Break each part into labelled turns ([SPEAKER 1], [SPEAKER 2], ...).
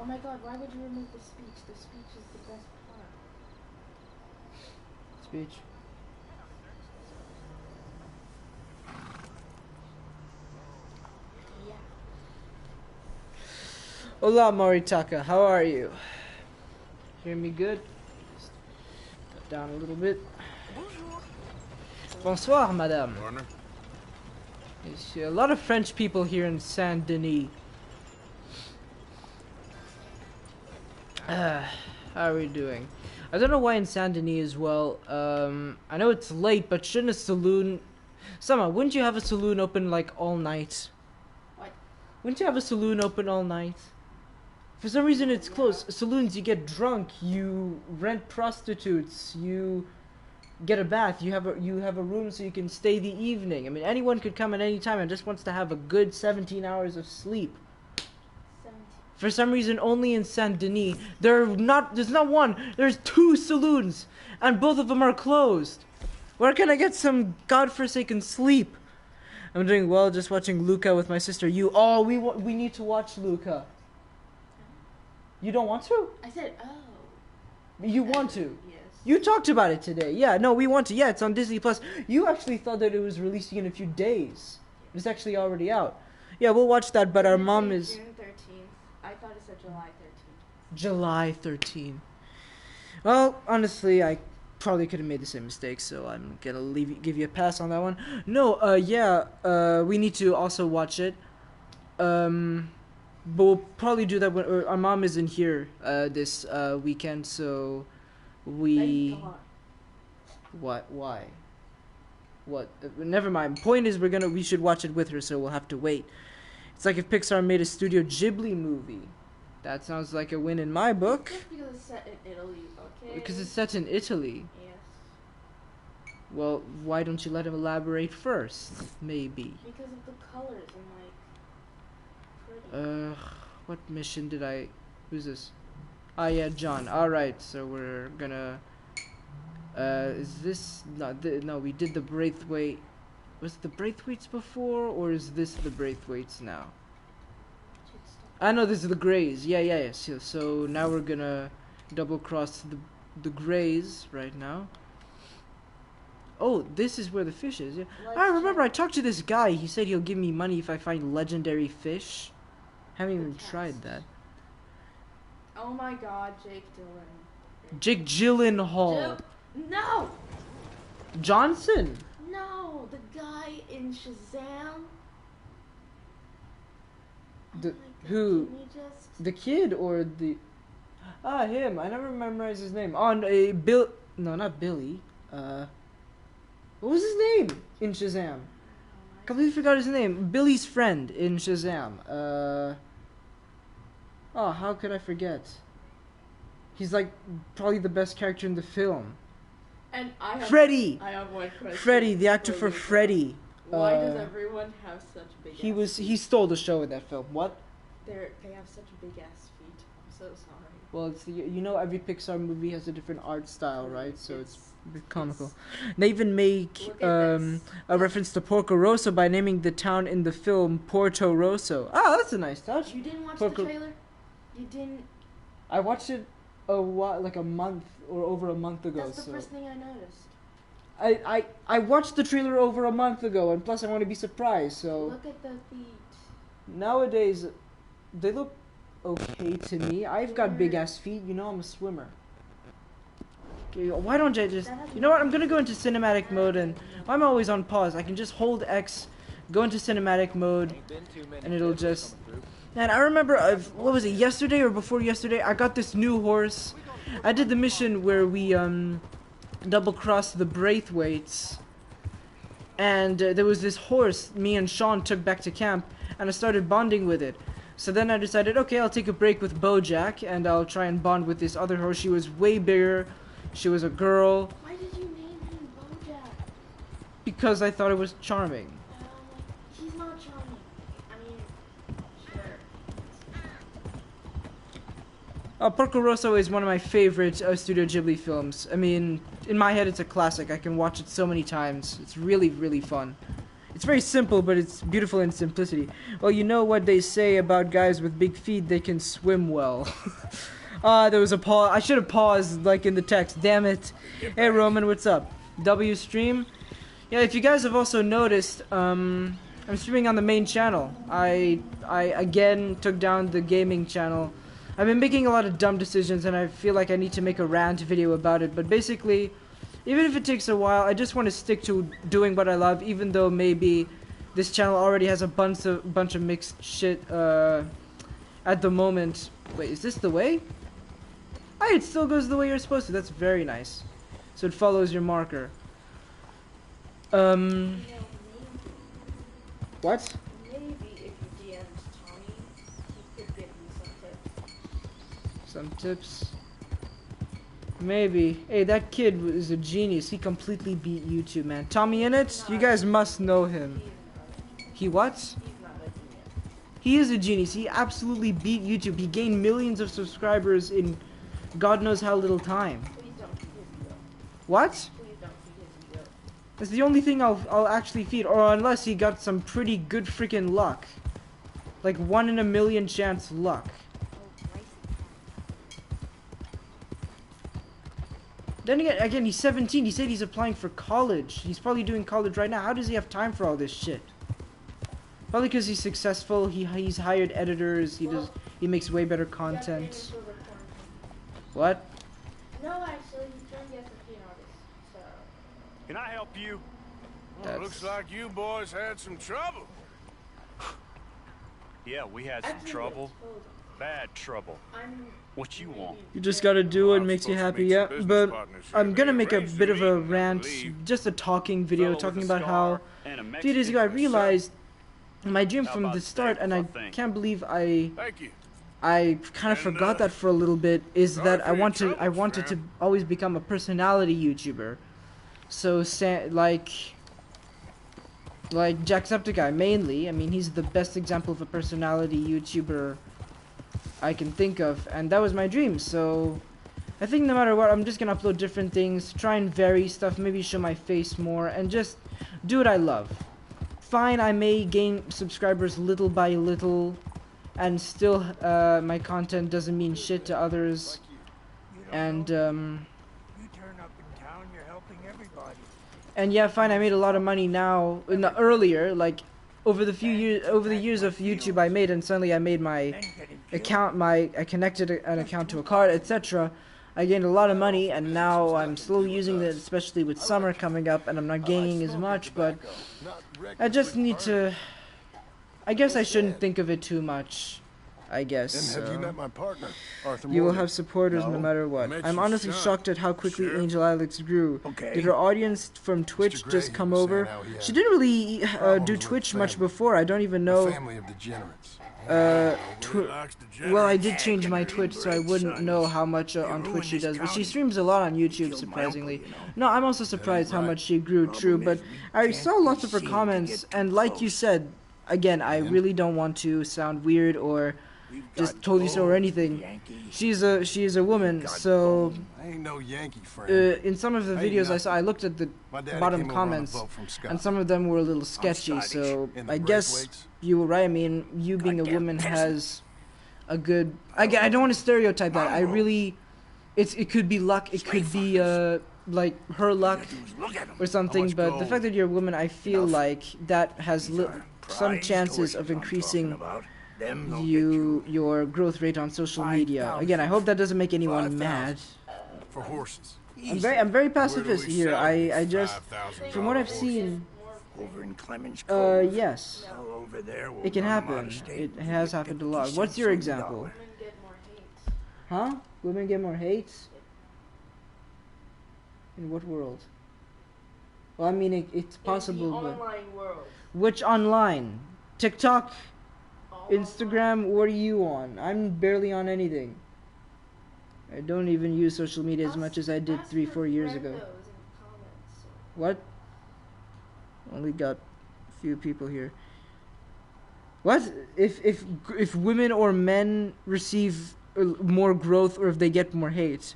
[SPEAKER 1] my god, why would you remove the speech? The speech is the best part.
[SPEAKER 2] Speech.
[SPEAKER 1] Yeah.
[SPEAKER 2] Hola, Moritaka. How are you? Hear me good? Just cut down a little bit. Bonsoir, madame.
[SPEAKER 3] Warner?
[SPEAKER 2] There's a lot of French people here in Saint Denis. How are we doing? I don't know why in Saint Denis as well. I know it's late, but shouldn't a saloon... Sama, wouldn't you have a saloon open like all night?
[SPEAKER 1] What?
[SPEAKER 2] Wouldn't you have a saloon open all night? For some reason it's closed. Saloons, you get drunk, you rent prostitutes, you get a bath, you have a room so you can stay the evening. I mean, anyone could come at any time and just wants to have a good 17 hours of sleep.
[SPEAKER 1] 17.
[SPEAKER 2] For some reason, only in Saint Denis, there's not one, there's 2 saloons, and both of them are closed. Where can I get some godforsaken sleep? I'm doing well, just watching Luca with my sister. We need to watch Luca. You don't want to?
[SPEAKER 1] I said, oh.
[SPEAKER 2] You want to?
[SPEAKER 1] Yes.
[SPEAKER 2] You talked about it today. Yeah, no, we want to. Yeah, it's on Disney Plus. You actually thought that it was releasing in a few days. It's actually already out. Yeah, we'll watch that, but our mom is...
[SPEAKER 1] June 13th. I thought it said July 13th.
[SPEAKER 2] July 13th. Well, honestly, I probably could have made the same mistake, so I'm gonna give you a pass on that one. No, we need to also watch it. But we'll probably do that when our mom isn't here this weekend, so we...
[SPEAKER 1] Thank God.
[SPEAKER 2] What? Why? What? Never mind. Point is, we should watch it with her, so we'll have to wait. It's like if Pixar made a Studio Ghibli movie. That sounds like a win in my book.
[SPEAKER 1] Just because it's set in Italy, okay?
[SPEAKER 2] Because it's set in Italy.
[SPEAKER 1] Yes.
[SPEAKER 2] Well, why don't you let him elaborate first? Maybe.
[SPEAKER 1] Because of the colors and, like, pretty.
[SPEAKER 2] What mission did I... Who's this? Ah, yeah, John. Alright, so we're gonna... is this... No, we did the Braithwaite... Was it the Braithwaites before, or is this the Braithwaites now? I know this is the Greys. Yeah. So now we're gonna double-cross the Greys right now. Oh, this is where the fish is. Yeah. I remember I talked to this guy. He said he'll give me money if I find legendary fish. Haven't even tried that.
[SPEAKER 1] Oh my god, Jake Dylan.
[SPEAKER 2] Jake Gyllenhaal.
[SPEAKER 1] No!
[SPEAKER 2] Johnson.
[SPEAKER 1] No, the guy in Shazam.
[SPEAKER 2] The
[SPEAKER 1] Oh my God,
[SPEAKER 2] who?
[SPEAKER 1] can you just...
[SPEAKER 2] The kid or the? Ah, him. I never memorized his name. Oh, Bill. No, not Billy. What was his name in Shazam? Completely forgot his name. Billy's friend in Shazam. Oh, how could I forget? He's like probably the best character in the film.
[SPEAKER 1] And I have,
[SPEAKER 2] Freddy.
[SPEAKER 1] I have one question.
[SPEAKER 2] Freddy, the actor for Freddy.
[SPEAKER 1] Why does everyone have such big ass feet?
[SPEAKER 2] He stole the show in that film. What?
[SPEAKER 1] They have such big ass feet. I'm so sorry.
[SPEAKER 2] Well, it's every Pixar movie has a different art style, right? So it's a bit comical. They even make a reference to Porco Rosso by naming the town in the film Porto Rosso. Ah, that's a nice touch.
[SPEAKER 1] You didn't watch the trailer? You didn't?
[SPEAKER 2] I watched it like a month or over a month ago.
[SPEAKER 1] That's the first thing I noticed.
[SPEAKER 2] I watched the trailer over a month ago, and plus I want to be surprised. So
[SPEAKER 1] look at the feet.
[SPEAKER 2] Nowadays, they look okay to me. I've got big ass feet. I'm a swimmer. Okay, why don't I just... You know what? I'm gonna go into cinematic mode, and I'm always on pause. I can just hold X, go into cinematic mode, and it'll just... And I remember, what was it, yesterday or before yesterday? I got this new horse. I did the mission where we double-crossed the Braithwaites, and there was this horse me and Sean took back to camp, and I started bonding with it. So then I decided, okay, I'll take a break with Bojack, and I'll try and bond with this other horse. She was way bigger. She was a girl.
[SPEAKER 1] Why did you name him Bojack?
[SPEAKER 2] Because I thought it was charming.
[SPEAKER 1] He's not charming. I mean, sure.
[SPEAKER 2] Porco Rosso is one of my favorite Studio Ghibli films. I mean, in my head it's a classic. I can watch it so many times. It's really, really fun. It's very simple, but it's beautiful in simplicity. Well, you know what they say about guys with big feet, they can swim well. There was a pause. I should have paused, like, in the text. Damn it. Hey, Roman, what's up? W stream? Yeah, if you guys have also noticed, I'm streaming on the main channel. I again took down the gaming channel. I've been making a lot of dumb decisions, and I feel like I need to make a rant video about it. But basically, even if it takes a while, I just want to stick to doing what I love, even though maybe this channel already has a bunch of mixed shit at the moment. Wait, is this the way? Ah, it still goes the way you're supposed to. That's very nice. So it follows your marker. What?
[SPEAKER 1] Maybe if you DM'd Tommy, he could give you some tips.
[SPEAKER 2] Some tips. Maybe. Hey, that kid is a genius. He completely beat YouTube, man. Tommy Innit? You guys must know him. He what?
[SPEAKER 1] He's not with me yet.
[SPEAKER 2] He is a genius. He absolutely beat YouTube. He gained millions of subscribers in God knows how little time.
[SPEAKER 1] Please don't feed his ego.
[SPEAKER 2] What?
[SPEAKER 1] Please don't feed his ego.
[SPEAKER 2] That's the only thing I'll actually feed, or unless he got some pretty good freaking luck. Like 1 in a million chance luck. Then again, he's 17. He said he's applying for college. He's probably doing college right now. How does he have time for all this shit? Probably because he's successful. He's hired editors. He makes way better content. What?
[SPEAKER 1] No, actually, he's trying to get the screen artist. So.
[SPEAKER 3] Can I help you?
[SPEAKER 4] Well, looks like you boys had some trouble.
[SPEAKER 3] Yeah, we had some
[SPEAKER 1] Actually,
[SPEAKER 3] trouble.
[SPEAKER 1] hold on.
[SPEAKER 3] Bad trouble.
[SPEAKER 1] I'm
[SPEAKER 3] What you want?
[SPEAKER 2] You just gotta do what makes you happy, yeah. But I'm gonna make a
[SPEAKER 4] Arranged
[SPEAKER 2] bit of a
[SPEAKER 4] meeting, I
[SPEAKER 2] rant,
[SPEAKER 4] believe.
[SPEAKER 2] just a talking video,
[SPEAKER 3] Fellow with
[SPEAKER 2] talking
[SPEAKER 3] a
[SPEAKER 2] about
[SPEAKER 3] scar
[SPEAKER 2] how
[SPEAKER 3] and a
[SPEAKER 2] a few days ago I
[SPEAKER 3] Mexican
[SPEAKER 2] realized my dream
[SPEAKER 3] How
[SPEAKER 2] from
[SPEAKER 3] about
[SPEAKER 2] the start, and I
[SPEAKER 3] that thing?
[SPEAKER 2] can't believe I
[SPEAKER 4] Thank you.
[SPEAKER 2] kind of
[SPEAKER 4] And,
[SPEAKER 2] forgot that for a little bit, is
[SPEAKER 4] sorry
[SPEAKER 2] that
[SPEAKER 4] for
[SPEAKER 2] I
[SPEAKER 4] your
[SPEAKER 2] wanted to
[SPEAKER 4] troubles,
[SPEAKER 2] always become a personality YouTuber. So like Jacksepticeye mainly. I mean, he's the best example of a personality YouTuber I can think of, and that was my dream. So I think no matter what, I'm just gonna upload different things, try and vary stuff, maybe show my face more, and just do what I love. Fine, I may gain subscribers little by little, and still my content doesn't mean shit to others. And
[SPEAKER 5] You turn up in town, you're helping everybody.
[SPEAKER 2] and yeah, fine, I made a lot of money now. Earlier, like over the years of YouTube I made, and suddenly I made my
[SPEAKER 5] Then getting
[SPEAKER 2] account, I connected an account to a card, etc. I gained a lot of money, and now I'm slowly using it, especially with summer coming up, and I'm not gaining as much, but I just need to, I guess I shouldn't think of it too much, I guess.
[SPEAKER 4] And have you
[SPEAKER 2] so.
[SPEAKER 4] met my partner, Arthur
[SPEAKER 2] You will
[SPEAKER 4] Morgan?
[SPEAKER 2] have supporters no
[SPEAKER 4] No.
[SPEAKER 2] matter what.
[SPEAKER 4] Met
[SPEAKER 2] I'm
[SPEAKER 4] your
[SPEAKER 2] honestly
[SPEAKER 4] son.
[SPEAKER 2] shocked at how quickly
[SPEAKER 4] Sure.
[SPEAKER 2] Angel Alex grew.
[SPEAKER 5] Okay.
[SPEAKER 2] Did her audience from Twitch
[SPEAKER 4] Gray,
[SPEAKER 2] just
[SPEAKER 4] he
[SPEAKER 2] come
[SPEAKER 4] was
[SPEAKER 2] over?
[SPEAKER 4] saying how he had
[SPEAKER 2] She didn't really
[SPEAKER 4] problems
[SPEAKER 2] do
[SPEAKER 4] with
[SPEAKER 2] Twitch much
[SPEAKER 4] family.
[SPEAKER 2] before. I don't even
[SPEAKER 4] A
[SPEAKER 2] know.
[SPEAKER 4] family of degenerates.
[SPEAKER 2] Tw- well, I did change my
[SPEAKER 5] Second
[SPEAKER 2] Twitch, so I
[SPEAKER 5] inbred
[SPEAKER 2] wouldn't
[SPEAKER 5] sons.
[SPEAKER 2] know how much on
[SPEAKER 5] ruined
[SPEAKER 2] Twitch she
[SPEAKER 5] this
[SPEAKER 2] does. But she
[SPEAKER 5] county.
[SPEAKER 2] streams a lot on YouTube,
[SPEAKER 5] Killed my
[SPEAKER 2] surprisingly.
[SPEAKER 5] uncle, you know.
[SPEAKER 2] No, I'm also surprised how
[SPEAKER 4] right.
[SPEAKER 2] much she grew, true. But
[SPEAKER 5] is we
[SPEAKER 2] I
[SPEAKER 5] can't
[SPEAKER 2] saw lots
[SPEAKER 5] be
[SPEAKER 2] of her
[SPEAKER 5] seen to
[SPEAKER 2] comments,
[SPEAKER 5] get too
[SPEAKER 2] and like you
[SPEAKER 5] close.
[SPEAKER 2] said, again, I really don't want to sound weird or
[SPEAKER 5] We've
[SPEAKER 2] just
[SPEAKER 5] got
[SPEAKER 2] totally so or
[SPEAKER 5] old
[SPEAKER 2] anything.
[SPEAKER 5] Yankees.
[SPEAKER 2] She is a woman,
[SPEAKER 5] Got
[SPEAKER 2] so
[SPEAKER 4] I ain't no Yankee friend.
[SPEAKER 2] in some of the
[SPEAKER 4] Hey,
[SPEAKER 2] videos I
[SPEAKER 4] nothing.
[SPEAKER 2] saw, I looked at the
[SPEAKER 4] My daddy
[SPEAKER 2] bottom
[SPEAKER 4] came over on a
[SPEAKER 2] comments,
[SPEAKER 4] boat from Scotland.
[SPEAKER 2] and some of them were a little sketchy.
[SPEAKER 5] Scottish.
[SPEAKER 2] So
[SPEAKER 4] In the
[SPEAKER 2] I guess
[SPEAKER 4] breakaways.
[SPEAKER 2] you were right. I mean, you being a
[SPEAKER 5] Goddamn
[SPEAKER 2] woman
[SPEAKER 5] peasant.
[SPEAKER 2] has a good. I don't want to stereotype that. I really, it could be luck. It could be like her luck
[SPEAKER 5] Look at 'em.
[SPEAKER 2] or something.
[SPEAKER 4] much
[SPEAKER 2] But the
[SPEAKER 4] gold?
[SPEAKER 2] fact that you're a woman, I feel
[SPEAKER 5] Enough.
[SPEAKER 2] like that has
[SPEAKER 5] These are
[SPEAKER 2] some
[SPEAKER 5] prized
[SPEAKER 2] chances of
[SPEAKER 5] horses I'm
[SPEAKER 2] increasing
[SPEAKER 5] talking about. Them don't get
[SPEAKER 2] your growth rate on social media.
[SPEAKER 5] 5,000.
[SPEAKER 2] Again, I hope that doesn't make anyone
[SPEAKER 4] 5,000.
[SPEAKER 2] mad.
[SPEAKER 4] For horses.
[SPEAKER 2] I'm very
[SPEAKER 4] Where
[SPEAKER 2] pacifist
[SPEAKER 4] do we
[SPEAKER 2] here.
[SPEAKER 4] sell
[SPEAKER 2] I
[SPEAKER 4] these
[SPEAKER 2] just,
[SPEAKER 4] $5,000
[SPEAKER 2] from what I've
[SPEAKER 4] horses?
[SPEAKER 2] seen,
[SPEAKER 5] Over in Clemens Cove.
[SPEAKER 2] yes,
[SPEAKER 5] Hell, over there, we'll
[SPEAKER 2] it can
[SPEAKER 5] run 'em out
[SPEAKER 2] happen.
[SPEAKER 5] of state
[SPEAKER 2] It
[SPEAKER 5] and
[SPEAKER 2] has
[SPEAKER 5] get
[SPEAKER 2] happened a
[SPEAKER 5] 50
[SPEAKER 2] lot. What's
[SPEAKER 5] cents
[SPEAKER 2] your
[SPEAKER 5] on the
[SPEAKER 2] example?
[SPEAKER 5] dollar.
[SPEAKER 1] Women get more hate.
[SPEAKER 2] Huh? Women get more hate? In what world? Well, I mean, it's possible,
[SPEAKER 1] In the
[SPEAKER 2] but
[SPEAKER 1] online world.
[SPEAKER 2] which online? TikTok,
[SPEAKER 1] All
[SPEAKER 2] Instagram. What are you on? I'm barely on anything. I don't even use social media as much as I did
[SPEAKER 1] Ask
[SPEAKER 2] 3-4 years
[SPEAKER 1] for
[SPEAKER 2] ago.
[SPEAKER 1] friendos in the comments.
[SPEAKER 2] What? Only got a few people here. What if women or men receive more growth, or if they get more hate?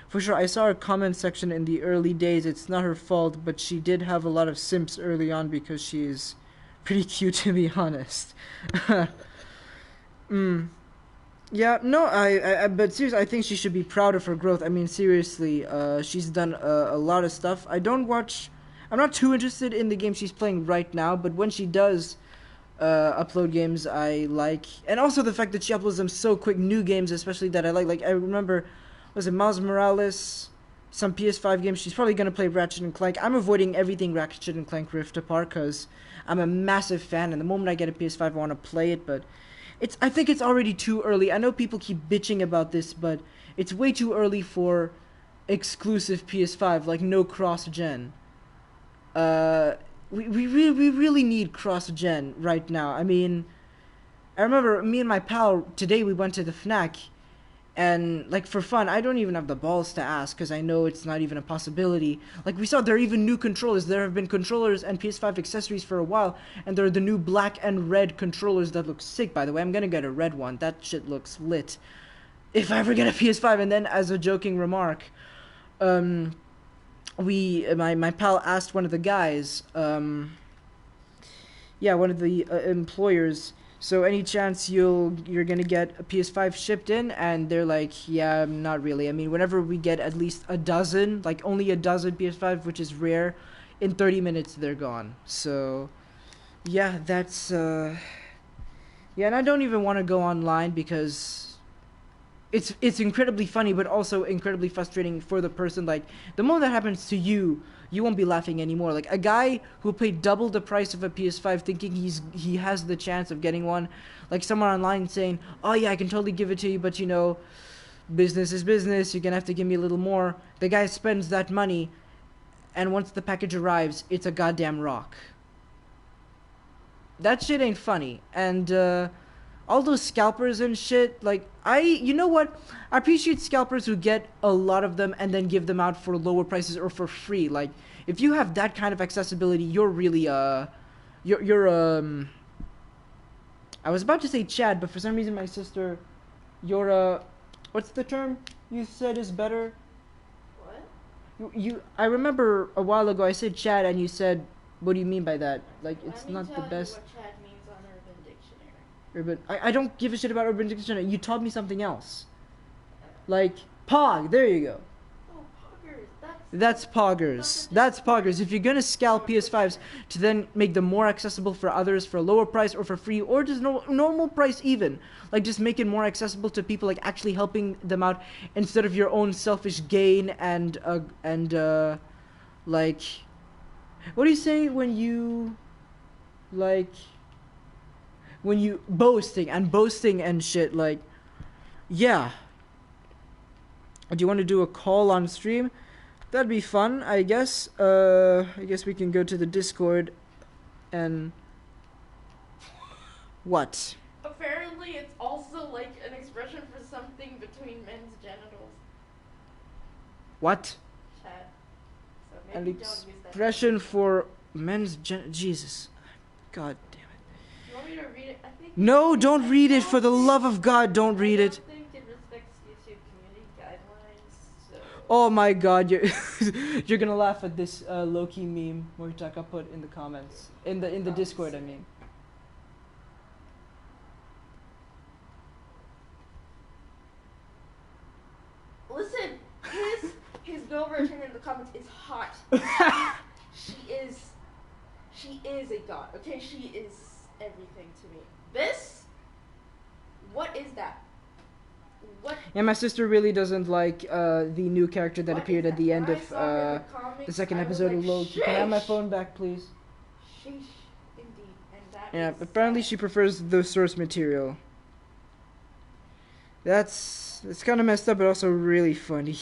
[SPEAKER 2] For sure, I saw her comment section in the early days. It's not her fault, but she did have a lot of simps early on because she's pretty cute, to be honest. Yeah, no, but seriously, I think she should be proud of her growth. I mean, seriously, she's done a lot of stuff. I'm not too interested in the game she's playing right now, but when she does upload games, I like. And also the fact that she uploads them so quick, new games especially, that I like. Like, I remember, was it Miles Morales, some PS5 games, she's probably going to play Ratchet and Clank. I'm avoiding everything Ratchet and Clank Rift Apart, because I'm a massive fan, and the moment I get a PS5, I want to play it, but I think it's already too early. I know people keep bitching about this, but it's way too early for exclusive PS5, like no cross-gen. We really need cross-gen right now. I mean, I remember me and my pal, today we went to the Fnac, and, like, for fun, I don't even have the balls to ask, because I know it's not even a possibility. Like, we saw there are even new controllers. There have been controllers and PS5 accessories for a while, and there are the new black and red controllers that look sick, by the way. I'm gonna get a red one. That shit looks lit. If I ever get a PS5, and then, as a joking remark, my pal asked one of the guys, one of the employers, so any chance you're gonna get a PS5 shipped in? And they're like, yeah, not really. I mean, whenever we get at least a dozen, like only a dozen PS5, which is rare, in 30 minutes they're gone. So, yeah, that's, yeah, and I don't even want to go online because it's incredibly funny, but also incredibly frustrating for the person. Like, the moment that happens to you, you won't be laughing anymore. Like, a guy who paid double the price of a PS5 thinking he has the chance of getting one. Like, someone online saying, oh yeah, I can totally give it to you, but you know, business is business, you're gonna have to give me a little more. The guy spends that money, and once the package arrives, it's a goddamn rock. That shit ain't funny. And, all those scalpers and shit, like, you know what? I appreciate scalpers who get a lot of them and then give them out for lower prices or for free. Like, if you have that kind of accessibility, you're really, I was about to say Chad, but for some reason my sister, what's the term you said is better?
[SPEAKER 1] What?
[SPEAKER 2] I remember a while ago I said Chad and you said, what do you mean by that? Like, it's not the best.
[SPEAKER 1] What Chad means on Urban Dictionary.
[SPEAKER 2] I don't give a shit about Urban Dictionary. You taught me something else. Like, Pog, there you go.
[SPEAKER 1] Oh, poggers.
[SPEAKER 2] That's poggers. That's poggers. If you're gonna scalp PS5s to then make them more accessible for others for a lower price or for free or just normal price even, like just make it more accessible to people, like actually helping them out instead of your own selfish gain and like, what do you say when you boasting and shit, like, yeah. Do you want to do a call on stream? That'd be fun, I guess. I guess we can go to the Discord and... What?
[SPEAKER 1] Apparently it's also like an expression for something between men's genitals.
[SPEAKER 2] What?
[SPEAKER 1] Chat. So
[SPEAKER 2] An
[SPEAKER 1] maybe don't use that.
[SPEAKER 2] expression for men's Jesus. God damn it.
[SPEAKER 1] You want me to read it? I think.
[SPEAKER 2] No, don't read it. For the love of God, don't read it.
[SPEAKER 1] I don't think it respects YouTube community guidelines. So.
[SPEAKER 2] Oh my God, you're gonna laugh at this low-key meme which I put in the comments in the Discord. I mean,
[SPEAKER 1] Listen, his girl version in the comments is hot. She is a god. Okay, she is everything to me. This, what is that? What?
[SPEAKER 2] yeah, my sister really doesn't like the new character that
[SPEAKER 1] What
[SPEAKER 2] appeared
[SPEAKER 1] is
[SPEAKER 2] at the
[SPEAKER 1] that?
[SPEAKER 2] end
[SPEAKER 1] When I
[SPEAKER 2] of
[SPEAKER 1] saw it in the comics,
[SPEAKER 2] the second
[SPEAKER 1] I was
[SPEAKER 2] episode of
[SPEAKER 1] like,
[SPEAKER 2] Loki. Can I have my
[SPEAKER 1] sheesh.
[SPEAKER 2] phone back, please?
[SPEAKER 1] Sheesh, indeed, and that.
[SPEAKER 2] Yeah,
[SPEAKER 1] is
[SPEAKER 2] apparently
[SPEAKER 1] sad.
[SPEAKER 2] she prefers the source material. It's kind of messed up, but also really funny.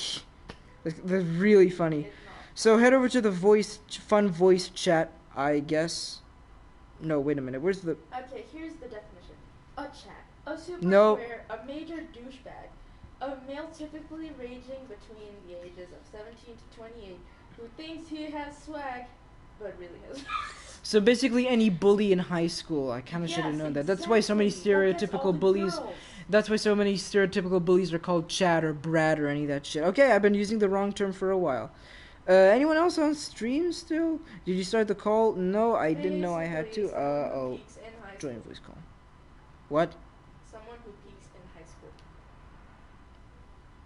[SPEAKER 2] That's really funny.
[SPEAKER 1] It's not.
[SPEAKER 2] So head over to the fun voice chat, I guess. No, wait a minute. Where's the...
[SPEAKER 1] Okay, here's the definition. A chat. A super
[SPEAKER 2] No.
[SPEAKER 1] square, a major douchebag. A male typically ranging between the ages of 17 to 28 who thinks he has swag, but really has.
[SPEAKER 2] So basically any bully in high school. I kind of should have known that. That's why so many
[SPEAKER 1] exactly. That gets all
[SPEAKER 2] stereotypical
[SPEAKER 1] the
[SPEAKER 2] bullies...
[SPEAKER 1] girls.
[SPEAKER 2] That's why so many stereotypical bullies are called Chad or Brad or any of that shit. Okay, I've been using the wrong term for a while. Anyone else on stream still? Did you start the call? No, I didn't know I had to.
[SPEAKER 1] Basically, someone who
[SPEAKER 2] Oh,
[SPEAKER 1] peaks in high
[SPEAKER 2] join
[SPEAKER 1] school.
[SPEAKER 2] voice call. What?
[SPEAKER 1] Someone who peaks in high school.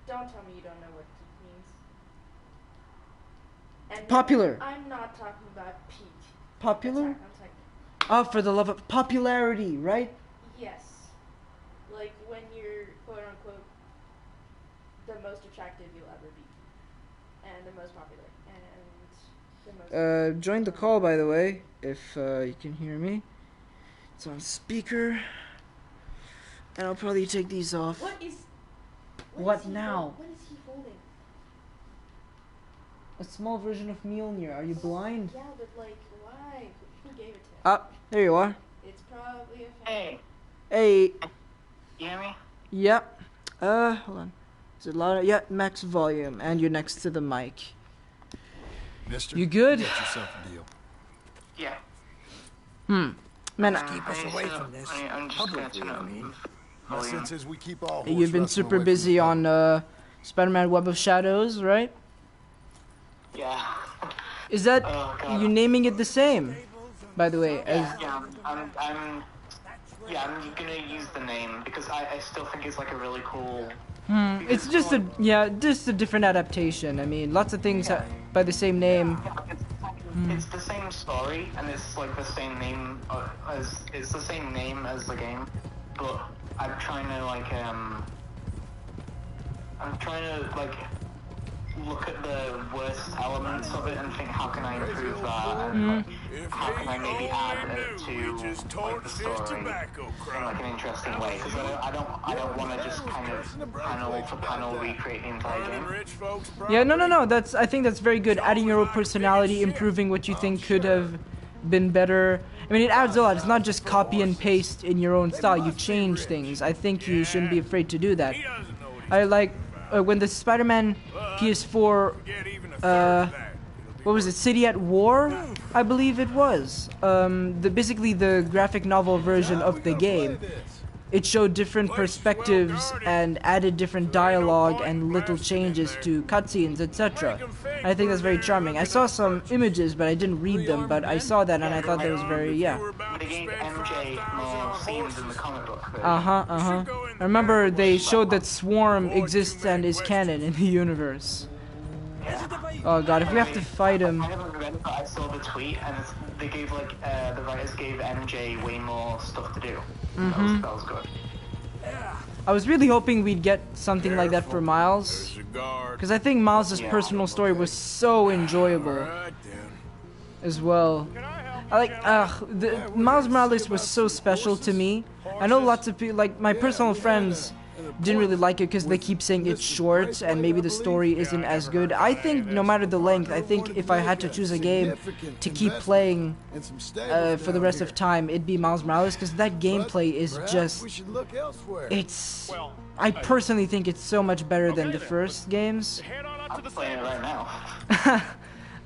[SPEAKER 1] Don't tell me you don't know what peak means. And no,
[SPEAKER 2] Popular.
[SPEAKER 1] I'm not talking about peak.
[SPEAKER 2] Popular?
[SPEAKER 1] I'm talking.
[SPEAKER 2] Oh, for the love of popularity, right?
[SPEAKER 1] Yes. Like when you're quote unquote the most attractive you'll ever be. And the most popular. And the most
[SPEAKER 2] Join the call, by the way, if you can hear me. It's on speaker. And I'll probably take these off.
[SPEAKER 1] What is
[SPEAKER 2] What now?
[SPEAKER 1] What is he holding?
[SPEAKER 2] A small version of Mjolnir. Are you blind?
[SPEAKER 1] Yeah, but like why? Who gave it to him?
[SPEAKER 2] Ah, there you are.
[SPEAKER 1] It's probably a fan.
[SPEAKER 6] Hey,
[SPEAKER 2] Hey.
[SPEAKER 6] you hear me?
[SPEAKER 2] Yep. Hold on. Is it louder? Yeah, max volume. And you're next to the mic.
[SPEAKER 7] Mister,
[SPEAKER 2] You good?
[SPEAKER 7] Get yourself a deal.
[SPEAKER 6] Yeah.
[SPEAKER 2] Man,
[SPEAKER 5] Keep us away from this.
[SPEAKER 6] I'm just gonna turn it up.
[SPEAKER 7] My sense is we keep all
[SPEAKER 2] you've been
[SPEAKER 7] horse wrestling
[SPEAKER 2] super
[SPEAKER 7] away from
[SPEAKER 2] busy
[SPEAKER 7] the
[SPEAKER 2] on Spider-Man Web of Shadows, right?
[SPEAKER 6] Yeah.
[SPEAKER 2] Is that
[SPEAKER 6] Oh, God.
[SPEAKER 2] you naming it the same? By the way, as
[SPEAKER 6] Yeah, I'm gonna use the name because I still think it's like a really cool.
[SPEAKER 2] it's just a different adaptation. I mean, lots of things by the same name.
[SPEAKER 6] It's the same story and it's like the same name it's the same name as the game, but I'm trying to look at the worst elements of it and think how can I improve that and like, how can I maybe add it to like the story in like an interesting way because I don't want to just kind of panel for panel recreate the entire game.
[SPEAKER 2] Yeah, no. I think that's very good. Adding your own personality, improving what you think could have been better. I mean, it adds a lot. It's not just copy and paste in your own style. You change things. I think you shouldn't be afraid to do that. I like when the Spider-Man PS4, what was it, City at War? I believe it was. Basically the graphic novel version of the game. It showed different perspectives and added different dialogue and little changes to cutscenes, etc. I think that's very charming. I saw some images, but I didn't read them, but I saw that and I thought that was very,
[SPEAKER 6] They gave MJ more scenes in the comic book version.
[SPEAKER 2] I remember they showed that Swarm exists and is canon in the universe. Oh god, if we have to fight him...
[SPEAKER 6] I haven't read it, but I saw the tweet, and they gave the writers gave MJ way more stuff to do. That was good.
[SPEAKER 2] I was really hoping we'd get something like that for Miles, because I think Miles' personal story was so enjoyable as well. Miles Morales was so special to me. I know lots of people, like my personal friends, didn't really like it because they keep saying it's short and maybe the story isn't as good. I think no matter the length, I think if I had to choose a game to keep playing for the rest of time, it'd be Miles Morales because that gameplay is just... I personally think it's so much better than the first games.
[SPEAKER 6] I'm playing it right now.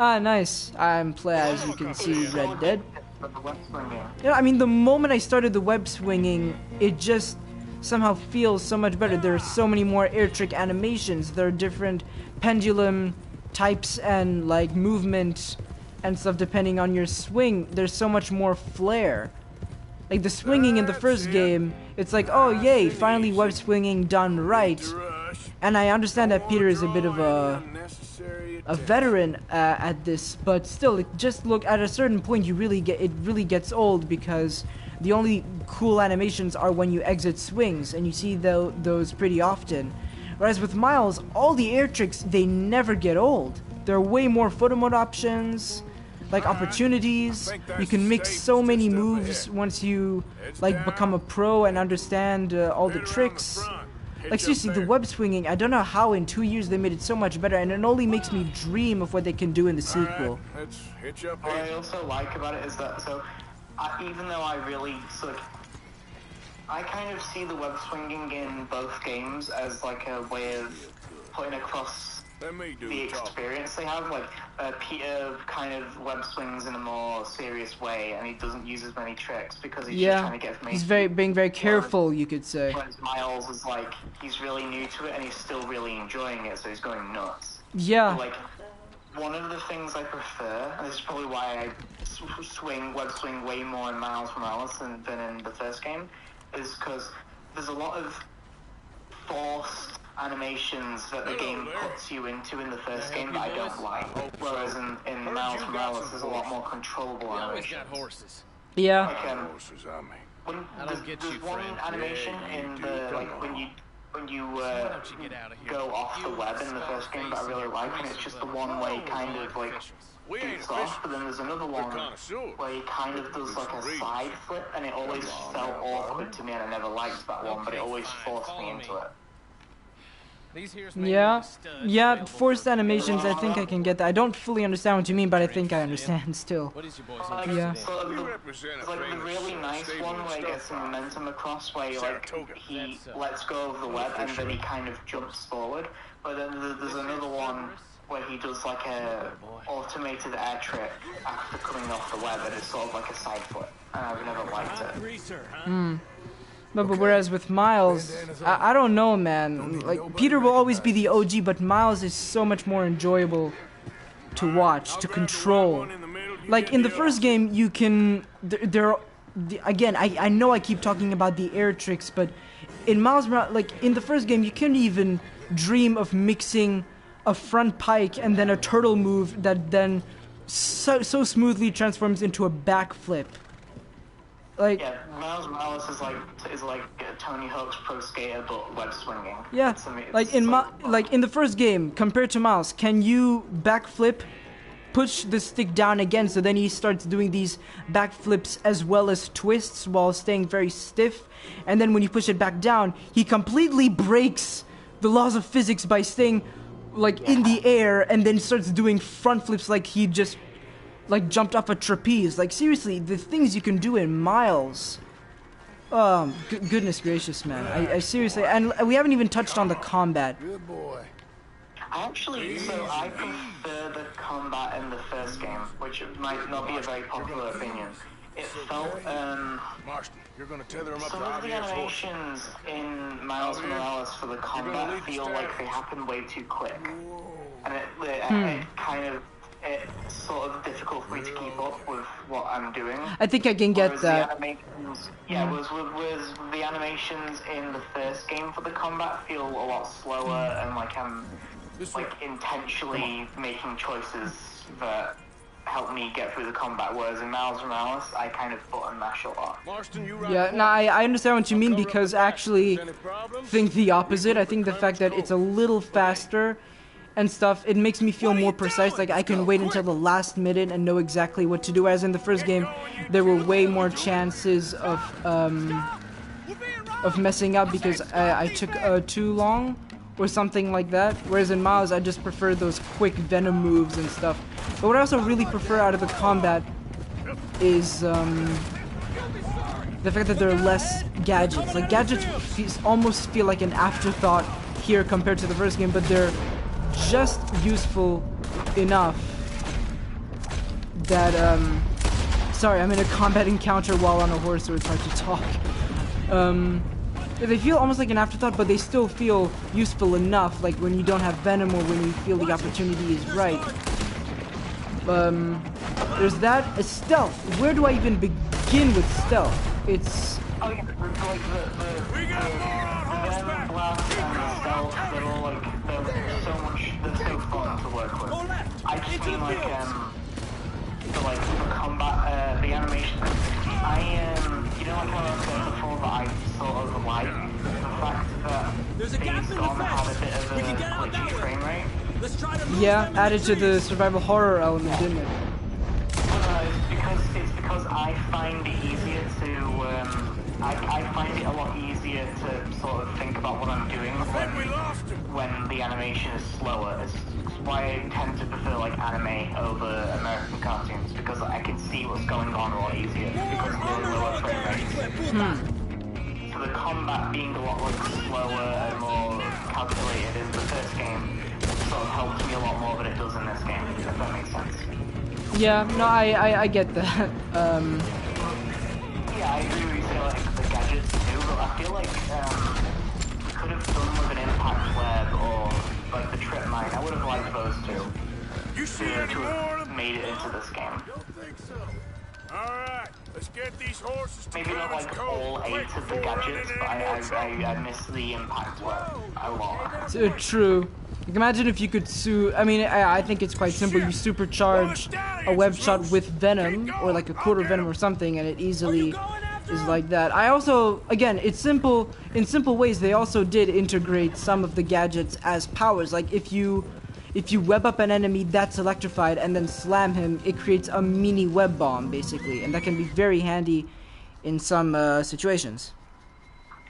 [SPEAKER 2] Ah, nice. As you can see, Red Dead. Yeah, I mean, the moment I started the web swinging, it just somehow feels so much better. There are so many more air trick animations. There are different pendulum types and like movement and stuff depending on your swing. There's so much more flair. Like the swinging in the first game, it's like, oh yay, finally web swinging done right. And I understand that Peter is a bit of a veteran at this, but still, just look at a certain point. It really gets old because the only cool animations are when you exit swings, and you see those pretty often. Whereas with Miles, all the air tricks, they never get old. There are way more photo mode options, like opportunities. You can mix so many moves once you like become a pro and understand all the tricks. Like seriously, the web swinging, I don't know how in 2 years they made it so much better, and it only makes me dream of what they can do in the sequel.
[SPEAKER 6] What I also like about it is that, even though I really I kind of see the web swinging in both games as like a way of putting across the experience they have. Like Peter kind of web swings in a more serious way, and he doesn't use as many tricks because he's just trying to get information.
[SPEAKER 2] He's being very careful, you could say.
[SPEAKER 6] Whereas Miles is he's really new to it, and he's still really enjoying it, so he's going nuts.
[SPEAKER 2] Yeah.
[SPEAKER 6] one of the things I prefer, and this is probably why I web swing way more in Miles Morales than in the first game, is because there's a lot of forced animations that the game puts you into in the first game that I don't like. Whereas in Miles Morales, there's a lot more controllable animations.
[SPEAKER 2] Yeah.
[SPEAKER 6] Like, there's one animation in the when you go off the web in the first game that I really like, and it's just the one where he kind of like scoots off, but then there's another one where he kind of does like a side flip, and it always felt awkward to me, and I never liked that one, but it always forced me into it.
[SPEAKER 2] Yeah, forced animations, I think I can get that. I don't fully understand what you mean, but I think I understand still. Yeah.
[SPEAKER 6] So like the really nice one where he gets some momentum across, where he lets go of the web and then he kind of jumps forward. But then there's another one where he does like a automated air trick after coming off the web, and it's sort of like a side flip, and I've never liked it.
[SPEAKER 2] But whereas with Miles, I don't know, man. Like, Peter will always be the OG, but Miles is so much more enjoyable to watch, to control. Like, in the first game, you can... Again, I know I keep talking about the air tricks, but in Miles Morales, like, in the first game, you couldn't even dream of mixing a front pike and then a turtle move that then so smoothly transforms into a backflip. Like,
[SPEAKER 6] yeah, Miles Morales is like Tony Hawk's Pro Skater, but web swinging.
[SPEAKER 2] Yeah, like in the first game, compared to Miles, can you backflip, push the stick down again, so then he starts doing these backflips as well as twists while staying very stiff, and then when you push it back down, he completely breaks the laws of physics by staying like in the air, and then starts doing front flips like he just like jumped off a trapeze. Like, seriously, the things you can do in Miles. Goodness gracious, man. I seriously, and we haven't even touched on the combat.
[SPEAKER 7] Good boy.
[SPEAKER 6] I prefer the combat in the first game, which might not be a very popular opinion. It felt,
[SPEAKER 4] Marston, you're gonna tether him up
[SPEAKER 6] some
[SPEAKER 4] to
[SPEAKER 6] of the
[SPEAKER 4] Javier's horse.
[SPEAKER 6] animations in Miles Morales for the combat feel like they happen way too quick. And it kind of, it's sort of difficult for me to keep up with what I'm doing.
[SPEAKER 2] I think I can get that.
[SPEAKER 6] Whereas the animations in the first game for the combat feel a lot slower, and like I'm intentionally making choices that help me get through the combat, whereas in Miles Morales, I kind of button mash a lot.
[SPEAKER 2] Yeah, no, I understand what you mean, because I actually think the opposite. I think the fact that it's a little faster and stuff, it makes me feel more precise. Like, I can wait until the last minute and know exactly what to do. As in the first game, there were way more chances of messing up because I took too long or something like that. Whereas in Miles, I just prefer those quick venom moves and stuff. But what I also really prefer out of the combat is the fact that there are less gadgets. Like, gadgets almost feel like an afterthought here compared to the first game, but they're just useful enough that, sorry, I'm in a combat encounter while on a horse, so it's hard to talk. They feel almost like an afterthought, but they still feel useful enough, like when you don't have venom or when you feel the opportunity is right. There's that. Stealth. Where do I even begin with stealth? It's...
[SPEAKER 6] Oh yeah, like the venom blast and the stealth, they're all like, they're so fun to work with. I just mean like, the combat, the animation. You know, like how I said before, that I sort of like the fact that Days Gone had a bit of a glitchy frame rate.
[SPEAKER 2] Yeah, added to the survival horror element, didn't it?
[SPEAKER 6] It's because I find it easier to, I find it a lot easier to sort of think about what I'm doing when the animation is slower. It's why I tend to prefer like anime over American cartoons, because I can see what's going on a lot easier because of the lower frame rates. So the combat being a lot like slower and more calculated in the first game sort of helps me a lot more than it does in this game, if that makes sense.
[SPEAKER 2] Yeah, no, I get that.
[SPEAKER 6] Yeah, I agree with you say like the gadgets too, but I feel like we could have done with an impact web or like the trip mine. I would have liked those two.
[SPEAKER 4] You see
[SPEAKER 6] to
[SPEAKER 4] any more of
[SPEAKER 6] have
[SPEAKER 4] them?
[SPEAKER 6] made it into this game.
[SPEAKER 4] Don't think so. All right, let's get these horses to
[SPEAKER 6] Maybe not
[SPEAKER 4] Clemens
[SPEAKER 6] like
[SPEAKER 4] Cove
[SPEAKER 6] all 8
[SPEAKER 4] quick
[SPEAKER 6] of the
[SPEAKER 4] before we run
[SPEAKER 6] gadgets,
[SPEAKER 4] into
[SPEAKER 6] but
[SPEAKER 4] any more trouble.
[SPEAKER 6] I miss the impact a lot.
[SPEAKER 2] True. Like, imagine if you could I mean, I think it's quite simple. You supercharge a web shot with venom, or like a quarter venom or something, and it easily is like that. I also, again, it's simple. In simple ways, they also did integrate some of the gadgets as powers. Like if you web up an enemy that's electrified and then slam him, it creates a mini web bomb, basically, and that can be very handy in some situations.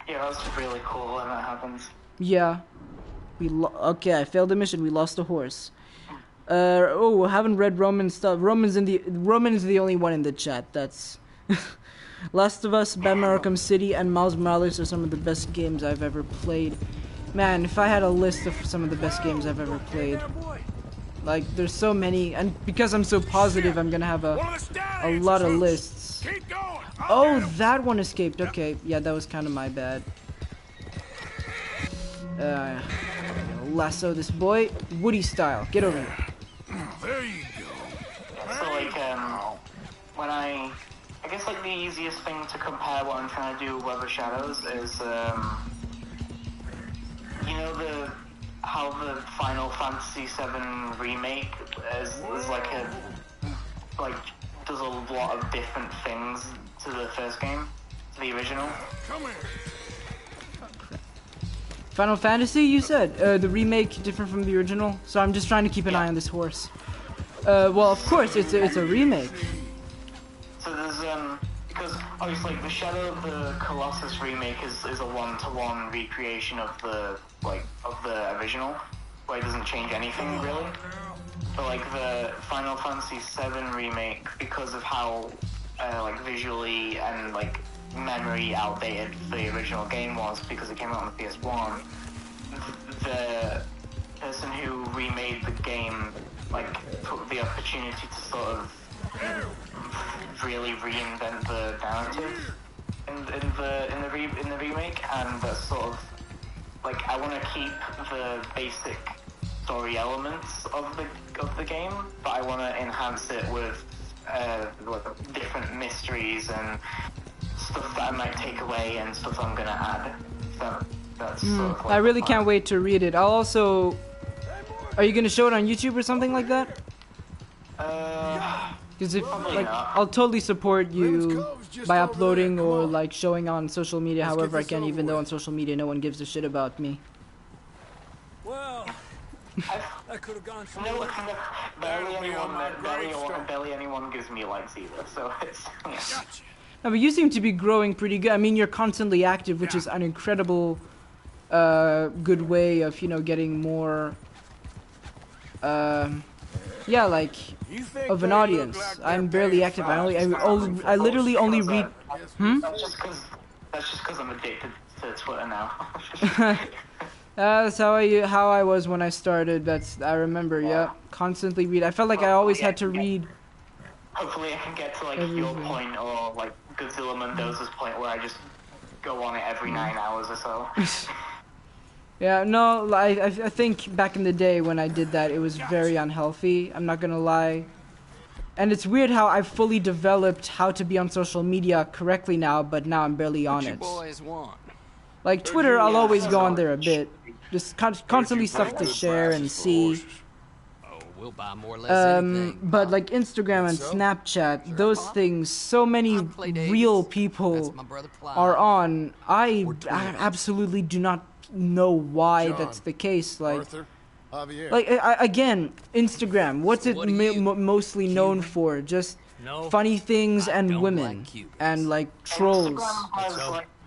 [SPEAKER 6] Yeah, that's really cool when that happens.
[SPEAKER 2] Yeah. Okay, I failed the mission. We lost a horse. Haven't read Roman stuff. Roman is the only one in the chat. That's Last of Us, Batman Arkham City, and Miles Morales are some of the best games I've ever played. Man, if I had a list of some of the best games I've ever played, like there's so many, and because I'm so positive, I'm gonna have a lot of lists.
[SPEAKER 4] Keep going.
[SPEAKER 2] Oh, that one escaped. Okay, yeah, that was kind of my bad. Lasso this boy, Woody style. Get over here.
[SPEAKER 4] There you go.
[SPEAKER 6] So like, when I guess like the easiest thing to compare what I'm trying to do with Web of Shadows is, you know how the Final Fantasy VII remake is like does a lot of different things to the first game, to the original.
[SPEAKER 4] Come here.
[SPEAKER 2] Final Fantasy, you said? The remake different from the original? So I'm just trying to keep an eye on this horse. Well, of course, it's a remake.
[SPEAKER 6] So there's, because obviously like, the Shadow of the Colossus remake is a one-to-one recreation of the original, where it doesn't change anything really. But like the Final Fantasy VII remake, because of how like visually and like memory outdated the original game was, because it came out on the PS1, the person who remade the game like took the opportunity to sort of really reinvent the narrative in the remake, and that's sort of like I want to keep the basic story elements of the game, but I want to enhance it with different mysteries and stuff that I might take away and stuff I'm gonna add. So that's sort of like
[SPEAKER 2] I really can't wait to read it. I'll also... Are you gonna show it on YouTube or something like that? Because if, like, I'll totally support you by uploading or, like, showing on social media however I can, even though on social media no one gives a shit about me.
[SPEAKER 5] Well, that could have gone so
[SPEAKER 6] No,
[SPEAKER 5] well.
[SPEAKER 6] barely anyone gives me likes either, so it's... Yeah.
[SPEAKER 4] Gotcha.
[SPEAKER 2] No, but you seem to be growing pretty good. I mean, you're constantly active, which is an incredible, good way of, you know, getting more, yeah, like, of an audience. I'm barely active. I literally only read...
[SPEAKER 6] That's just because I'm addicted to Twitter now.
[SPEAKER 2] That's how I was when I started. I remember, yeah. Constantly read. I felt like I always had to read.
[SPEAKER 6] Hopefully I can get to like your point, or like Godzilla Mendoza's point, where I just go on it every 9 hours or so.
[SPEAKER 2] Yeah, no, I think back in the day when I did that, it was very unhealthy. I'm not gonna lie. And it's weird how I've fully developed how to be on social media correctly now, but now I'm barely on it. Like Twitter, I'll always go on there a bit. Just constantly stuff to share and see.
[SPEAKER 8] We'll buy more or less anything.
[SPEAKER 2] But like Instagram and Snapchat, those things, so many real people are on. I absolutely do not know why that's the case. Like, again, Instagram, what's it mostly known for? Just funny things and women and like trolls.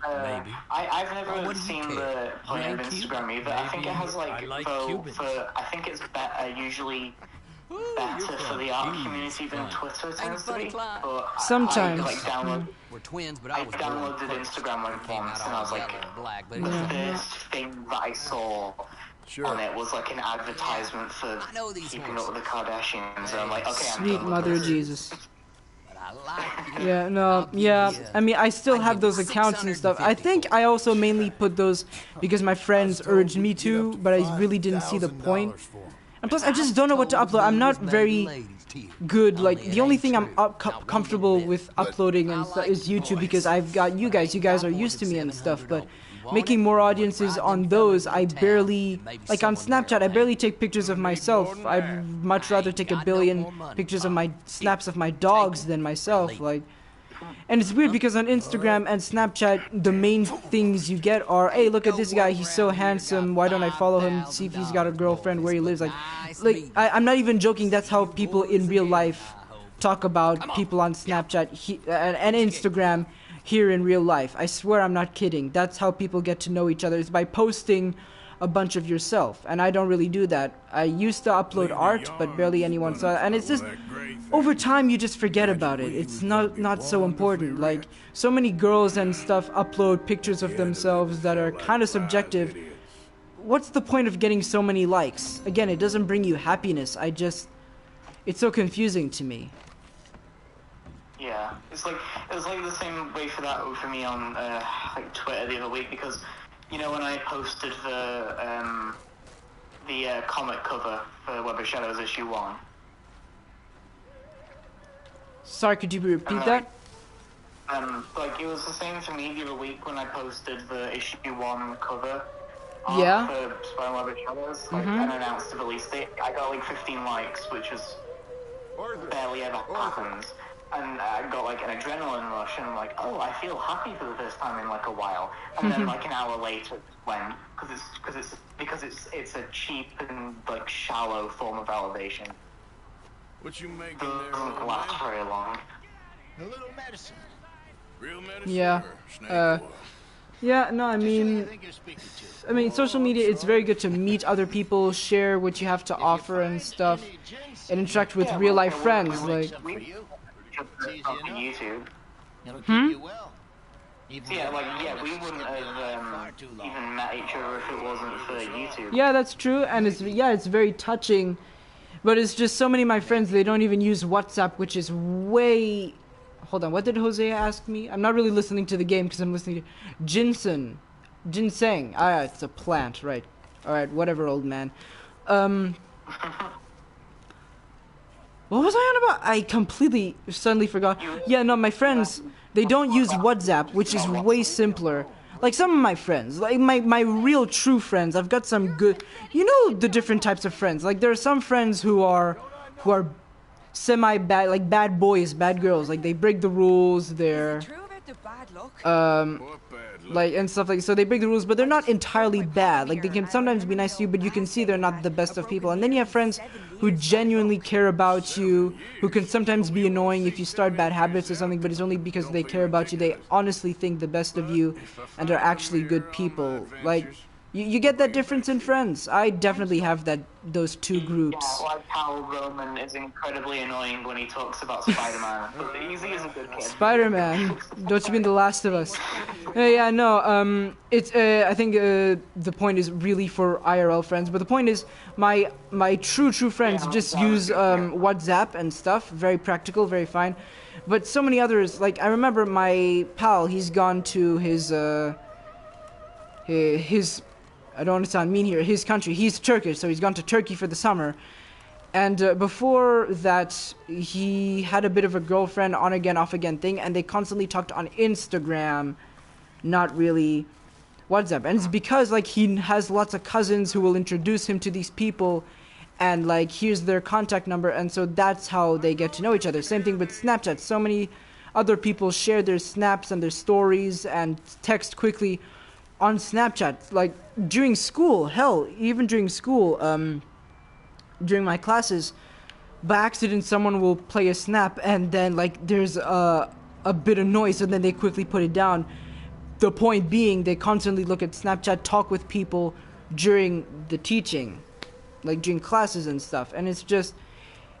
[SPEAKER 6] I've never seen the point of Instagram either. I think it has like, I think it's usually better for the art community than Twitter tends to be. But
[SPEAKER 2] sometimes.
[SPEAKER 8] We're twins, but
[SPEAKER 6] I downloaded Instagram once, and I was like, the first thing that I saw on it was like an advertisement for keeping up with the Kardashians, and I'm like, okay, I'm
[SPEAKER 2] Sweet
[SPEAKER 6] done with
[SPEAKER 2] Mother
[SPEAKER 6] this.
[SPEAKER 2] Jesus. Yeah, no, yeah. I mean, I still have those accounts and stuff. I think I also mainly put those because my friends urged me to, but I really didn't see the point. And plus, I just don't know what to upload. I'm not very good. Like, the only thing I'm comfortable with uploading and stuff is YouTube, because I've got you guys. You guys are used to me and stuff. But making more audiences on those, I barely, like on Snapchat, I barely take pictures of myself. I'd much rather take a billion pictures of my snaps of my dogs than myself. Like, and it's weird because on Instagram and Snapchat, the main things you get are, hey, look at this guy, he's so handsome, why don't I follow him, see if he's got a girlfriend, where he lives. Like I'm not even joking, that's how people in real life talk about people on Snapchat and Instagram here in real life. I swear I'm not kidding. That's how people get to know each other, is by posting a bunch of yourself, and I don't really do that. I used to upload art, but barely anyone saw it, and it's just, over time you just forget about it. It's not so important. Like, so many girls and stuff upload pictures of themselves that are kind of subjective. What's the point of getting so many likes? Again, it doesn't bring you happiness. It's so confusing to me.
[SPEAKER 6] Yeah, it was like the same way for me on like Twitter the other week, because you know when I posted the comic cover for Web of Shadows issue 1.
[SPEAKER 2] Sorry, could you repeat that?
[SPEAKER 6] Like it was the same for me the other week when I posted the issue 1 cover.
[SPEAKER 2] Yeah.
[SPEAKER 6] For Spider-Man Web of Shadows, like, and announced the release date. I got like 15 likes, which is barely ever happens. And I got like an adrenaline rush, and like, oh, I feel happy for the first time in like a while. And then like an hour later, when because it's a cheap and like shallow form of validation.
[SPEAKER 4] What you making there?
[SPEAKER 6] Doesn't last very long.
[SPEAKER 4] A little medicine. Real medicine?
[SPEAKER 2] Yeah.
[SPEAKER 4] Or snake oil?
[SPEAKER 2] Yeah, no, I mean, social media, it's very good to meet other people, share what you have to offer and stuff, and interact with real life friends, like.
[SPEAKER 6] YouTube. We wouldn't have even met each other if it wasn't for YouTube.
[SPEAKER 2] Yeah, that's true, and it's very touching, but it's just so many of my friends, they don't even use WhatsApp, which is way... Hold on, what did Jose ask me? I'm not really listening to the game because I'm listening to ginseng. Ah, it's a plant, right. Alright, whatever, old man. What was I on about? I completely suddenly forgot. Yeah, no, my friends, they don't use WhatsApp, which is way simpler. Like some of my friends, like my real true friends, I've got some good, you know, the different types of friends. Like there are some friends who are semi-bad, like bad boys, bad girls. Like they break the rules, they're like and stuff like, so they break the rules, but they're not entirely bad. Like they can sometimes be nice to you, but you can see they're not the best of people. And then you have friends who genuinely care about you, who can sometimes be annoying if you start bad habits or something, but it's only because they care about you. They honestly think the best of you and are actually good people. Like you get that difference in friends. I definitely have those two groups.
[SPEAKER 6] Yeah, like how Roman is incredibly annoying when he talks about Spider-Man, but he is a good kid.
[SPEAKER 2] Spider-Man, don't you mean The Last of Us? Yeah, no, it's I think the point is really for IRL friends, but the point is my true friends just use WhatsApp and stuff, very practical, very fine. But so many others, like I remember my pal, he's gone to his I don't want to sound mean here, his country. He's Turkish, so he's gone to Turkey for the summer. And before that, he had a bit of a girlfriend, on again, off again thing, and they constantly talked on Instagram, not really WhatsApp. And it's because, like, he has lots of cousins who will introduce him to these people, and, like, here's their contact number, and so that's how they get to know each other. Same thing with Snapchat. So many other people share their snaps and their stories and text quickly on Snapchat, like during school, hell, even during school, during my classes, by accident someone will play a snap and then like there's a bit of noise and then they quickly put it down. The point being, they constantly look at Snapchat, talk with people during the teaching, like during classes and stuff, and it's just,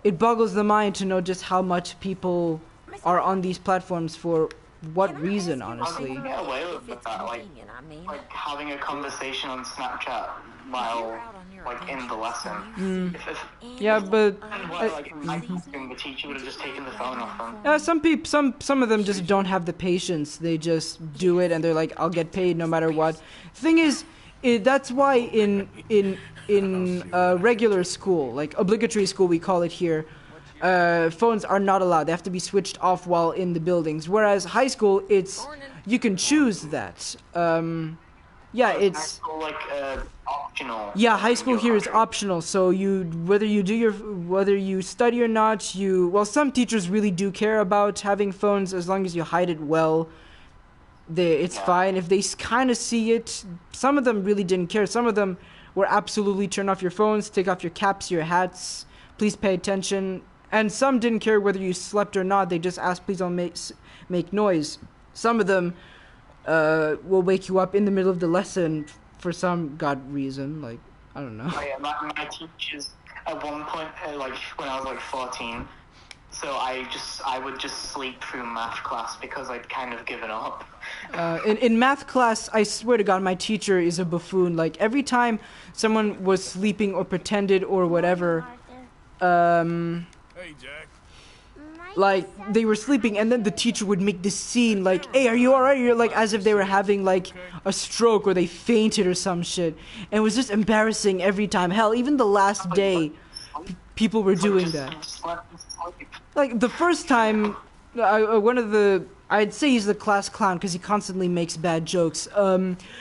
[SPEAKER 2] it boggles the mind to know just how much people are on these platforms for what reason, honestly.
[SPEAKER 6] I can get away with that, like having a conversation on Snapchat while, like, in the lesson.
[SPEAKER 2] Yeah, but
[SPEAKER 6] the teacher would have just taken the phone off them.
[SPEAKER 2] Yeah, some of them just don't have the patience. They just do it, and they're like, "I'll get paid no matter what." Thing is, that's why in regular school, like obligatory school, we call it here, phones are not allowed. They have to be switched off while in the buildings. Whereas high school, it's you can choose that. Yeah, it's
[SPEAKER 6] like optional.
[SPEAKER 2] yeah. High school here is optional. So whether you study or not, some teachers really do care about having phones as long as you hide it well. It's fine if they kind of see it. Some of them really didn't care. Some of them were absolutely turn off your phones, take off your caps, your hats. Please pay attention. And some didn't care whether you slept or not. They just asked, please don't make noise. Some of them will wake you up in the middle of the lesson for some god reason. Like, I don't know.
[SPEAKER 6] Oh, yeah, my teachers at one point, like when I was like 14, so I would just sleep through math class because I'd kind of given up.
[SPEAKER 2] In math class, I swear to God, my teacher is a buffoon. Like, every time someone was sleeping or pretended or whatever,
[SPEAKER 4] Hey, Jack.
[SPEAKER 2] like, they were sleeping, and then the teacher would make this scene, like, hey, are you alright? You're like, as if they were having, like, a stroke or they fainted or some shit. And it was just embarrassing every time. Hell, even the last day, people were doing that. Like, the first time, I'd say he's the class clown because he constantly makes bad jokes.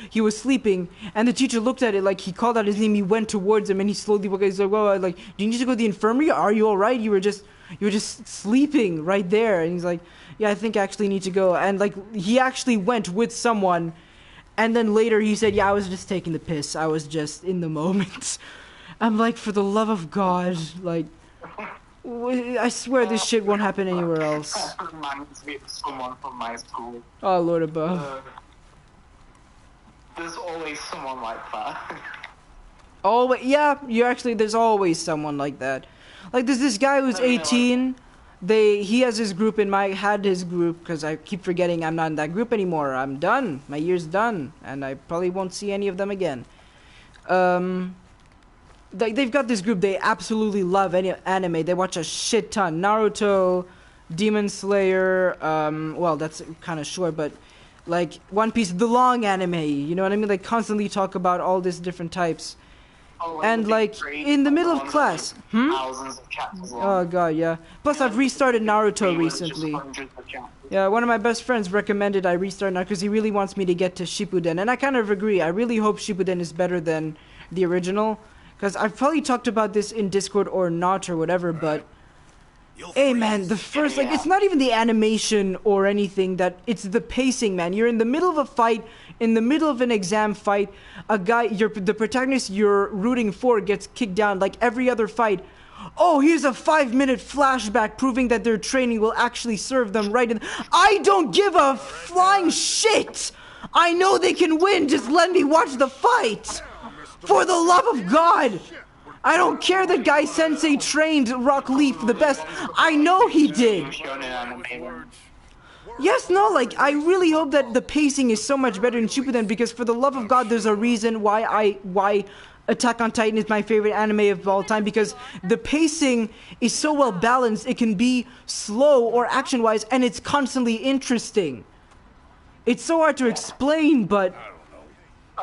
[SPEAKER 2] He was sleeping, and the teacher looked at it, like, he called out his name, he went towards him, and he slowly woke up. He's like, well, like, do you need to go to the infirmary? Are you alright? You were just sleeping right there. And he's like, yeah, I think I actually need to go. And, like, he actually went with someone, and then later he said, yeah, I was just taking the piss. I was just in the moment. I'm like, for the love of God, like, I swear this shit won't happen anywhere else.
[SPEAKER 6] That reminds me of someone from my school.
[SPEAKER 2] Oh, Lord above.
[SPEAKER 6] There's always someone like that.
[SPEAKER 2] Oh, yeah, there's always someone like that. Like, there's this guy who's 18. He has his group had his group, because I keep forgetting I'm not in that group anymore. I'm done. My year's done. And I probably won't see any of them again. They've got this group, they absolutely love anime. They watch a shit ton. Naruto, Demon Slayer, well, that's kind of short, but like One Piece, the long anime, you know what I mean? They constantly talk about all these different types. And like in the middle of class,
[SPEAKER 6] thousands of chapters long.
[SPEAKER 2] Oh god, yeah. Plus I've restarted Naruto recently. Yeah, one of my best friends recommended I restart Naruto because he really wants me to get to Shippuden, and I kind of agree. I really hope Shippuden is better than the original. Because I've probably talked about this in Discord or not or whatever, but... Hey, man, the first... Like, it's not even the animation or anything that... It's the pacing, man. You're in the middle of a fight, in the middle of an exam fight. A guy... the protagonist you're rooting for gets kicked down like every other fight. Oh, here's a 5-minute flashback proving that their training will actually serve them right. I don't give a flying shit! I know they can win, just let me watch the fight! For the love of God! I don't care that Guy Sensei trained Rock Leaf the best. I know he did. Yes, no, like, I really hope that the pacing is so much better in Shippuden because for the love of God, there's a reason why Attack on Titan is my favorite anime of all time because the pacing is so well balanced. It can be slow or action-wise, and it's constantly interesting. It's so hard to explain, but...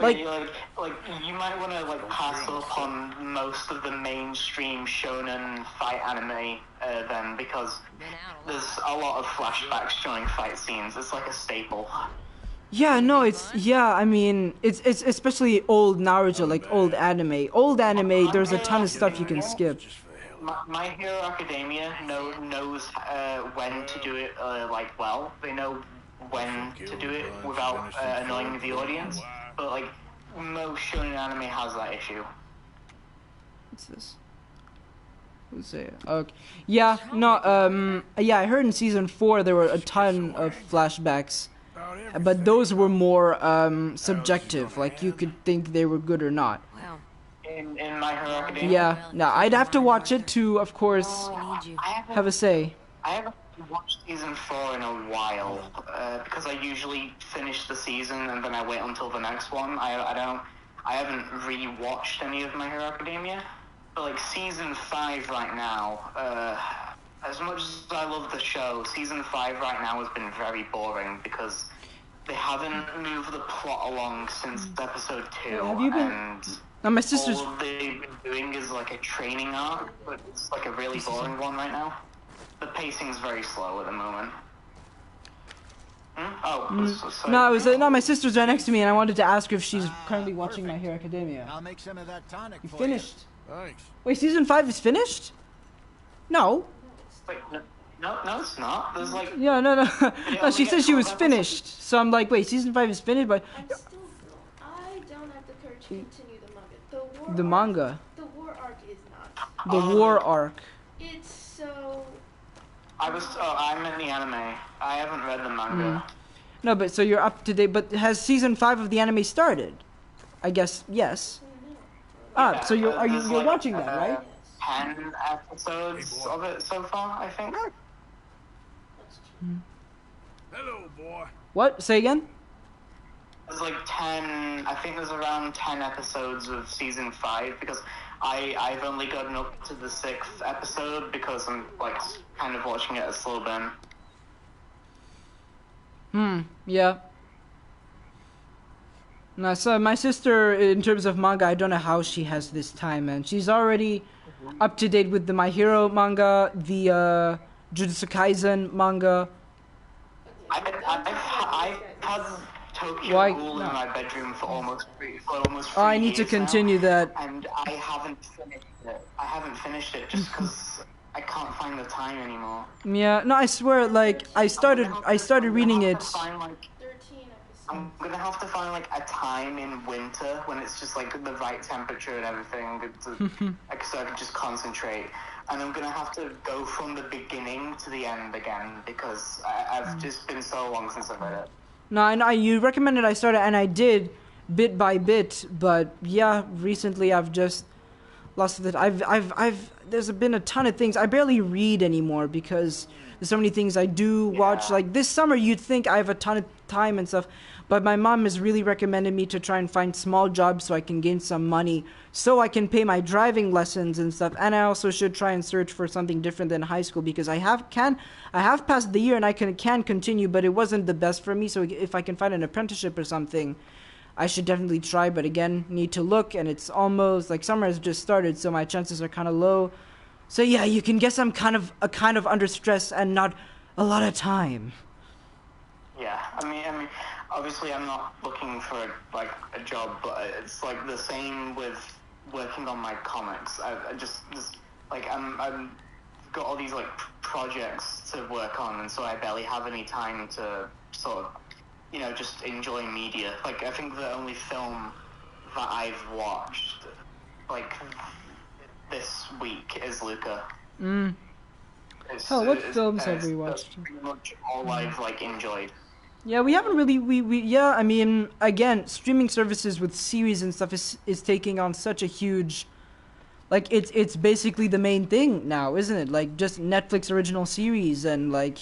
[SPEAKER 6] Like you might want to like pass up on most of the mainstream shonen fight anime then because there's a lot of flashbacks during fight scenes. It's like a staple.
[SPEAKER 2] Yeah, no, it's I mean, it's especially old Naruto, like old anime. Old anime, there's a ton of stuff you can skip.
[SPEAKER 6] My Hero Academia knows when to do it like well. They know when to do it without annoying the audience. But like most shonen anime has that issue.
[SPEAKER 2] What's this? Let's see. Okay. Yeah. No. Yeah. I heard in season 4 there were a ton of flashbacks, but those were more subjective. Like you could think they were good or not.
[SPEAKER 6] In My Hero Academia.
[SPEAKER 2] Yeah. No, I'd have to watch it to, of course, have a say.
[SPEAKER 6] I haven't watched season 4 in a while because I usually finish the season and then I wait until the next one. I haven't really watched any of My Hero Academia, but like season 5 right now, as much as I love the show, season 5 right now has been very boring because they haven't moved the plot along since episode 2.
[SPEAKER 2] Have you been-
[SPEAKER 6] And
[SPEAKER 2] Now my sister's.
[SPEAKER 6] all they've been doing is like a training arc, but it's like a really boring one right now. The pacing's very slow at the moment. Sorry.
[SPEAKER 2] No, no. My sister's right next to me, and I wanted to ask her if she's currently watching My Hero Academia.
[SPEAKER 7] I'll make some of that tonic
[SPEAKER 2] You
[SPEAKER 7] for
[SPEAKER 2] finished?
[SPEAKER 4] Thanks.
[SPEAKER 2] Wait, season 5 is finished? No.
[SPEAKER 6] Wait, no, it's not. There's like
[SPEAKER 2] Yeah, no. No, she
[SPEAKER 6] only
[SPEAKER 2] said she was
[SPEAKER 6] 12
[SPEAKER 2] finished. So I'm like, wait, season 5 is finished, but
[SPEAKER 1] I don't have the courage to continue the manga.
[SPEAKER 2] the manga,
[SPEAKER 1] The war arc is not.
[SPEAKER 2] the war arc.
[SPEAKER 1] It's so.
[SPEAKER 6] I'm in the anime. I haven't read the manga.
[SPEAKER 2] No, but so you're up to date. But has season 5 of the anime started? I guess yes. Ah, so you're
[SPEAKER 6] There's
[SPEAKER 2] you're
[SPEAKER 6] like,
[SPEAKER 2] watching that, right?
[SPEAKER 6] 10 episodes of it so far, I think.
[SPEAKER 4] Hello, boy.
[SPEAKER 2] What? Say again?
[SPEAKER 6] There's like 10, I think there's around 10 episodes of season 5 because I've only gotten up to the 6th episode because I'm like kind of watching it a slow burn.
[SPEAKER 2] Yeah. No, so my sister, in terms of manga, I don't know how she has this time, man. She's already up to date with the My Hero manga, the Jujutsu Kaisen manga.
[SPEAKER 6] I've had Tokyo
[SPEAKER 2] Why-
[SPEAKER 6] Ghoul in
[SPEAKER 2] no.
[SPEAKER 6] my bedroom for almost 3
[SPEAKER 2] Oh, I need to
[SPEAKER 6] years now,
[SPEAKER 2] continue that.
[SPEAKER 6] and I haven't finished it. I haven't finished it just because I can't find the time anymore.
[SPEAKER 2] Yeah, no, I swear, like, I started reading it.
[SPEAKER 1] 13
[SPEAKER 6] I'm
[SPEAKER 1] episodes.
[SPEAKER 6] gonna have to find like a time in winter when it's just like the right temperature and everything, like, so I can just concentrate. And I'm gonna have to go from the beginning to the end again because I've just been so long since I've read it.
[SPEAKER 2] No, I know you recommended I started, and I did, bit by bit. But yeah, recently I've just lost it. There's been a ton of things. I barely read anymore because there's so many things I do watch.
[SPEAKER 6] Yeah.
[SPEAKER 2] Like this summer, you'd think I have a ton of time and stuff, but my mom has really recommended me to try and find small jobs so I can gain some money, so I can pay my driving lessons and stuff. And I also should try and search for something different than high school because I have passed the year and I can continue, but it wasn't the best for me. So if I can find an apprenticeship or something, I should definitely try, but again, need to look, and it's almost like summer has just started, so my chances are kind of low. So yeah, you can guess I'm kind of under stress and not a lot of time.
[SPEAKER 6] Yeah, I mean, obviously I'm not looking for like a job, but it's like the same with working on my comics. I just like I'm got all these like projects to work on, and so I barely have any time to sort of, you know, just enjoy media. Like I think the only film that I've watched like this week is Luca.
[SPEAKER 2] Oh, what films have we watched?
[SPEAKER 6] That's pretty much all I've like enjoyed.
[SPEAKER 2] Yeah, we haven't really yeah, I mean, again, streaming services with series and stuff is taking on such a huge, like it's basically the main thing now, isn't it? Like just Netflix original series and like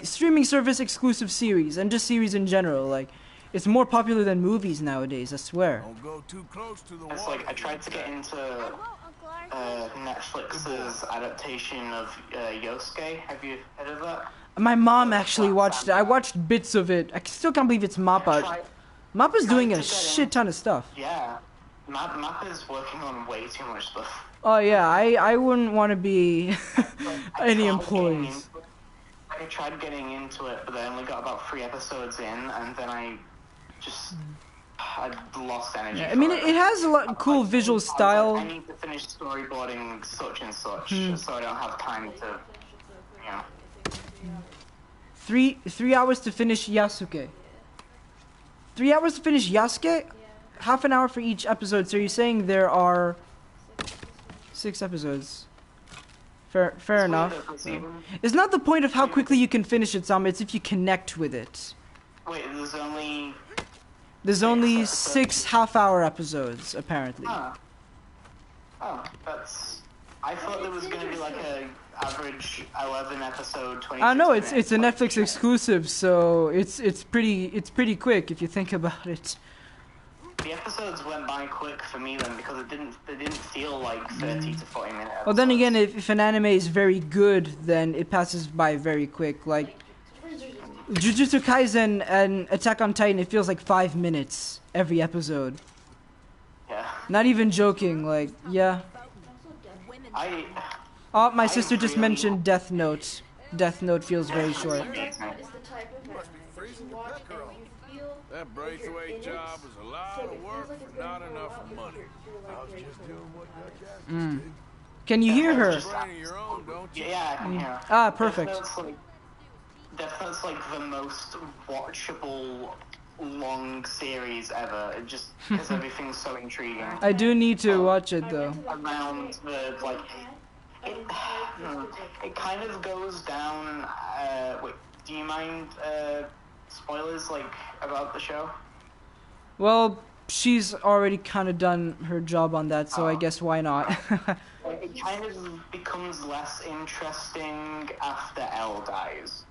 [SPEAKER 2] streaming service exclusive series and just series in general. Like it's more popular than movies nowadays, I swear.
[SPEAKER 4] Don't go too close to the
[SPEAKER 6] It's
[SPEAKER 4] water.
[SPEAKER 6] like I tried to get into Netflix's adaptation of Yosuke. Have you heard of that?
[SPEAKER 2] My mom actually watched it. I watched bits of it. I still can't believe it's Mappa.
[SPEAKER 6] Try-
[SPEAKER 2] Mappa's doing
[SPEAKER 6] to
[SPEAKER 2] a
[SPEAKER 6] get in.
[SPEAKER 2] shit ton of stuff.
[SPEAKER 6] Yeah, Mappa is working on way too much stuff.
[SPEAKER 2] Oh yeah, I wouldn't want to be
[SPEAKER 6] I
[SPEAKER 2] any
[SPEAKER 6] tried
[SPEAKER 2] employees.
[SPEAKER 6] getting into it. I tried getting into it, but I only got about 3 episodes in, and then I lost energy.
[SPEAKER 2] I mean,
[SPEAKER 6] for
[SPEAKER 2] it has a lot cool visual
[SPEAKER 6] I was
[SPEAKER 2] style.
[SPEAKER 6] like, I need to finish storyboarding such and such, so I don't have time to, you know.
[SPEAKER 2] 3 hours to finish Yasuke. 3 hours to finish Yasuke? Half an hour for each episode. So you're saying there are 6 episodes. Fair enough. It's not the point of how quickly you can finish it, Sam. It's if you connect with it.
[SPEAKER 6] Wait,
[SPEAKER 2] There's only 6 half-hour episodes, apparently.
[SPEAKER 6] Oh, that's. I thought there was going to be like a average 11 episode, 20.
[SPEAKER 2] No, it's a Netflix exclusive, so it's pretty quick if you think about it.
[SPEAKER 6] The episodes went by quick for me then because they didn't feel like 30 to 40 minutes.
[SPEAKER 2] Well, then again, if an anime is very good, then it passes by very quick. Like, Jujutsu Kaisen and Attack on Titan, it feels like 5 minutes every episode.
[SPEAKER 6] Yeah.
[SPEAKER 2] Not even joking, like, yeah. Oh, my sister just mentioned Death Note. Death Note feels very short.
[SPEAKER 1] The best part is the type of anime that you watch and you feel
[SPEAKER 4] That
[SPEAKER 1] like you're
[SPEAKER 4] breakaway
[SPEAKER 1] in
[SPEAKER 4] job
[SPEAKER 1] it,
[SPEAKER 4] is a
[SPEAKER 1] so
[SPEAKER 4] lot
[SPEAKER 1] it
[SPEAKER 4] of
[SPEAKER 1] feels
[SPEAKER 4] work
[SPEAKER 1] like it's
[SPEAKER 4] for not
[SPEAKER 1] going for a
[SPEAKER 4] enough
[SPEAKER 1] while, but
[SPEAKER 4] money.
[SPEAKER 1] you're like ready
[SPEAKER 7] Just
[SPEAKER 1] for
[SPEAKER 7] doing what
[SPEAKER 1] it.
[SPEAKER 7] I got.
[SPEAKER 2] Can you hear her?
[SPEAKER 4] Brain of your own, don't you?
[SPEAKER 6] Yeah, I can hear.
[SPEAKER 2] Ah, perfect.
[SPEAKER 6] Death Note's like the most watchable long series ever. It just because everything's so intriguing.
[SPEAKER 2] I do need to watch it though.
[SPEAKER 6] Around the like, it kind of goes down. Wait, do you mind spoilers like about the show?
[SPEAKER 2] Well, she's already kind of done her job on that, so I guess why not?
[SPEAKER 6] It kind of becomes less interesting after L dies.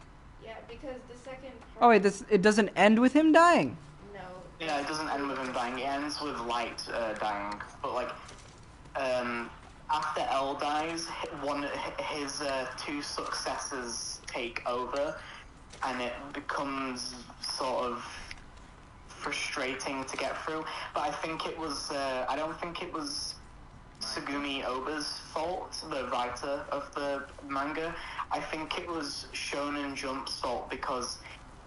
[SPEAKER 1] Yeah, because the second part...
[SPEAKER 2] Oh wait, it doesn't end with him dying?
[SPEAKER 1] No.
[SPEAKER 6] Yeah, it doesn't end with him dying. It ends with Light dying. But like, after L dies, his two successors take over, and it becomes sort of frustrating to get through. But I think it was. I don't think it was Sugumi Oba's fault, the writer of the manga. I think it was Shonen Jump's fault because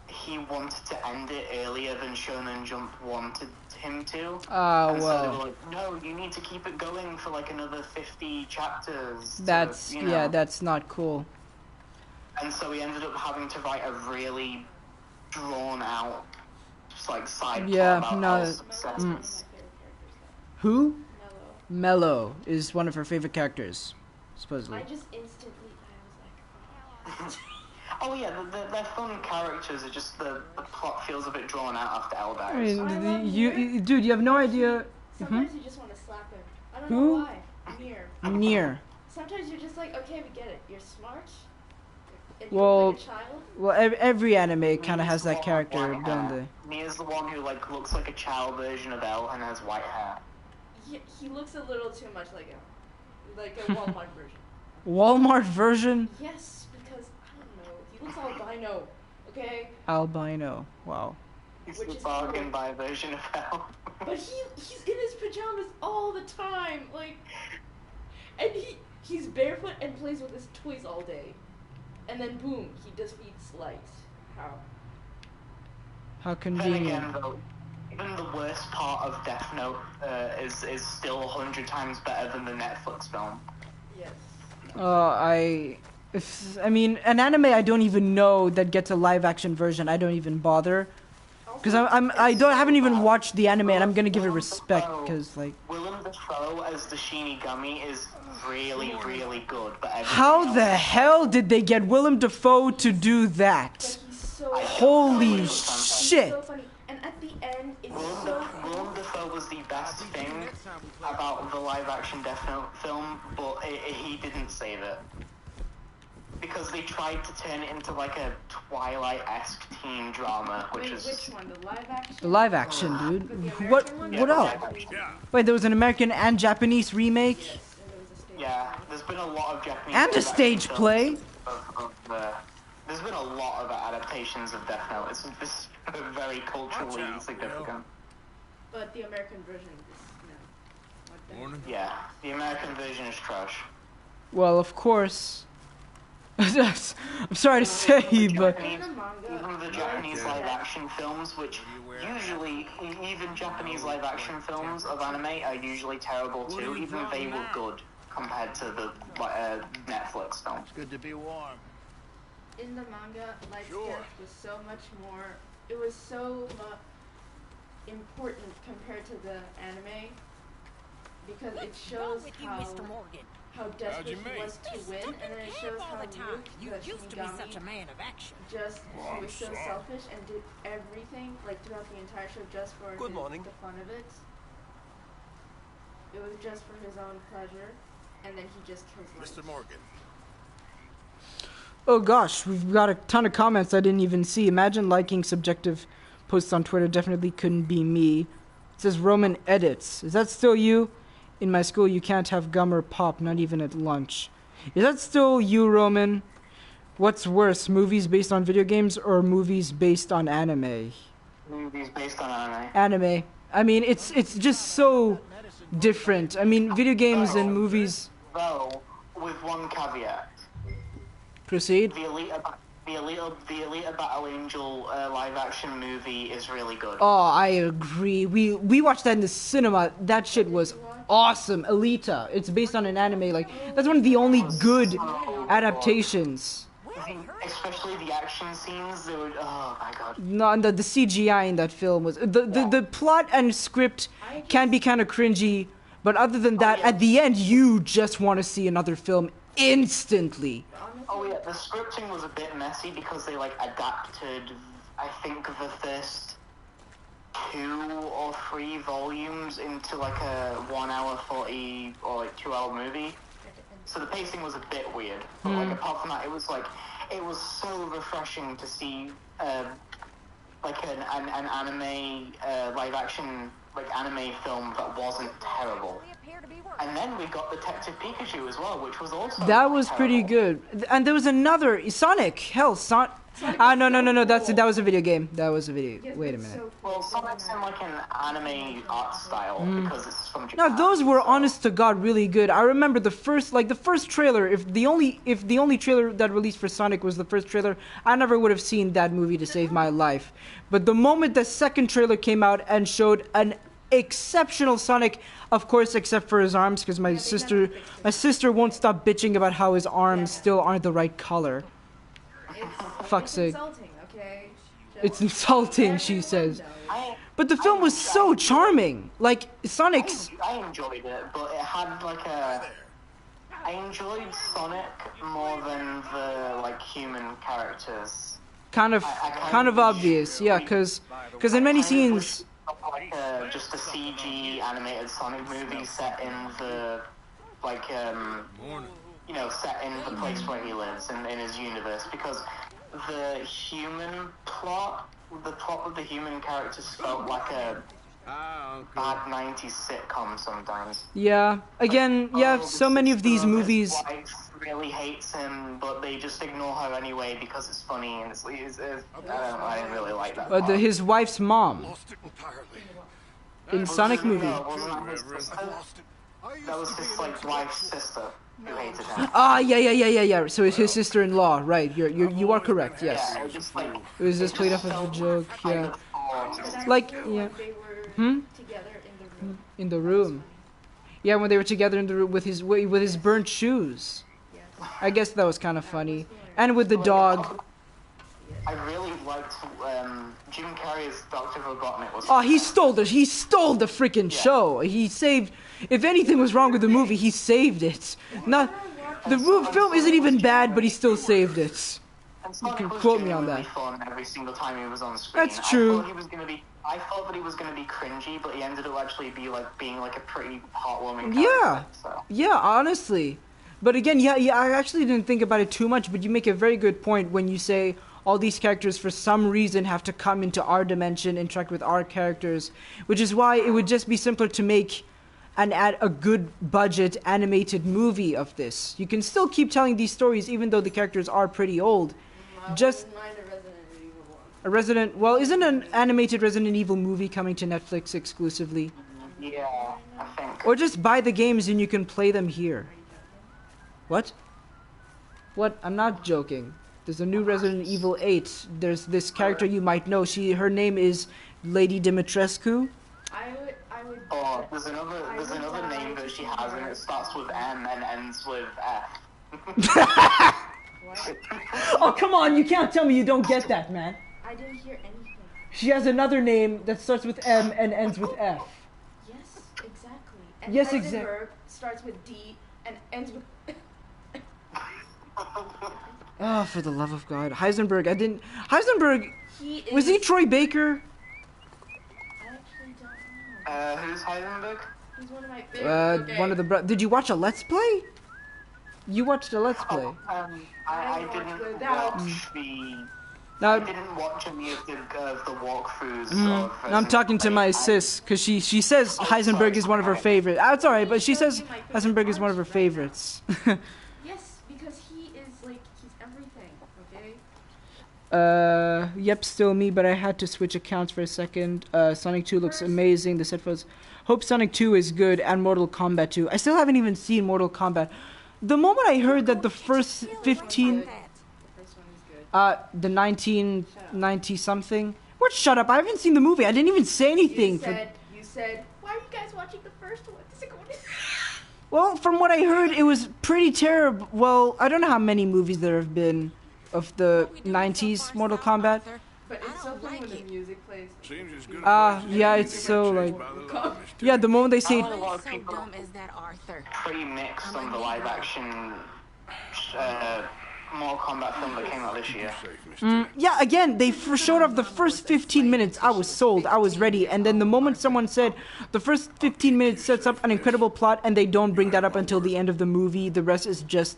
[SPEAKER 6] he wanted to end it earlier than Shonen Jump wanted him to.
[SPEAKER 2] Ah,
[SPEAKER 6] and so they
[SPEAKER 2] well.
[SPEAKER 6] were like, no, you need to keep it going for like another 50 chapters.
[SPEAKER 2] That's,
[SPEAKER 6] you know.
[SPEAKER 2] yeah, that's not cool.
[SPEAKER 6] And so he ended up having to write a really drawn out, just like side
[SPEAKER 2] Yeah,
[SPEAKER 6] plot about
[SPEAKER 2] no,
[SPEAKER 6] L's successors.
[SPEAKER 2] Who?
[SPEAKER 1] Mellow.
[SPEAKER 2] Mello is one of her favorite characters, supposedly.
[SPEAKER 1] I just instantly... I was like...
[SPEAKER 6] Oh yeah, they're fun characters. It's just the plot feels a bit drawn out after L dies.
[SPEAKER 2] I mean,
[SPEAKER 1] I love
[SPEAKER 2] dude, you have no idea.
[SPEAKER 1] Sometimes you just want to slap him. I don't
[SPEAKER 2] Who?
[SPEAKER 1] know why. Near.
[SPEAKER 2] Near.
[SPEAKER 1] Sometimes you're just like, okay, we get it. You're smart. And you
[SPEAKER 2] Well,
[SPEAKER 1] look like a child.
[SPEAKER 2] well, every anime kind of
[SPEAKER 6] Mia's
[SPEAKER 2] has
[SPEAKER 6] the
[SPEAKER 2] that
[SPEAKER 6] one
[SPEAKER 2] character,
[SPEAKER 6] with white
[SPEAKER 2] don't
[SPEAKER 6] hair.
[SPEAKER 2] they?
[SPEAKER 6] Mia's the one who like looks like a child version of Elle and has white hair.
[SPEAKER 1] He looks a little too much like a Walmart version.
[SPEAKER 2] Walmart version?
[SPEAKER 1] Yes, because I don't know. He looks albino. Okay,
[SPEAKER 2] Albino. Wow.
[SPEAKER 6] He's
[SPEAKER 1] Which
[SPEAKER 6] the
[SPEAKER 1] is
[SPEAKER 6] bargain
[SPEAKER 1] cool.
[SPEAKER 6] buy version of Elle.
[SPEAKER 1] but he's in his pajamas all the time, like, and he's barefoot and plays with his toys all day, and then boom, he defeats Light. How?
[SPEAKER 2] How
[SPEAKER 6] Then
[SPEAKER 2] convenient.
[SPEAKER 6] again, though, even the worst part of Death Note is still 100 times better than the Netflix film.
[SPEAKER 1] Yes.
[SPEAKER 2] I mean, an anime I don't even know that gets a live action version, I don't even bother. Because I haven't even watched the anime, and I'm gonna give it respect, because like.
[SPEAKER 6] Willem Dafoe as the Shinigami is really, really good, but
[SPEAKER 2] How the hell did they get Willem Dafoe to do
[SPEAKER 1] But
[SPEAKER 2] that?
[SPEAKER 1] he's so
[SPEAKER 2] Holy
[SPEAKER 1] he's
[SPEAKER 2] shit!
[SPEAKER 1] so funny. And at the end, it's
[SPEAKER 6] Willem
[SPEAKER 1] so
[SPEAKER 6] Willem Dafoe was the best thing about the live-action Death Note film, but he didn't save it. Because they tried to turn it into like a Twilight-esque teen drama, which
[SPEAKER 1] Wait,
[SPEAKER 6] is...
[SPEAKER 1] which one? The live action?
[SPEAKER 2] The live action, dude.
[SPEAKER 1] But the
[SPEAKER 2] What?
[SPEAKER 1] American one?
[SPEAKER 6] Yeah,
[SPEAKER 2] What
[SPEAKER 6] the
[SPEAKER 2] else?
[SPEAKER 6] live-action.
[SPEAKER 2] Wait, there was an American and Japanese remake,
[SPEAKER 1] Yes, and there was a stage.
[SPEAKER 6] Yeah, there's been a lot of Japanese...
[SPEAKER 2] and a
[SPEAKER 6] live-action
[SPEAKER 2] stage
[SPEAKER 6] films
[SPEAKER 2] play.
[SPEAKER 6] There's been a lot of adaptations of Death Note. It's just very culturally significant.
[SPEAKER 1] But the American version is what the
[SPEAKER 4] Morning.
[SPEAKER 6] Yeah, the American version is trash.
[SPEAKER 2] Well, of course. I'm sorry to say, but
[SPEAKER 1] In the manga,
[SPEAKER 6] Even the Japanese live-action films, which usually, even Japanese live-action films of anime are usually terrible too, even they were good compared to the Netflix film.
[SPEAKER 4] It's good to be warm.
[SPEAKER 1] in the manga, Light's
[SPEAKER 4] Sure.
[SPEAKER 1] death was so much more. It was so important compared to the anime because it shows how desperate
[SPEAKER 4] you
[SPEAKER 1] he
[SPEAKER 4] mean?
[SPEAKER 1] was to win, and then it shows how Luke, the Shinigami,
[SPEAKER 5] man of action.
[SPEAKER 1] just he was so selfish and did everything like throughout the entire show just for
[SPEAKER 9] Good morning.
[SPEAKER 1] the fun of it. It was just for his own pleasure, and then he just kills Light.
[SPEAKER 4] Mr. Morgan.
[SPEAKER 2] oh gosh, we've got a ton of comments I didn't even see. Imagine liking subjective posts on Twitter. Definitely couldn't be me. It says Roman edits. Is that still you? In my school, you can't have gum or pop, not even at lunch. Is that still you, Roman? What's worse, movies based on video games or movies based on anime?
[SPEAKER 6] Movies based on anime.
[SPEAKER 2] Anime. I mean, it's just so different. I mean, video games and movies.
[SPEAKER 6] Though, with one caveat.
[SPEAKER 2] Proceed.
[SPEAKER 6] The Alita Battle Angel live action movie is really good.
[SPEAKER 2] Oh, I agree. We watched that in the cinema. That shit was awesome. Alita. It's based on an anime. Like, that's one of the only good adaptations.
[SPEAKER 6] Especially the action scenes. They were, oh my god.
[SPEAKER 2] No, and the CGI in that film was the plot and script can be kind of cringy, but other than that, at the end you just want to see another film instantly.
[SPEAKER 6] Oh yeah, the scripting was a bit messy because they like adapted, I think, the first 2 or 3 volumes into like a 1 hour 40 or like 2 hour movie. So the pacing was a bit weird. But like apart from that, it was so refreshing to see like an anime live action anime film that wasn't terrible. And then we got Detective Pikachu as well, which was also
[SPEAKER 2] that was pretty good. And there was another Sonic. Hell, Sonic. No. That was a video game. That was a video. Wait a minute.
[SPEAKER 6] Well, Sonic's in like an anime art style because it's from Japan.
[SPEAKER 2] No, those were honest to God really good. I remember the first trailer. If the only trailer that released for Sonic was the first trailer, I never would have seen that movie to save my life. But the moment the second trailer came out and showed an exceptional Sonic, of course, except for his arms, because my sister won't stop bitching about how his arms still aren't the right color. Fuck's sake.
[SPEAKER 1] Insulting, okay?
[SPEAKER 2] It's insulting, she says. But the film was so charming. Like, Sonic's...
[SPEAKER 6] I enjoyed it, but it had like a... I enjoyed Sonic more than the like human characters.
[SPEAKER 2] Kind of obvious, yeah, because in many scenes...
[SPEAKER 6] Like just a CG animated Sonic movie set in the set in the place where he lives in his universe, because the plot of the human characters felt like a bad 90s sitcom sometimes.
[SPEAKER 2] Yeah, again, so many of these movies...
[SPEAKER 6] His wife really hates him, but they just ignore her anyway because it's funny, and I didn't really like that part.
[SPEAKER 2] His wife's mom. In Sonic movie.
[SPEAKER 6] That was his wife's sister who hated him.
[SPEAKER 2] Ah, yeah. So it's his sister-in-law, right? You are correct. Yes.
[SPEAKER 6] Yeah,
[SPEAKER 2] it was just played off as a joke. Yeah.
[SPEAKER 1] They were together
[SPEAKER 2] in the room. Yeah, when they were together in the room with his burnt shoes. I guess that was kind of funny. And with the dog.
[SPEAKER 6] I really liked Jim Carrey's Dr. Robotnik.
[SPEAKER 2] He stole the freaking show. He saved. If anything was wrong with the movie, he saved it. The film isn't even bad, but he still saved it. You can quote me on that.
[SPEAKER 6] Fun every single time he was on screen.
[SPEAKER 2] That's true.
[SPEAKER 6] I thought that he was gonna be cringy, but he ended up actually being a pretty heartwarming
[SPEAKER 2] character.
[SPEAKER 6] So.
[SPEAKER 2] Yeah, honestly. But again, I actually didn't think about it too much, but you make a very good point when you say all these characters for some reason have to come into our dimension, interact with our characters, which is why it would just be simpler to make a good budget animated movie of this. You can still keep telling these stories even though the characters are pretty old. Just isn't an animated Resident Evil movie coming to Netflix exclusively?
[SPEAKER 6] Yeah, I think.
[SPEAKER 2] Or just buy the games and you can play them here. What? I'm not joking. There's a new Resident Evil 8. There's this character you might know. Her name is Lady Dimitrescu.
[SPEAKER 1] I would.
[SPEAKER 6] Oh, there's another name that she has, and it starts with M and ends with F.
[SPEAKER 2] Oh, come on! You can't tell me you don't get that, man.
[SPEAKER 1] I didn't hear anything.
[SPEAKER 2] She has another name that starts with M and ends with F.
[SPEAKER 1] Yes, exactly. And
[SPEAKER 2] yes,
[SPEAKER 1] Heisenberg
[SPEAKER 2] exactly.
[SPEAKER 1] Starts with D and ends with.
[SPEAKER 2] Oh, for the love of God. Heisenberg, was he Troy Baker?
[SPEAKER 1] I actually don't know.
[SPEAKER 6] Who's Heisenberg?
[SPEAKER 1] He's one of my favorites.
[SPEAKER 2] One of the Did you watch a Let's Play? You watched a Let's Play.
[SPEAKER 6] I didn't watch the...
[SPEAKER 2] Now,
[SPEAKER 6] I didn't watch any of the walkthroughs of...
[SPEAKER 2] I'm talking to my sis, because she says Heisenberg is one of her favorites. It's alright, but she says Heisenberg is one of her favorites.
[SPEAKER 1] Yes, because he's everything.
[SPEAKER 2] Yep, still me, but I had to switch accounts for a second. Sonic 2 looks amazing. The set photos. Hope Sonic 2 is good, and Mortal Kombat 2. I still haven't even seen Mortal Kombat. The moment I heard that the first 15...
[SPEAKER 1] The first one is good.
[SPEAKER 2] the 1990 something. What? Shut up! I haven't seen the movie. I didn't even say anything.
[SPEAKER 1] You said, why are you guys watching the first one? The second one is...
[SPEAKER 2] Well, from what I heard, it was pretty terrible. Well, I don't know how many movies there have been of the 90s Mortal Kombat.
[SPEAKER 1] But it's so funny when the music plays.
[SPEAKER 4] Seems as good
[SPEAKER 2] Yeah, it's so like... Yeah, the moment they say...
[SPEAKER 6] A lot of
[SPEAKER 9] So
[SPEAKER 6] people
[SPEAKER 9] dumb is that Arthur?
[SPEAKER 6] pretty mixed on the live action Mortal Kombat film that came out this year.
[SPEAKER 2] Yeah, again, they showed off the first 15 minutes. I was sold. I was ready. And then the moment someone said the first 15 minutes sets up an incredible plot and they don't bring that up until the end of the movie, the rest is just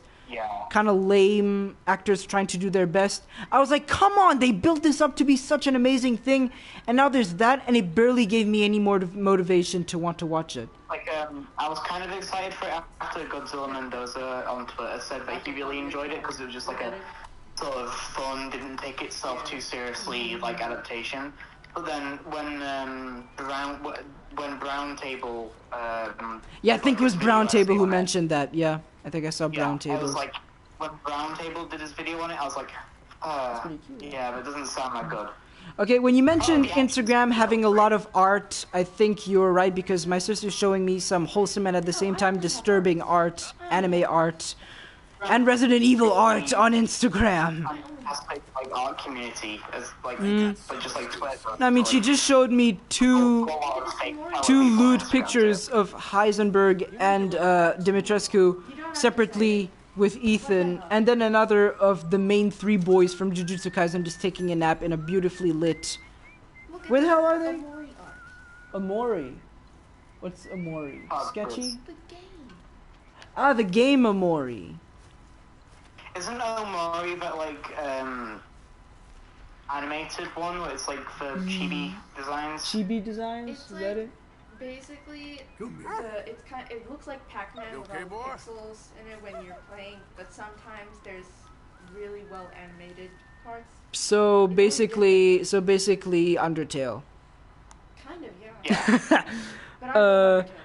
[SPEAKER 2] kind of lame actors trying to do their best. I was like, come on, they built this up to be such an amazing thing. And now there's that, and it barely gave me any more motivation to want to watch it.
[SPEAKER 6] Like, I was kind of excited for it after Godzilla Mendoza on Twitter said that he really enjoyed it because it was just like a sort of fun, didn't take itself too seriously, like, adaptation. But then when Brown Table...
[SPEAKER 2] yeah, I think it was Brown Table who mentioned that, yeah. I think I saw Brown Table.
[SPEAKER 6] I was like, when Brown Table did his video on it, I was like, yeah, that doesn't sound that good.
[SPEAKER 2] Okay, when you mentioned Instagram having a lot of art, I think you're right because my sister's showing me some wholesome and at the same time disturbing art, anime art, and Resident Evil art on Instagram.
[SPEAKER 6] Like art community, as like, but just like Twitter.
[SPEAKER 2] I mean, she just showed me two lewd pictures of Heisenberg and Dimitrescu separately with Ethan, and then another of the main three boys from Jujutsu Kaisen just taking a nap in a beautifully lit... Where the hell are they? Amori. What's Amori? Sketchy?
[SPEAKER 1] The game.
[SPEAKER 2] Ah, the game Amori.
[SPEAKER 6] Isn't Omori that like animated one where it's like the chibi designs?
[SPEAKER 2] Chibi designs?
[SPEAKER 1] It's
[SPEAKER 2] Is
[SPEAKER 1] like,
[SPEAKER 2] that it?
[SPEAKER 1] Basically, it looks like Pac-Man with all the pixels in it when you're playing, but sometimes there's really well animated parts.
[SPEAKER 2] So basically Undertale.
[SPEAKER 1] Kind of, yeah.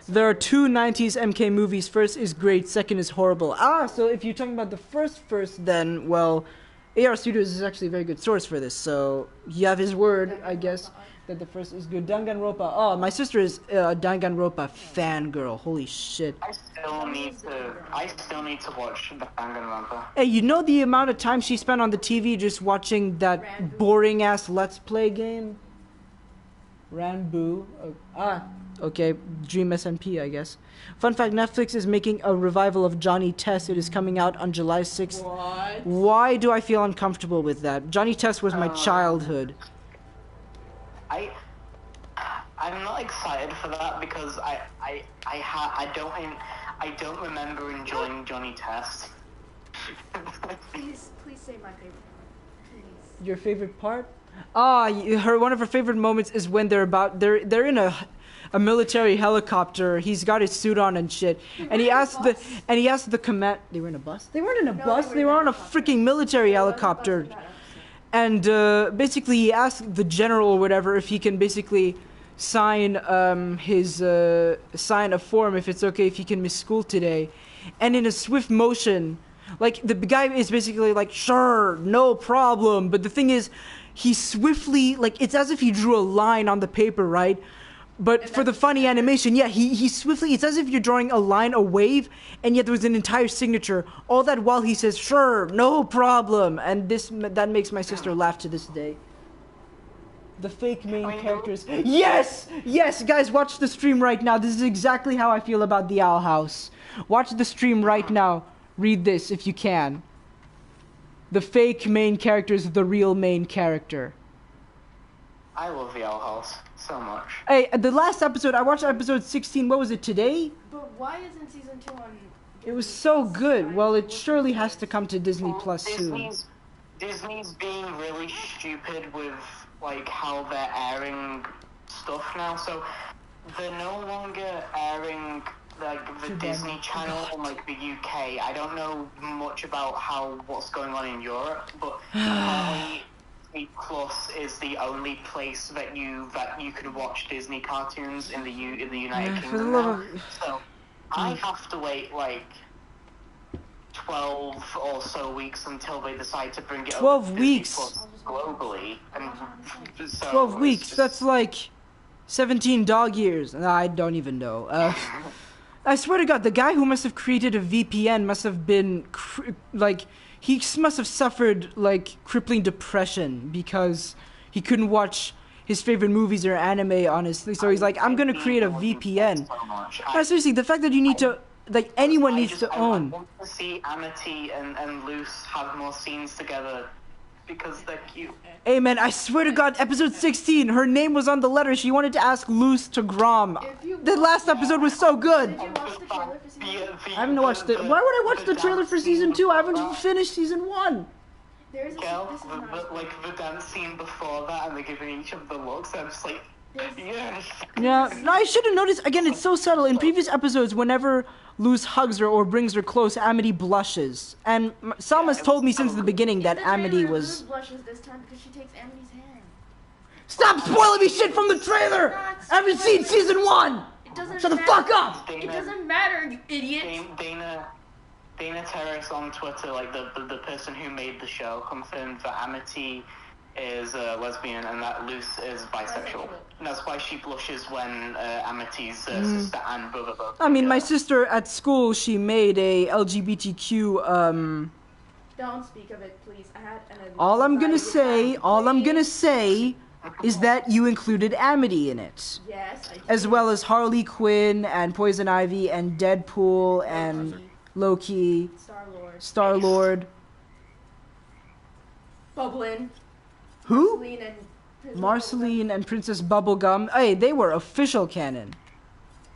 [SPEAKER 2] There are two 90s MK movies. First is great, second is horrible. So if you're talking about the first, then, well, AR Studios is actually a very good source for this. So you have his word, I guess, that the first is good. Danganronpa. Oh, my sister is a Danganronpa fangirl. Holy shit.
[SPEAKER 6] I still need to watch Danganronpa.
[SPEAKER 2] Hey, you know the amount of time she spent on the TV just watching that boring-ass Let's Play game? Ranboo. Okay, Dream SMP, I guess. Fun fact, Netflix is making a revival of Johnny Test. It is coming out on July 6th.
[SPEAKER 1] What?
[SPEAKER 2] Why do I feel uncomfortable with that? Johnny Test was my childhood.
[SPEAKER 6] I'm not excited for that because I don't remember enjoying Johnny Test.
[SPEAKER 1] Please say my favorite part. Please.
[SPEAKER 2] Your favorite part? One of her favorite moments is when they're in a military helicopter. He's got his suit on and shit. And he asked the command. They were in a bus? They weren't in a bus. They were on a freaking military helicopter. And basically he asked the general or whatever if he can basically sign sign a form if it's okay if he can miss school today. And in a swift motion, like the guy is basically like, sure, no problem. But the thing is, he swiftly, like, it's as if he drew a line on the paper, right? But for the funny animation, yeah, he swiftly, it's as if you're drawing a line, a wave, and yet there was an entire signature. All that while he says, sure, no problem. And that makes my sister laugh to this day. The fake main characters. Yes! Yes, guys, watch the stream right now. This is exactly how I feel about the Owl House. Watch the stream right now. Read this if you can. The fake main character is the real main character.
[SPEAKER 6] I love the Owl House so much.
[SPEAKER 2] Hey, the last episode, I watched episode 16, what was it, today?
[SPEAKER 1] But why isn't season 2 on...
[SPEAKER 2] It was so good. Well, it surely has to come to Disney Plus soon.
[SPEAKER 6] Disney's being really stupid with, like, how they're airing stuff now. So, they're no longer airing, like, the Disney Channel in, like, the UK. I don't know much about what's going on in Europe, but apparently Disney Plus is the only place that you can watch Disney cartoons in the United
[SPEAKER 2] for the
[SPEAKER 6] Kingdom
[SPEAKER 2] love
[SPEAKER 6] now.
[SPEAKER 2] of-
[SPEAKER 6] So I have to wait like 12 or so weeks until they decide to bring it
[SPEAKER 2] 12
[SPEAKER 6] over to
[SPEAKER 2] weeks?
[SPEAKER 6] Disney Plus globally. And so
[SPEAKER 2] 12
[SPEAKER 6] it's
[SPEAKER 2] weeks.
[SPEAKER 6] just-
[SPEAKER 2] That's like 17 dog years. Nah, I don't even know. I swear to God, the guy who must have created a VPN must have been he must have suffered like crippling depression because he couldn't watch his favorite movies or anime honestly. So he's like, I'm gonna create a VPN.
[SPEAKER 6] So much.
[SPEAKER 2] No, seriously, the fact that you need to like anyone needs to
[SPEAKER 6] I
[SPEAKER 2] own.
[SPEAKER 6] want to see Amity and Luce have more scenes together because they're cute.
[SPEAKER 2] Hey man, I swear to God, episode 16, her name was on the letter. She wanted to ask Luce to Grom.
[SPEAKER 1] If you
[SPEAKER 2] The last episode was so good.
[SPEAKER 1] Did you watch the trailer for season 2?
[SPEAKER 2] I haven't watched it. Why would I watch the trailer for season 2? I haven't finished season 1.
[SPEAKER 1] There's a
[SPEAKER 6] Girl,
[SPEAKER 1] this is not
[SPEAKER 6] like the dance scene before that, and they're giving each of the looks. I'm just like, yes.
[SPEAKER 2] Yeah, no, I should have noticed. Again, it's so subtle. In previous episodes, whenever Luz hugs her or brings her close, Amity blushes. And Salma's told me since the beginning that
[SPEAKER 1] In the
[SPEAKER 2] Amity
[SPEAKER 1] trailer,
[SPEAKER 2] was...
[SPEAKER 1] Luz blushes this time because she takes Amity's hand.
[SPEAKER 2] Stop spoiling me shit from the trailer! I haven't seen season 1!
[SPEAKER 1] It doesn't
[SPEAKER 2] Shut the
[SPEAKER 1] matter.
[SPEAKER 2] fuck up!
[SPEAKER 1] It doesn't matter, you idiot.
[SPEAKER 6] Dana Terrace on Twitter, like the person who made the show, confirmed that Amity is lesbian and that Luce is bisexual. And that's why she blushes when Amity's sister and brother both.
[SPEAKER 2] I mean, my sister at school, she made a LGBTQ,
[SPEAKER 1] Don't speak of it, please. I had an
[SPEAKER 2] All I'm gonna
[SPEAKER 1] anxiety
[SPEAKER 2] say is that you included Amity in it.
[SPEAKER 1] Yes, I did.
[SPEAKER 2] As well as Harley Quinn and Poison Ivy and Deadpool and Loki,
[SPEAKER 1] Star-Lord.
[SPEAKER 2] Star-Lord.
[SPEAKER 1] Bublin.
[SPEAKER 2] Who?
[SPEAKER 1] Marceline and Princess
[SPEAKER 2] Marceline and Princess Bubblegum. Hey, they were official canon.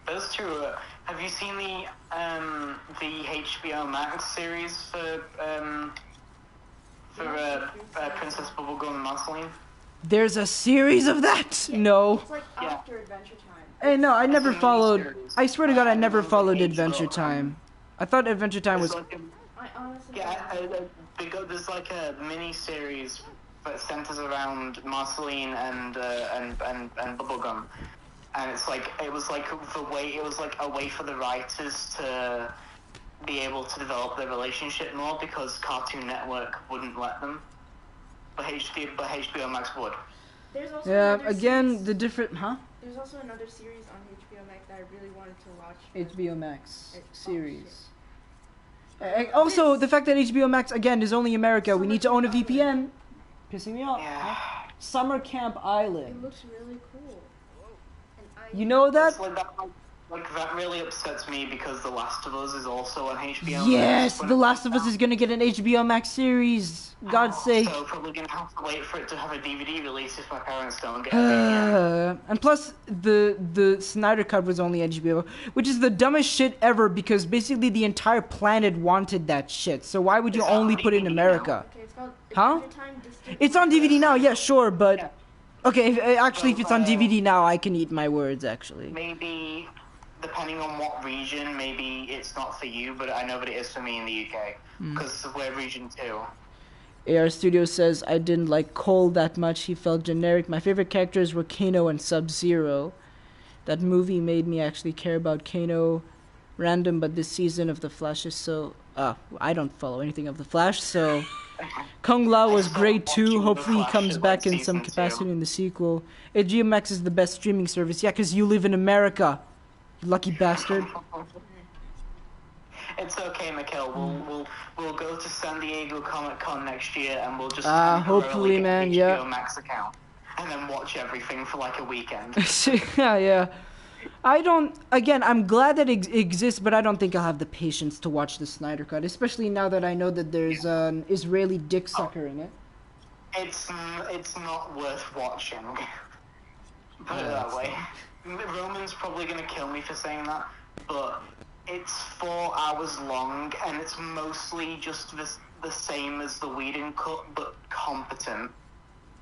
[SPEAKER 6] Those two. Have you seen the HBO Max series for Princess Bubblegum and Marceline?
[SPEAKER 2] There's a series of that? No.
[SPEAKER 1] It's like
[SPEAKER 6] Yeah.
[SPEAKER 1] after Adventure Time.
[SPEAKER 2] Hey, no, I never
[SPEAKER 6] It's a
[SPEAKER 2] followed.
[SPEAKER 6] miniseries.
[SPEAKER 2] I swear to God, I never
[SPEAKER 6] It's
[SPEAKER 2] followed
[SPEAKER 6] like
[SPEAKER 2] Adventure
[SPEAKER 6] HBO.
[SPEAKER 2] Time. I thought Adventure Time was.
[SPEAKER 6] It's like
[SPEAKER 1] I honestly
[SPEAKER 6] there's like a mini series that centers around Marceline and Bubblegum, and it's like it was like a way for the writers to be able to develop their relationship more because Cartoon Network wouldn't let them, but HBO Max would.
[SPEAKER 1] There's also
[SPEAKER 2] Yeah,
[SPEAKER 1] another
[SPEAKER 2] again,
[SPEAKER 1] series,
[SPEAKER 2] the different. Huh?
[SPEAKER 1] there's also another series on HBO Max that I really wanted to watch.
[SPEAKER 2] HBO Max
[SPEAKER 1] Oh,
[SPEAKER 2] series. Also, the fact that HBO Max again is only America, we need to own a VPN. Pissing me off.
[SPEAKER 6] Yeah.
[SPEAKER 2] Summer Camp
[SPEAKER 1] It
[SPEAKER 2] Island.
[SPEAKER 1] looks really cool. And I
[SPEAKER 2] You know that?
[SPEAKER 6] It's like that really upsets me because The Last of Us is also on HBO
[SPEAKER 2] Yes,
[SPEAKER 6] Max.
[SPEAKER 2] The Last of Us is gonna get an HBO Max series. God's sake.
[SPEAKER 6] So probably gonna have to wait for it to have a DVD release if my parents don't get a VPN.
[SPEAKER 2] And plus, the Snyder Cut was only HBO, which is the dumbest shit ever because basically the entire planet wanted that shit. So why would you
[SPEAKER 6] It's on
[SPEAKER 2] only put it in
[SPEAKER 6] DVD
[SPEAKER 2] America?
[SPEAKER 1] Okay, it's called
[SPEAKER 2] Huh?
[SPEAKER 1] Adventure Time Distant
[SPEAKER 2] It's on DVD now, yeah, sure,
[SPEAKER 6] Yeah.
[SPEAKER 2] but okay. Actually, if it's on DVD now, I can eat my words. Actually,
[SPEAKER 6] Maybe, depending on what region, maybe it's not for you, but I know that it is for me in the UK because we're region 2.
[SPEAKER 2] AR Studio says I didn't like Cole that much. He felt generic. My favorite characters were Kano and Sub-Zero. That movie made me actually care about Kano. Random, but this season of The Flash is so. I don't follow anything of The Flash, so. Kung Lao was great too. Hopefully he comes back in some capacity in the sequel. HBO Max is the best streaming service. Yeah, because you live in America. You lucky bastard.
[SPEAKER 6] It's okay, Mikkel. We'll go to San Diego Comic Con next year, and we'll just
[SPEAKER 2] hopefully,
[SPEAKER 6] get
[SPEAKER 2] man,
[SPEAKER 6] an
[SPEAKER 2] yeah.
[SPEAKER 6] HBO Max account, and then watch everything for like a weekend.
[SPEAKER 2] Yeah. I don't. Again, I'm glad that it exists, but I don't think I'll have the patience to watch the Snyder Cut, especially now that I know that there's an Israeli dick sucker in it.
[SPEAKER 6] It's not worth watching. Put it that way. Roman's probably gonna kill me for saying that, but it's 4 hours long, and it's mostly just the same as the Whedon cut, but competent.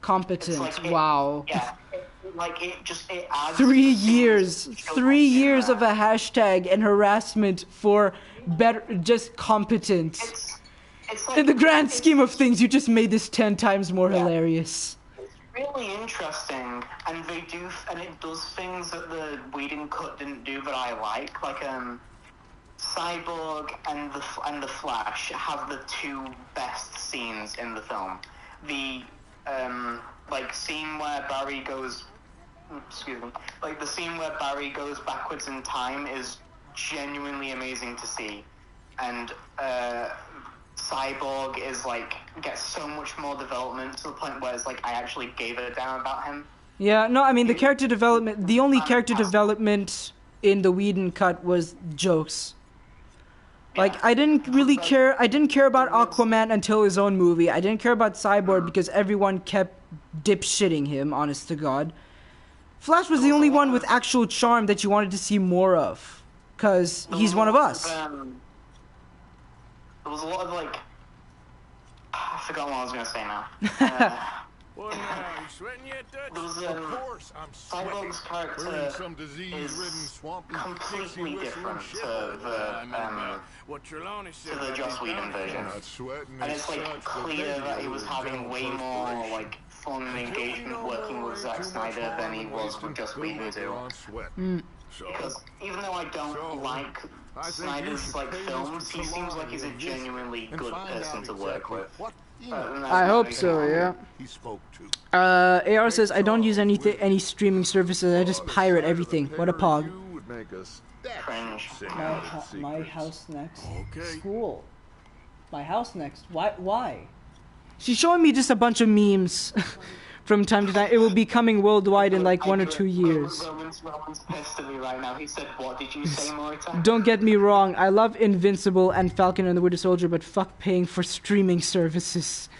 [SPEAKER 2] Competent.
[SPEAKER 6] It's like
[SPEAKER 2] Wow.
[SPEAKER 6] Yeah. It adds
[SPEAKER 2] 3
[SPEAKER 6] things
[SPEAKER 2] years.
[SPEAKER 6] to show
[SPEAKER 2] 3
[SPEAKER 6] in
[SPEAKER 2] years of
[SPEAKER 6] there.
[SPEAKER 2] a hashtag and harassment for better, just competent.
[SPEAKER 6] it's like,
[SPEAKER 2] In the grand
[SPEAKER 6] it's
[SPEAKER 2] scheme of things, you just made this 10 times more hilarious.
[SPEAKER 6] really interesting, and it does things that the Whedon cut didn't do that I like Cyborg and the Flash have the two best scenes in the film. The scene where Barry goes, the scene where Barry goes backwards in time is genuinely amazing to see, and Cyborg is gets so much more development to the point where it's I actually gave a damn about him.
[SPEAKER 2] Yeah, no, I mean the character development. The only character development in the Whedon cut was jokes. I didn't really care. I didn't care about Aquaman until his own movie. I didn't care about Cyborg because everyone kept dipshitting him, honest to God. Flash was the only one with actual charm that you wanted to see more of. Because he's one of us.
[SPEAKER 6] There was a lot of I forgot what I was going to say now.
[SPEAKER 4] Well, now, you sweating yet, Dutch?
[SPEAKER 6] Of course, I'm Cyborg's character
[SPEAKER 4] some disease-ridden swamp
[SPEAKER 6] completely different to the Joss Whedon version. And it's clear that he was having way more fun and engagement working with Zack Snyder than he was with Joss Whedon too. Because even though I don't like Snyder's films, he seems like he's a genuinely good person to work with.
[SPEAKER 2] I hope so, yeah.
[SPEAKER 4] He spoke to.
[SPEAKER 2] AR says, I don't use any streaming services, I just pirate everything. What a pog.
[SPEAKER 6] Cringe.
[SPEAKER 2] My house next.
[SPEAKER 4] Okay.
[SPEAKER 2] School. My house next. Why? She's showing me just a bunch of memes from time to time. It will be coming worldwide in 1 or 2 years.
[SPEAKER 6] Roman's pissed at me right now. He said, what did you say, Morita?
[SPEAKER 2] Don't get me wrong, I love Invincible and Falcon and the Winter Soldier, but fuck paying for streaming services.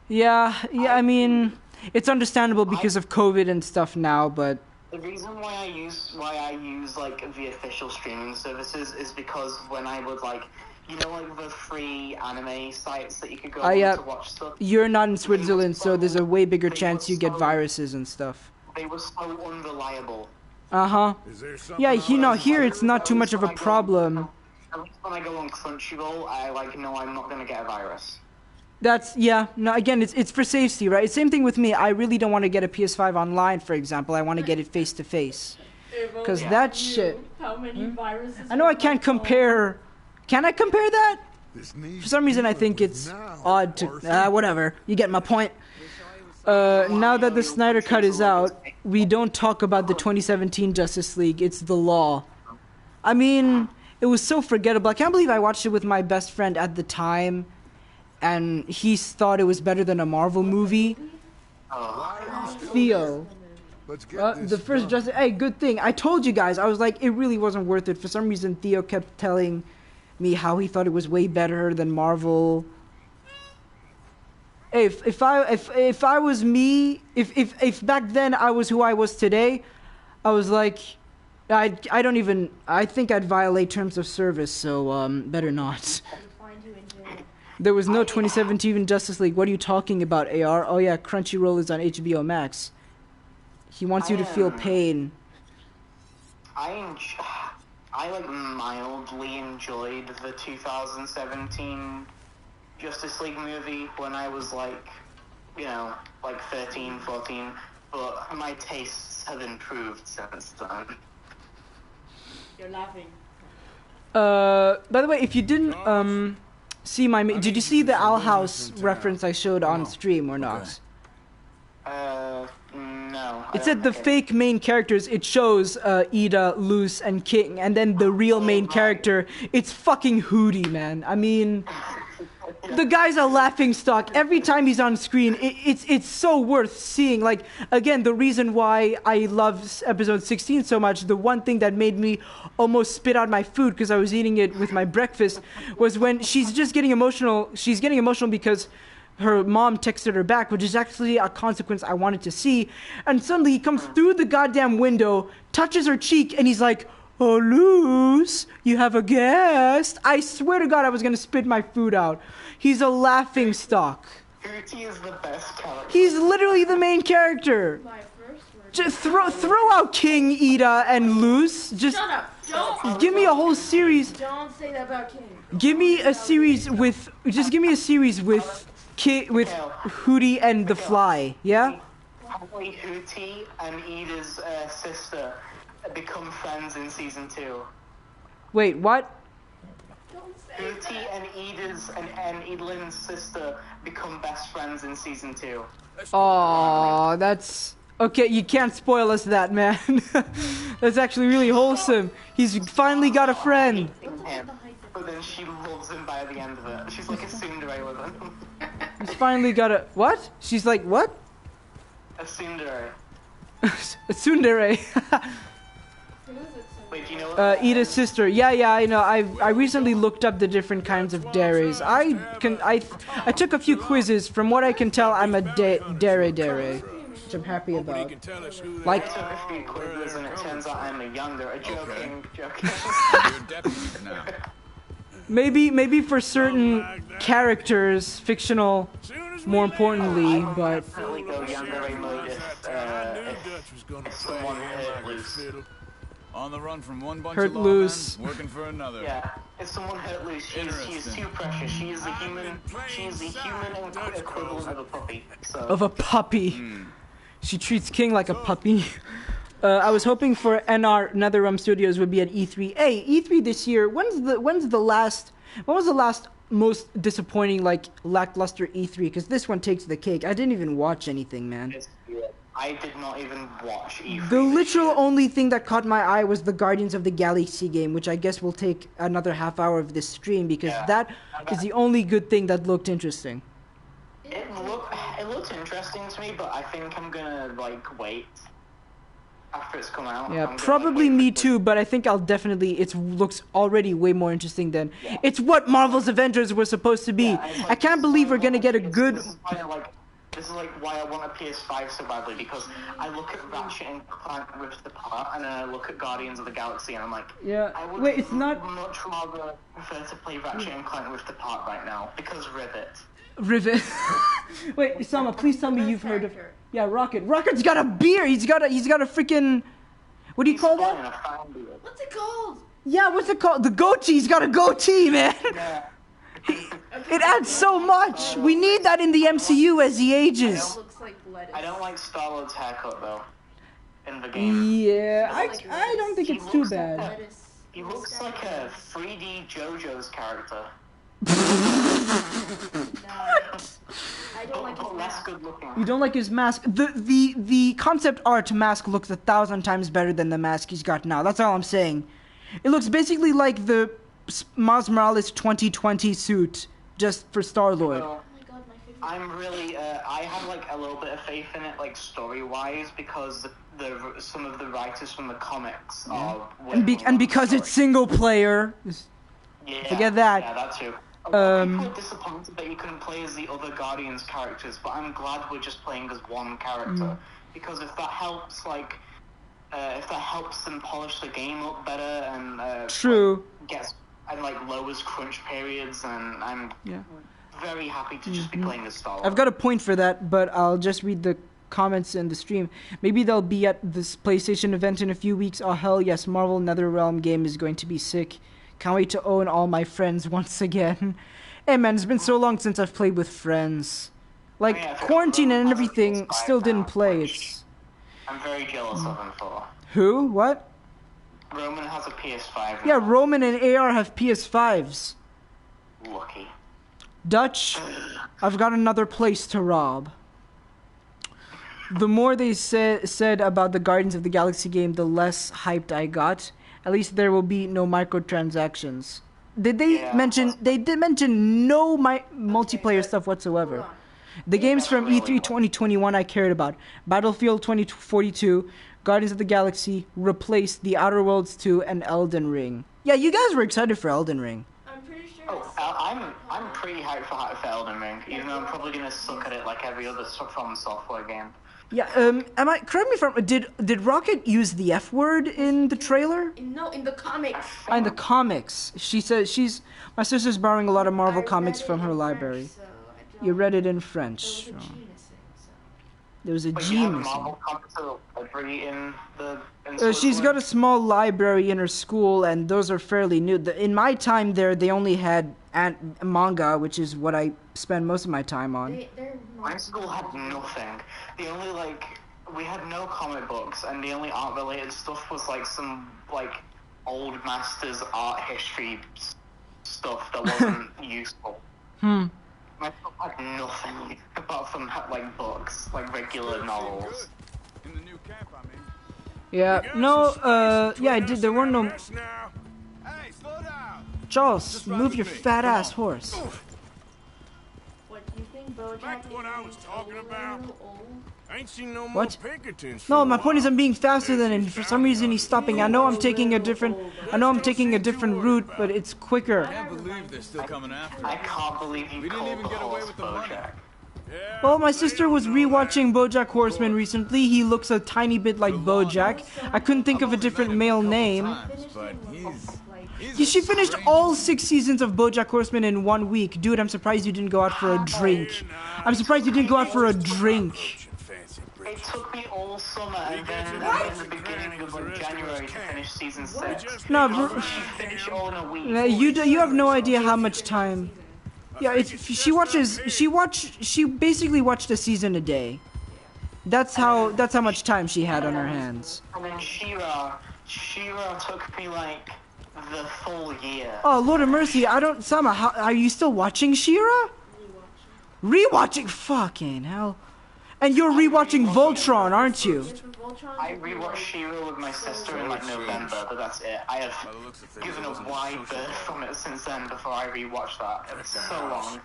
[SPEAKER 2] Yeah, I mean, it's understandable because of COVID and stuff now, but...
[SPEAKER 6] The reason why I use the official streaming services is because when I would the free anime sites that you could go on to watch stuff.
[SPEAKER 2] You're not in Switzerland, so there's a way bigger chance you get viruses and stuff.
[SPEAKER 6] They were so unreliable.
[SPEAKER 2] Uh-huh. Yeah, here it's not too much of a problem.
[SPEAKER 6] At least when I go on Crunchyroll, I know I'm not gonna get a virus.
[SPEAKER 2] Again, it's for safety, right? Same thing with me. I really don't want to get a PS5 online, for example. I want to get it face to face. Because that shit...
[SPEAKER 1] How many viruses
[SPEAKER 2] I know I can't compare... Can I compare that? For some reason, I think it's odd to... whatever. You get my point. Now that the Snyder Cut is out, we don't talk about the 2017 Justice League. It's the law. I mean, it was so forgettable. I can't believe I watched it with my best friend at the time, and he thought it was better than a Marvel movie. Theo. The first Justice... Hey, good thing. I told you guys. I was like, it really wasn't worth it. For some reason, Theo kept telling me how he thought it was way better than Marvel. Hey, if I was me, if back then I was who I was today, I was like, I think I'd violate terms of service, so better not. There was no 2017 Justice League. What are you talking about, AR? Oh yeah, Crunchyroll is on HBO Max. He wants you to feel pain.
[SPEAKER 6] I mildly enjoyed the 2017 Justice League movie when I was 13, 14, but my tastes have improved since then.
[SPEAKER 1] You're laughing.
[SPEAKER 2] By the way, if you didn't see did you see the Owl House reference I showed on stream or not?
[SPEAKER 6] No.
[SPEAKER 2] It said the fake main characters, it shows Ida, Luce, and King, and then the real main character, it's fucking Hootie, man. I mean, the guy's a laughingstock. Every time he's on screen, it's so worth seeing. Again, the reason why I love episode 16 so much, the one thing that made me almost spit out my food because I was eating it with my breakfast, was when she's just getting emotional. She's getting emotional because her mom texted her back, which is actually a consequence I wanted to see. And suddenly he comes through the goddamn window, touches her cheek, and he's like, "Oh, Luce, you have a guest." I swear to God I was going to spit my food out. He's a laughingstock.
[SPEAKER 6] Hootie is the best character.
[SPEAKER 2] He's literally the main character.
[SPEAKER 1] My first word.
[SPEAKER 2] Just throw out King, Ida, and Luce. Just
[SPEAKER 1] Shut up. Don't.
[SPEAKER 2] give me a whole series.
[SPEAKER 1] Don't say that about King.
[SPEAKER 2] Give me a series with Hootie and the Fly. Yeah.
[SPEAKER 6] Hopefully Hootie and Ida's sister become friends in season 2.
[SPEAKER 2] Wait, what?
[SPEAKER 6] Hootie and Ida's and Edelyn's sister become best friends in season 2.
[SPEAKER 2] Oh, that's okay. You can't spoil us that, man. That's actually really wholesome. He's finally got a friend.
[SPEAKER 6] But then she loves him by the end of it. She's like a tsundere with him.
[SPEAKER 2] He's finally got a what? She's like what?
[SPEAKER 6] A tsundere.
[SPEAKER 2] A tsundere.
[SPEAKER 6] Wait, do you know what
[SPEAKER 2] Ida's sister. Yeah, I know. I recently looked up the different kinds of deres. I took a few quizzes. From what I can tell, I'm a dere, which I'm happy about. Like,
[SPEAKER 6] I took a few quizzes and it turns out I'm a younger. Joking.
[SPEAKER 7] You're deputy now.
[SPEAKER 2] maybe for certain characters, fictional, more importantly, but
[SPEAKER 6] Definitely go younger mode if someone hurt loose.
[SPEAKER 7] On the run from one bunch
[SPEAKER 2] Hurt
[SPEAKER 7] of
[SPEAKER 2] loose.
[SPEAKER 7] lawmen, working for another.
[SPEAKER 6] Yeah, if someone hurt loose, she's too precious. She is the human equivalent of a puppy. So.
[SPEAKER 2] of a puppy. She treats King like a puppy. I was hoping for NR NetherRealm Studios would be at E3. Hey, E3 this year. When was the last most disappointing, like, lackluster E3? Because this one takes the cake. I didn't even watch anything, man.
[SPEAKER 6] I did not even watch E3.
[SPEAKER 2] The literal only thing that caught my eye was the Guardians of the Galaxy game, which I guess will take another half hour of this stream, because that is the only good thing that looked interesting.
[SPEAKER 6] It looked interesting to me, but I think I'm gonna, like, wait after it's come out.
[SPEAKER 2] Yeah, probably me too, but I think I'll definitely... It looks already way more interesting than... Yeah. It's what Marvel's Avengers were supposed to be. Yeah, like, I can't believe we're gonna get a good...
[SPEAKER 6] This is why I want a PS5 so badly, because I look at Ratchet and Clank Rift Apart, and then I look at Guardians of the Galaxy, and I'm like,
[SPEAKER 2] yeah.
[SPEAKER 6] I would
[SPEAKER 2] Wait, it's not...
[SPEAKER 6] much rather prefer to play Ratchet and Clank Rift Apart right now, because Rivet.
[SPEAKER 2] Wait, Isama, please tell me you've heard of... Yeah, Rocket. Rocket's got a beard! He's got a freaking... What do you call that?
[SPEAKER 1] What's it called?
[SPEAKER 2] Yeah, what's it called? The goatee! He's got a goatee, man!
[SPEAKER 6] Yeah.
[SPEAKER 2] It adds so much. We need that in the MCU as he ages.
[SPEAKER 6] I don't like Star-Lord's haircut though. In the game.
[SPEAKER 2] Yeah, I don't think it's too bad.
[SPEAKER 6] He looks like a 3D JoJo's character.
[SPEAKER 1] I don't like his mask.
[SPEAKER 6] Good looking.
[SPEAKER 2] You don't like his mask? The concept art mask looks 1,000 times better than the mask he's got now. That's all I'm saying. It looks basically like the Miles Morales 2020 suit, just for Star-Lord.
[SPEAKER 6] Oh my God, my favorite. I'm really, I have like a little bit of faith in it, like story-wise, because some of the writers from the comics are.
[SPEAKER 2] And because it's single player.
[SPEAKER 6] Yeah.
[SPEAKER 2] Forget that.
[SPEAKER 6] Yeah, that too. People are disappointed that you couldn't play as the other Guardians characters, but I'm glad we're just playing as one character, because if that helps, if that helps them polish the game up better and
[SPEAKER 2] true.
[SPEAKER 6] Lowers crunch periods, and I'm very happy to just be playing as Star-Lord.
[SPEAKER 2] I've got a point for that, but I'll just read the comments in the stream. Maybe they'll be at this PlayStation event in a few weeks. Oh hell yes, Marvel NetherRealm game is going to be sick. Can't wait to own all my friends once again. Hey man, it's been so long since I've played with friends. Quarantine and everything, still didn't play.
[SPEAKER 6] I'm very jealous of him for.
[SPEAKER 2] Who? What?
[SPEAKER 6] Roman has a PS5.
[SPEAKER 2] Yeah, Roman and AR have PS5s.
[SPEAKER 6] Lucky.
[SPEAKER 2] Dutch, I've got another place to rob. The more they said about the Guardians of the Galaxy game, the less hyped I got. At least there will be no microtransactions. Did they mention... They did mention no multiplayer stuff whatsoever. The games from E3 2021 I cared about. Battlefield 2042... Guardians of the Galaxy replaced The Outer Worlds 2 and Elden Ring. Yeah, you guys were excited for Elden Ring.
[SPEAKER 1] I'm pretty sure.
[SPEAKER 6] I'm pretty hyped for Elden Ring, even though I'm probably gonna suck at it like every other From Software game.
[SPEAKER 2] Yeah. Correct me if I'm. Did Rocket use the F word in the trailer?
[SPEAKER 1] No, in the comics.
[SPEAKER 2] In the comics, she says my sister's borrowing a lot of Marvel comics from her library.
[SPEAKER 1] So
[SPEAKER 2] you read it in French. There was a
[SPEAKER 6] But
[SPEAKER 2] G
[SPEAKER 6] you have a
[SPEAKER 2] missing.
[SPEAKER 6] Marvel comics library in
[SPEAKER 2] She's got a small library in her school, and those are fairly new. In my time there, they only had manga, which is what I spend most of my time on.
[SPEAKER 6] My school had nothing. The only, we had no comic books, and the only art-related stuff was, some, old masters art history stuff that wasn't useful. My school had nothing apart from, books, regular novels.
[SPEAKER 7] In the new camp, I mean.
[SPEAKER 2] Yeah, I did. There were no.
[SPEAKER 4] Hey, slow down.
[SPEAKER 2] Charles, move your fat ass horse.
[SPEAKER 1] What do you think, BoJack?
[SPEAKER 4] Back to what I was talking about. I ain't seen no more
[SPEAKER 2] What?
[SPEAKER 4] Pinkertons for
[SPEAKER 2] No,
[SPEAKER 4] a
[SPEAKER 2] my point is
[SPEAKER 4] while.
[SPEAKER 2] I'm being faster than him. For some reason he's stopping. I know I'm taking a different route, but it's quicker.
[SPEAKER 7] I can't believe they're still coming after
[SPEAKER 6] I
[SPEAKER 7] us.
[SPEAKER 6] can't believe you
[SPEAKER 7] We didn't
[SPEAKER 6] called
[SPEAKER 7] even
[SPEAKER 6] the
[SPEAKER 7] get away
[SPEAKER 6] horse
[SPEAKER 7] with the money.
[SPEAKER 6] BoJack.
[SPEAKER 4] Yeah,
[SPEAKER 2] Well, my
[SPEAKER 4] they
[SPEAKER 2] sister
[SPEAKER 4] don't
[SPEAKER 2] was
[SPEAKER 4] know
[SPEAKER 2] rewatching
[SPEAKER 4] that.
[SPEAKER 2] BoJack Horseman recently. He looks a tiny bit like BoJack. I couldn't think of a different male name.
[SPEAKER 7] But
[SPEAKER 2] She finished all 6 seasons of BoJack Horseman in 1 week. Dude, I'm surprised you didn't go out for a drink. I'm surprised you didn't go out for a drink.
[SPEAKER 6] It took me all summer and then in the beginning of January to finish season 6.
[SPEAKER 2] No,
[SPEAKER 6] You finish all in a week.
[SPEAKER 2] you have no idea how much time. Yeah, she basically watched a season a day. That's how much time she had on her hands.
[SPEAKER 6] And then She-Ra took me the full year.
[SPEAKER 2] Oh, Lord of Mercy, Sama, are you still watching She-Ra? Rewatching? Fucking hell. And you're rewatching Voltron, aren't you?
[SPEAKER 6] I rewatched She-Ra with my sister in November, but that's it. I have given a wide berth from it since then before I rewatched that. It was so long.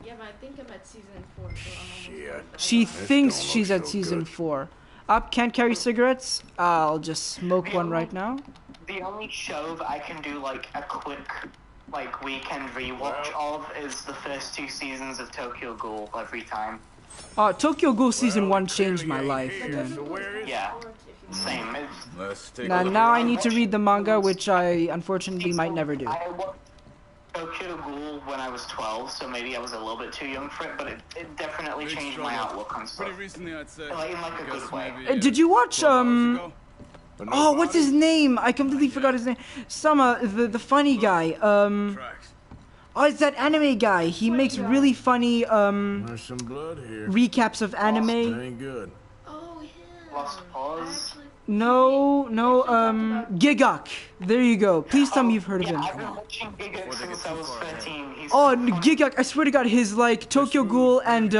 [SPEAKER 1] Yeah, but I think I'm at season 4, so I'm almost.
[SPEAKER 2] She thinks she's at season 4. Up, can't carry cigarettes? I'll just smoke one right now.
[SPEAKER 6] The only show that I can do a quick weekend rewatch of is the first 2 seasons of Tokyo Ghoul every time.
[SPEAKER 2] Tokyo Ghoul season 1 changed my life, man.
[SPEAKER 6] Yeah, same.
[SPEAKER 7] let's take
[SPEAKER 2] Now I need to read the manga, which I unfortunately might never do.
[SPEAKER 6] I watched Tokyo Ghoul when I was 12, so maybe I was a little bit too young for it, but it definitely
[SPEAKER 7] Big
[SPEAKER 6] changed my
[SPEAKER 7] struggle.
[SPEAKER 6] outlook on stuff.
[SPEAKER 7] Pretty recently, I'd say.
[SPEAKER 6] In a good way.
[SPEAKER 2] Did you watch,
[SPEAKER 7] 12 hours ago.
[SPEAKER 2] Oh, what's his name? I completely forgot his name. Sama, the funny guy.
[SPEAKER 7] Tracks.
[SPEAKER 2] Oh, it's that anime guy. He makes really funny
[SPEAKER 4] There's some blood here.
[SPEAKER 2] recaps of anime.
[SPEAKER 4] Ain't good.
[SPEAKER 1] Oh, him.
[SPEAKER 6] Lost Pause.
[SPEAKER 2] No, Gigok. There you go. Please tell me you've heard of him.
[SPEAKER 6] Yeah, I've been watching Giga since I was 13. He's
[SPEAKER 2] Oh,
[SPEAKER 6] so funny.
[SPEAKER 2] Gigok, I swear to God, his Tokyo Ghoul and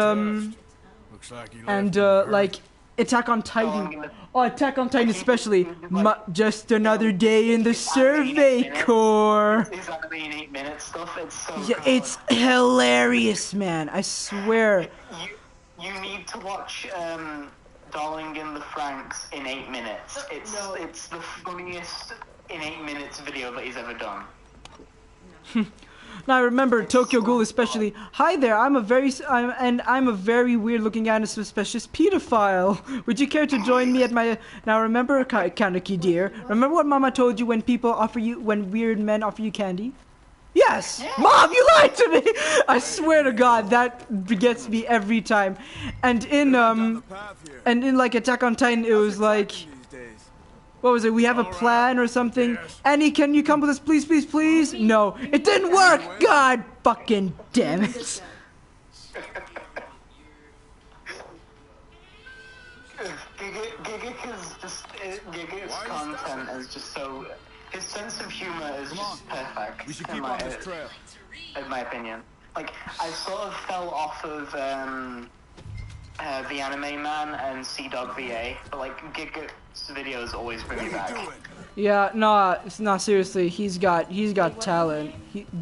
[SPEAKER 4] Looks like he left him
[SPEAKER 2] Attack on Titan. Oh, Attack on Titan especially. Just another day in the Survey Corps.
[SPEAKER 6] His anime in 8 minutes stuff, it's so
[SPEAKER 2] Yeah,
[SPEAKER 6] good.
[SPEAKER 2] it's hilarious, man. I swear.
[SPEAKER 6] You need to watch Darling in the Franxx in 8 minutes. It's the funniest in 8 minutes video that he's ever done.
[SPEAKER 2] Now I remember Tokyo Ghoul especially. Hi there, I'm a very weird-looking and suspicious pedophile. Would you care to join me at my? Now remember, Kaneki dear. Remember what Mama told you when weird men offer you candy? Yes, Mom, you lied to me. I swear to God, that gets me every time. And in Attack on Titan, it was like. What was it? We have a plan or something?
[SPEAKER 4] Yes.
[SPEAKER 2] Annie, can you come with us, please, please, please? No, it didn't work! God fucking damn it.
[SPEAKER 6] Giga's content is just so... His sense of humor is just perfect.
[SPEAKER 7] We should keep on this trail.
[SPEAKER 6] In my opinion. I sort of fell off of The Anime Man and Sea-Dog VA, but Giga's videos always bring me back.
[SPEAKER 2] Yeah, no, seriously, he's got talent.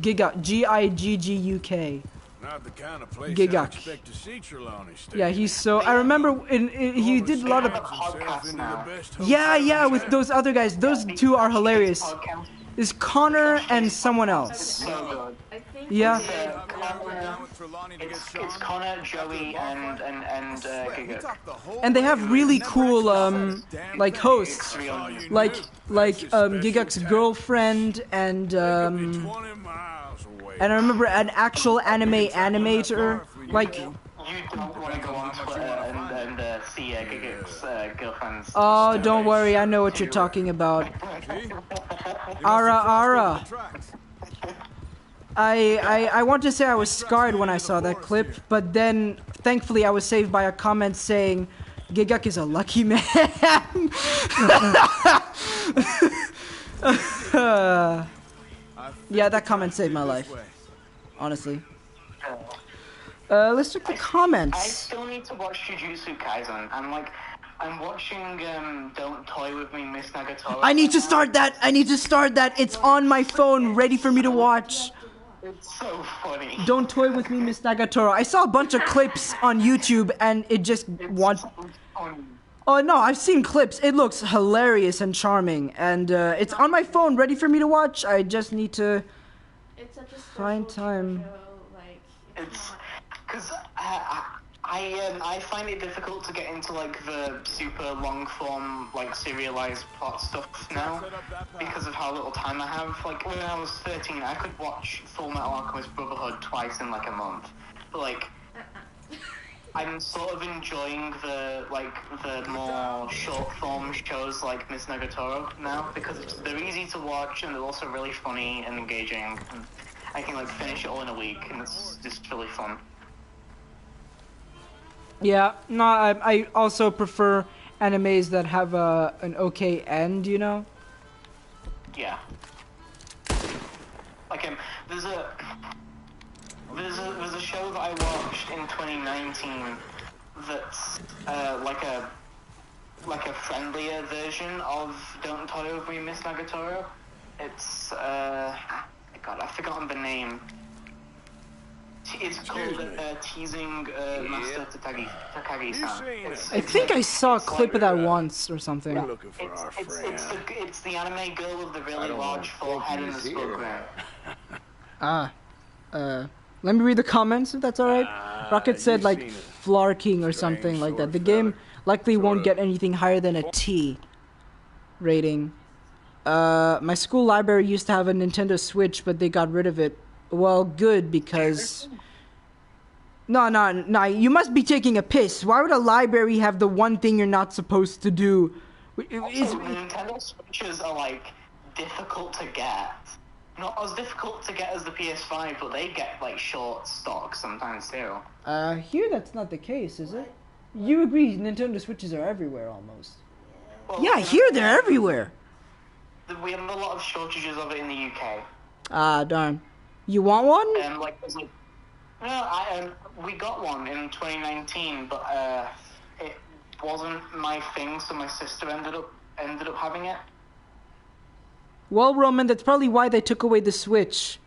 [SPEAKER 2] Gigguk, Gigguk.
[SPEAKER 4] Not the kind of place
[SPEAKER 2] Gigok.
[SPEAKER 4] I expect to see Trelawney stay.
[SPEAKER 2] Yeah, he's so. I remember he did a lot of.
[SPEAKER 6] Podcast now.
[SPEAKER 2] Yeah, with those other guys. Those two are hilarious. Is Connor and someone else?
[SPEAKER 6] So good.
[SPEAKER 1] I think
[SPEAKER 2] Yeah.
[SPEAKER 6] It's Connor, Joey, and Giga.
[SPEAKER 2] And they have really cool hosts, like Giguk's girlfriend and I remember an actual anime animator.
[SPEAKER 6] You don't want to go on Twitter and and see Gigant's girlfriend's.
[SPEAKER 2] Oh, don't worry, I know what you're talking about. Ara. I want to say I was scarred when I saw that clip, but then thankfully I was saved by a comment saying Gigak is a lucky man. Yeah, that comment saved my life. Honestly. Let's check the comments.
[SPEAKER 6] I still need to watch Jujutsu Kaisen. I'm watching Don't Toy With Me, Miss Nagatoro.
[SPEAKER 2] I need to start that. It's on my phone, ready for me to watch.
[SPEAKER 6] It's so funny.
[SPEAKER 2] Don't Toy With Me, Miss Nagatoro. I saw a bunch of clips on YouTube, and it just wants.
[SPEAKER 6] So funny.
[SPEAKER 2] Oh no, I've seen clips. It looks hilarious and charming, and it's on my phone, ready for me to watch. I just need to
[SPEAKER 1] It's such a
[SPEAKER 2] find time.
[SPEAKER 1] show, like,
[SPEAKER 6] It's because I find it difficult to get into like the super long form like serialized plot stuff now because of how little time I have. Like when I was 13, I could watch Full Metal Alchemist Brotherhood twice in like a month. But like I'm sort of enjoying the more short form shows like Miss Nagatoro now because they're easy to watch and they're also really funny and engaging. And I can like finish it all in a week and it's just really fun.
[SPEAKER 2] Yeah, no, I also prefer animes that have an okay end, you know?
[SPEAKER 6] Yeah. Like there's a show that I watched in 2019 that's like a friendlier version of Don't Toy With Me, Miss Nagatoro. It's God, I've forgotten the name. It's called Teasing Master Takagi-san.
[SPEAKER 2] I think I saw a clip of that once or something.
[SPEAKER 4] We're looking for our friend.
[SPEAKER 6] It's the anime girl with the really large forehead and the spoon.
[SPEAKER 2] Let me read the comments if that's alright. Rocket said like flarking or something like that. The game likely won't get anything higher than a T rating. My school library used to have a Nintendo Switch, but they got rid of it. Well, good, because... No, you must be taking a piss. Why would a library have the one thing you're not supposed to do?
[SPEAKER 6] Nintendo Switches are, like, difficult to get. Not as difficult to get as the PS5, but they get, like, short stock sometimes, too.
[SPEAKER 2] Here that's not the case, is it? You agree Nintendo Switches are everywhere, almost.
[SPEAKER 6] Well,
[SPEAKER 2] Yeah, here they're everywhere.
[SPEAKER 6] We have a lot of shortages of it in the UK.
[SPEAKER 2] Ah, darn. You want one?
[SPEAKER 6] We got one in 2019, but it wasn't my thing, so my sister ended up having it.
[SPEAKER 2] Well, Roman, that's probably why they took away the Switch.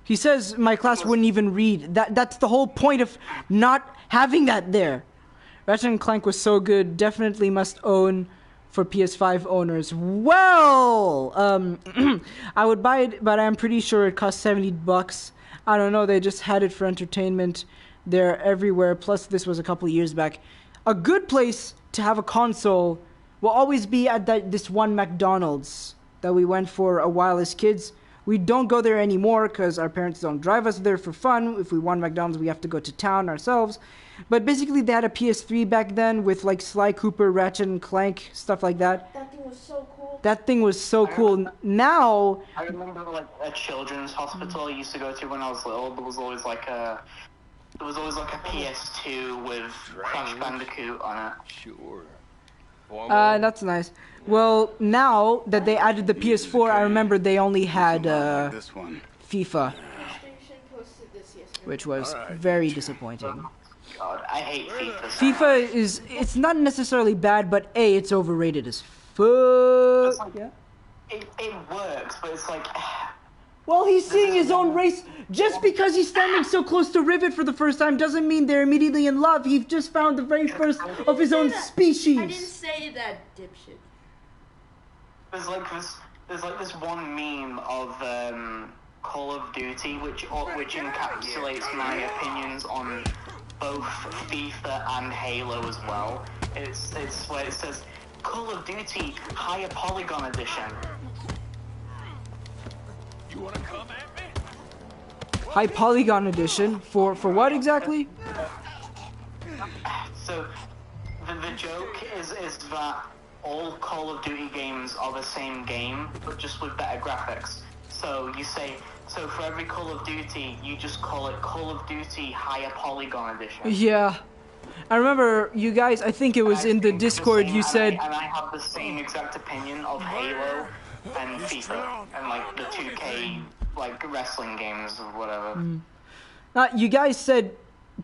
[SPEAKER 2] He says my class wouldn't even read. That's the whole point of not having that there. Ratchet & Clank was so good, definitely must own for PS5 owners. Well, I would buy it, but I'm pretty sure it costs $70. I don't know, they just had it for entertainment. They're everywhere, plus this was a couple of years back. A good place to have a console will always be at this one McDonald's that we went for a while as kids. We don't go there anymore because our parents don't drive us there for fun. If we want McDonald's, we have to go to town ourselves. But basically, they had a PS3 back then with like Sly Cooper, Ratchet & Clank, stuff like that.
[SPEAKER 1] That thing was so cool.
[SPEAKER 2] That thing was so cool. Now...
[SPEAKER 6] I remember like a children's hospital I used to go to when I was little. There was always like a PS2 with Crash Bandicoot on it.
[SPEAKER 7] Sure.
[SPEAKER 2] That's nice. Well, now that they added the PS4, I remember they only had FIFA, which was very disappointing.
[SPEAKER 6] God, I hate FIFA.
[SPEAKER 2] FIFA it's not necessarily bad, but A, it's overrated as fuck.
[SPEAKER 6] Like,
[SPEAKER 2] yeah.
[SPEAKER 6] It works, but it's like...
[SPEAKER 2] Well, he's seeing his own race. Just because he's standing so close to Rivet for the first time doesn't mean they're immediately in love. He's just found the very first of his own species.
[SPEAKER 1] I didn't say that, dipshit.
[SPEAKER 6] There's like this one meme of Call of Duty, which encapsulates my opinions on both FIFA and Halo as well. It's where it says Call of Duty Higher Polygon Edition.
[SPEAKER 7] You wanna come at me?
[SPEAKER 2] High Polygon Edition for what exactly?
[SPEAKER 6] So the joke is that all Call of Duty games are the same game, but just with better graphics. So you say, so for every Call of Duty, you just call it Call of Duty Higher Polygon Edition.
[SPEAKER 2] Yeah. I remember you guys, I think it was in the Discord, you said...
[SPEAKER 6] And I have the same exact opinion of Halo and FIFA, and like the 2K, like wrestling games or whatever.
[SPEAKER 2] You guys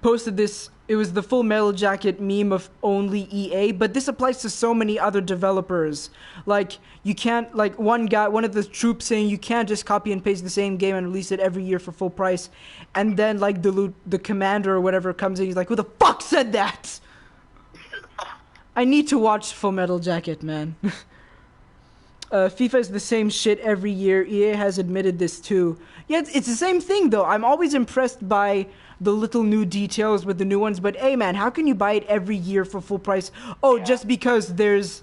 [SPEAKER 2] posted this, it was the Full Metal Jacket meme of only EA, but this applies to so many other developers. Like, you can't, like, one of the troops saying you can't just copy and paste the same game and release it every year for full price. And then, like, the commander or whatever comes in, he's like, who the fuck said that? I need to watch Full Metal Jacket, man. FIFA is the same shit every year. EA has admitted this too. Yeah, it's the same thing though. I'm always impressed by the little new details with the new ones. But hey, man, how can you buy it every year for full price? Oh, yeah. Just because there's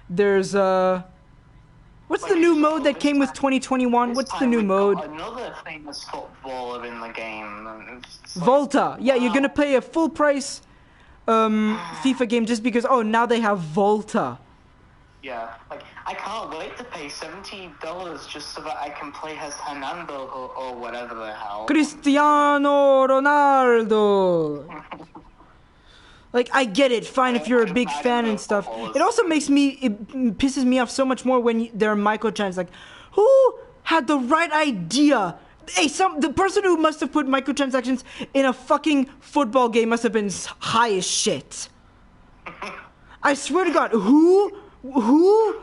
[SPEAKER 2] what's the new mode that came with 2021? What's the new mode?
[SPEAKER 6] Another famous footballer in the game.
[SPEAKER 2] Volta. Yeah, you're gonna pay a full price FIFA game just because. Oh, now they have Volta.
[SPEAKER 6] Yeah, like, I can't wait to pay $70 just so that I can play as Hernando or whatever the hell.
[SPEAKER 2] Cristiano Ronaldo! Like, I get it, fine if you're a big fan and stuff. It also it pisses me off so much more when there are microtransactions. Like, who had the right idea? Hey, the person who must have put microtransactions in a fucking football game must have been high as shit. I swear to God, who? What?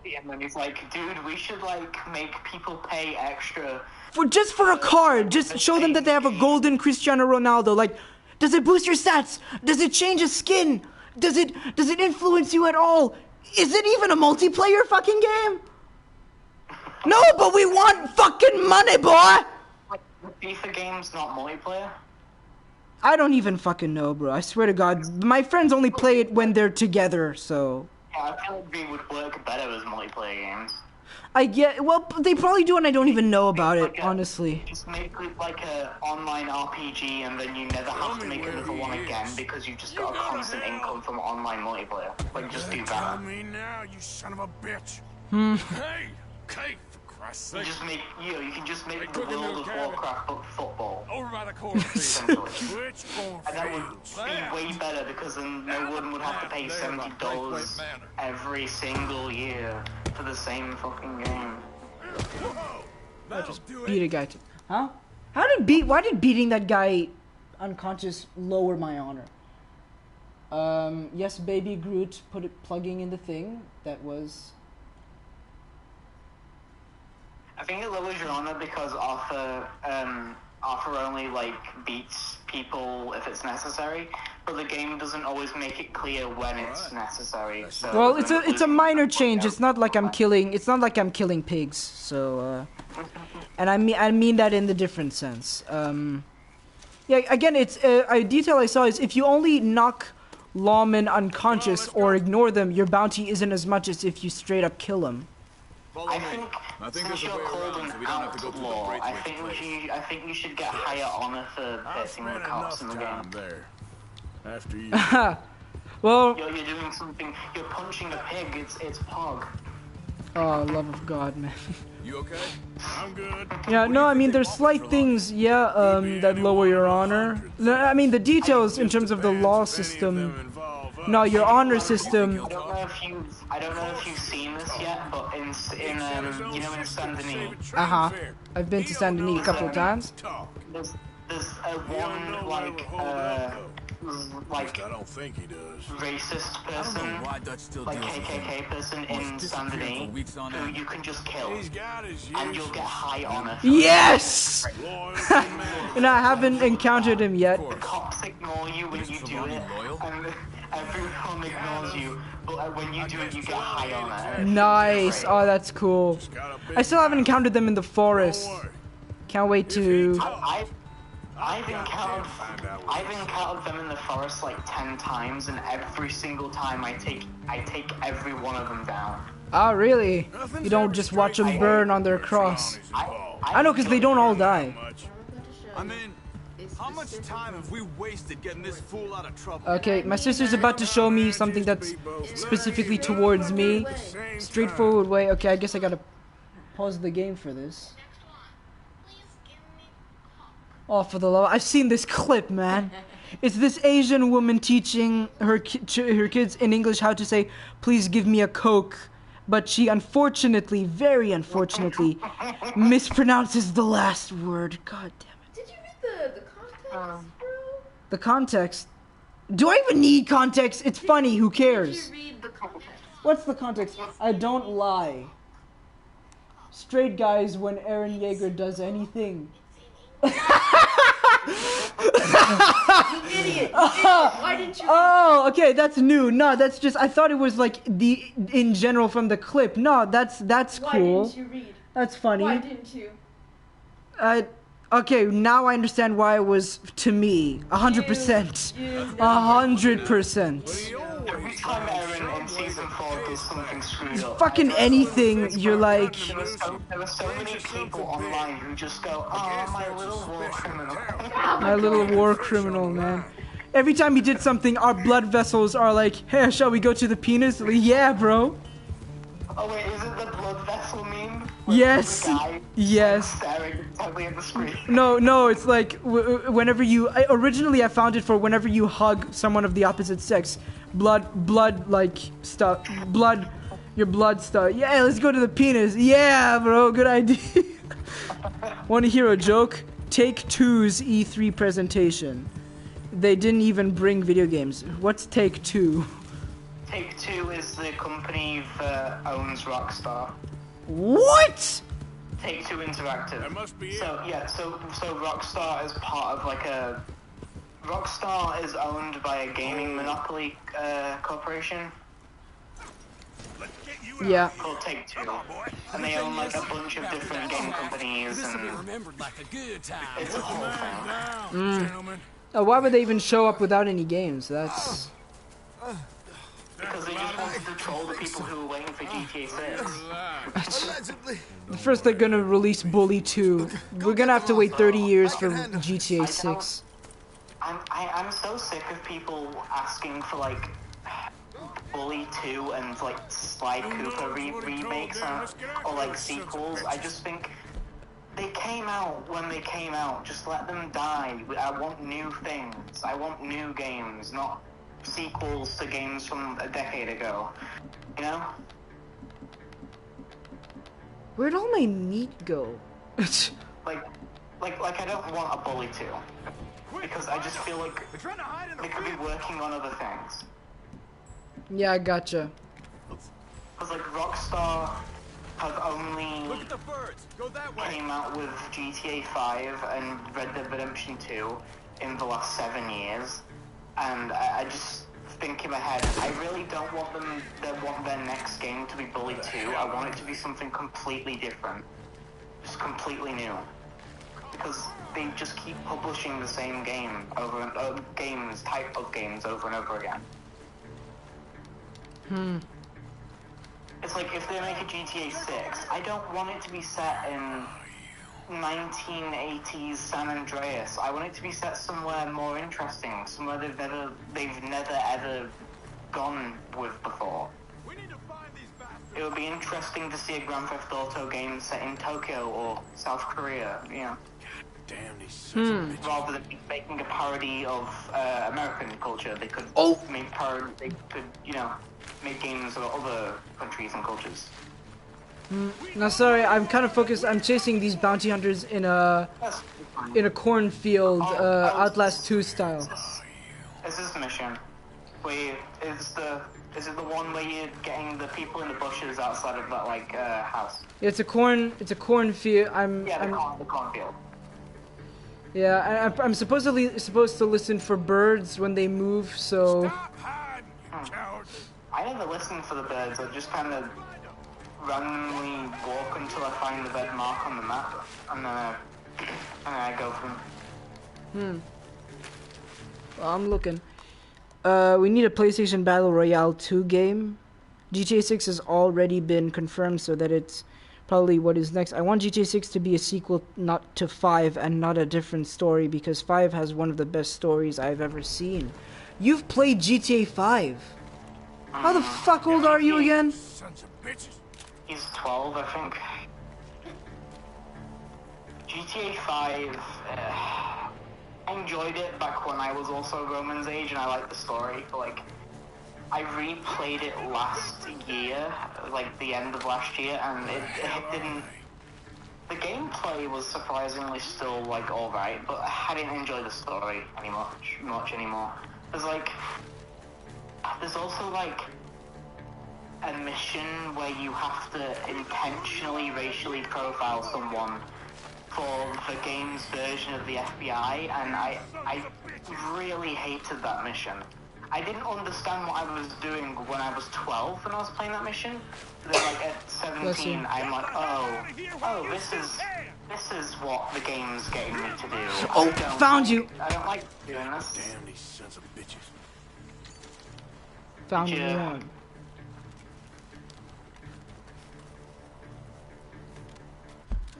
[SPEAKER 6] And then he's like, dude, we should like make people pay extra
[SPEAKER 2] for a card. Just show them that they have a golden Cristiano Ronaldo. Like, does it boost your stats? Does it change a skin? Does it influence you at all? Is it even a multiplayer fucking game? No, but we want fucking money, boy.
[SPEAKER 6] The FIFA game's not multiplayer.
[SPEAKER 2] I don't even fucking know, bro. I swear to God. My friends only play it when they're together, so...
[SPEAKER 6] Yeah, I feel like they would work better as multiplayer games.
[SPEAKER 2] Well, they probably do, and I don't even know about it, honestly.
[SPEAKER 6] Just make it like an online RPG, and then you never have to make another one again, because you've just got a constant income from online multiplayer. Like, just do that.
[SPEAKER 4] Tell me now, you son of a bitch. Hey, Kate.
[SPEAKER 6] You can just make the World of Warcraft but football.
[SPEAKER 4] Over by the corner.
[SPEAKER 6] And that would be way better because then no one would have to pay $70 every single year for the same fucking game.
[SPEAKER 2] I just beat a guy. Huh? Why did beating that guy unconscious lower my honor? Yes, baby Groot plugging in the thing. That was...
[SPEAKER 6] I think it lowers your honor because Arthur only like beats people if it's necessary, but the game doesn't always make it clear when it's necessary. So
[SPEAKER 2] well, it's a minor change. It's not like I'm killing. It's not like I'm killing pigs. So, and I mean that in the different sense. Yeah. Again, it's a detail I saw is if you only knock lawmen unconscious or ignore them, your bounty isn't as much as if you straight up kill them.
[SPEAKER 6] I think since you're called an outlaw, I think you should get higher honor for piercing the cops in the game.
[SPEAKER 4] After you.
[SPEAKER 2] Well,
[SPEAKER 6] you're doing something. You're punching a pig. It's pog.
[SPEAKER 2] Oh, love of God, man.
[SPEAKER 4] You okay? I'm good.
[SPEAKER 2] Yeah, no, I mean there's slight things, that lower your honor. I mean the details in terms of the law system. No, your honor system.
[SPEAKER 6] I don't know if you've seen this yet, but in Saint Denis.
[SPEAKER 2] I've been to Saint Denis a couple of times.
[SPEAKER 6] There's one like
[SPEAKER 4] I don't think he does.
[SPEAKER 6] Racist person, like KKK person in Saint Denis, who you can just kill, and you'll get high honor.
[SPEAKER 2] Yes! And I haven't encountered him yet.
[SPEAKER 6] The cops ignore you when you do it, and everyone ignores you, but when you do it, you get high honor.
[SPEAKER 2] Nice. Oh, that's cool. I still haven't encountered them in the forest. Can't wait to...
[SPEAKER 6] I've encountered them in the forest like 10 times, and every single time I take every one of them down.
[SPEAKER 2] Oh, really? You don't just watch them burn on their cross. I know, because they don't all die.
[SPEAKER 7] I mean, How much time have we wasted getting this fool out of trouble?
[SPEAKER 2] Okay, my sister's about to show me something that's specifically towards me. Straightforward way. Okay, I guess I gotta pause the game for this. Oh, for the love! I've seen this clip, man. It's this Asian woman teaching her kids in English how to say, "Please give me a Coke," but she unfortunately, very unfortunately, mispronounces the last word. God damn it!
[SPEAKER 1] Did you read the context, bro?
[SPEAKER 2] The context. Do I even need context? It's funny. Who cares?
[SPEAKER 1] Did you read the context?
[SPEAKER 2] What's the context? I don't lie. Straight guys when Aaron Yeager does anything.
[SPEAKER 1] You idiot! Why didn't you?
[SPEAKER 2] Oh, okay, that's new. No, that's just, I thought it was like the in general from the clip. No, that's
[SPEAKER 1] Why
[SPEAKER 2] cool.
[SPEAKER 1] didn't you read?
[SPEAKER 2] That's funny.
[SPEAKER 1] Why didn't you?
[SPEAKER 2] Okay, now I understand why it was to me. 100%. 100%.
[SPEAKER 6] Every time Aaron in season 4 does something screwed up,
[SPEAKER 2] Fucking anything, you're like,
[SPEAKER 6] there are so many people online who just go, "Oh, my little war criminal."
[SPEAKER 2] my little war criminal, man. Every time he did something, our blood vessels are like, hey, shall we go to the penis? Like, yeah, bro.
[SPEAKER 6] Oh wait, is it the blood vessel meme?
[SPEAKER 2] Yes.
[SPEAKER 6] The guy
[SPEAKER 2] Yes.
[SPEAKER 6] staring intently at the screen.
[SPEAKER 2] No, it's like whenever you. Originally, I found it for whenever you hug someone of the opposite sex. Blood, like stuff. Blood, your blood stuff. Yeah, let's go to the penis. Yeah, bro, good idea. Want to hear a joke? Take-Two's E3 presentation. They didn't even bring video games. What's Take-Two?
[SPEAKER 6] Take-Two is the company that owns Rockstar.
[SPEAKER 2] What?
[SPEAKER 6] Take-Two Interactive.
[SPEAKER 4] That must be it.
[SPEAKER 6] So yeah, so Rockstar is part of like a. Rockstar is owned by a gaming monopoly corporation
[SPEAKER 7] Let's get you out.
[SPEAKER 2] Yeah.
[SPEAKER 6] called Take-Two, and they own like a bunch of different game companies,
[SPEAKER 8] This will be
[SPEAKER 6] and
[SPEAKER 8] remembered like a good time.
[SPEAKER 6] it's a whole thing.
[SPEAKER 4] Down, gentlemen.
[SPEAKER 2] Why would they even show up without any games? That's.
[SPEAKER 6] Because they just wanted to troll the people who were waiting for GTA 6.
[SPEAKER 7] Allegedly.
[SPEAKER 2] First, they're gonna release Bully 2. We're gonna have to wait 30 years for GTA 6.
[SPEAKER 6] I'm so sick of people asking for like Bully 2 and like Sly Cooper remakes or like sequels. I just think they came out when they came out. Just let them die. I want new things. I want new games, not sequels to games from a decade ago. You know?
[SPEAKER 2] Where'd all my meat go?
[SPEAKER 6] Like I don't want a Bully 2. Because I just feel like
[SPEAKER 7] They're trying to hide in the
[SPEAKER 6] they could be working on other things.
[SPEAKER 2] Yeah, I gotcha.
[SPEAKER 6] Because like Rockstar have only
[SPEAKER 7] Look at the birds. Go that way.
[SPEAKER 6] came out with GTA 5 and Red Dead Redemption 2 in the last 7 years, and I just think in my head, I really don't want their next game to be Bully 2. I want it to be something completely different, just completely new, because they just keep publishing the same game over and type of games over and over again. It's like if they make a GTA 6, I don't want it to be set in 1980s San Andreas. I want it to be set somewhere more interesting, somewhere they've never ever gone with before.
[SPEAKER 7] We need to find these bastards.
[SPEAKER 6] It would be interesting to see a Grand Theft Auto game set in Tokyo or South Korea, you know,
[SPEAKER 4] Damn these sons of bitches.
[SPEAKER 6] rather than making a parody of American culture. They could make games of other countries and cultures.
[SPEAKER 2] No, sorry, I'm kind of focused. I'm chasing these bounty hunters in a cornfield, Outlast 2 style.
[SPEAKER 6] Is this the mission? Is it the one where you're getting the people in the bushes outside of that house?
[SPEAKER 2] It's a cornfield.
[SPEAKER 6] The cornfield.
[SPEAKER 2] Yeah, I'm supposed to listen for birds when they move. So
[SPEAKER 7] Stop hiding, you coward.
[SPEAKER 6] I never listen for the birds. I just kind of randomly walk until I find the red mark on the map, and then I go for them.
[SPEAKER 2] well, I'm looking. We need a PlayStation Battle Royale 2 game. GTA 6 has already been confirmed, so that it's probably what is next. I want GTA 6 to be a sequel not to 5 and not a different story, because 5 has one of the best stories I've ever seen. You've played GTA 5. How the fuck old are you again?
[SPEAKER 7] Sons of bitches.
[SPEAKER 6] He's 12, I think. GTA 5, I enjoyed it back when I was also Roman's age and I liked the story, but like, I replayed it last year, like the end of last year, and it didn't... The gameplay was surprisingly still like alright, but I didn't enjoy the story much anymore. There's also like a mission where you have to intentionally racially profile someone for the game's version of the FBI, and I really hated that mission. I didn't understand what I was doing when I was 12 when I was playing that mission. Then like at 17, I'm like, oh, this is what the game's getting me to do.
[SPEAKER 2] Oh, found you!
[SPEAKER 6] I don't like doing this.
[SPEAKER 7] Damn these sons of bitches.
[SPEAKER 2] Found
[SPEAKER 6] Yeah.
[SPEAKER 2] one.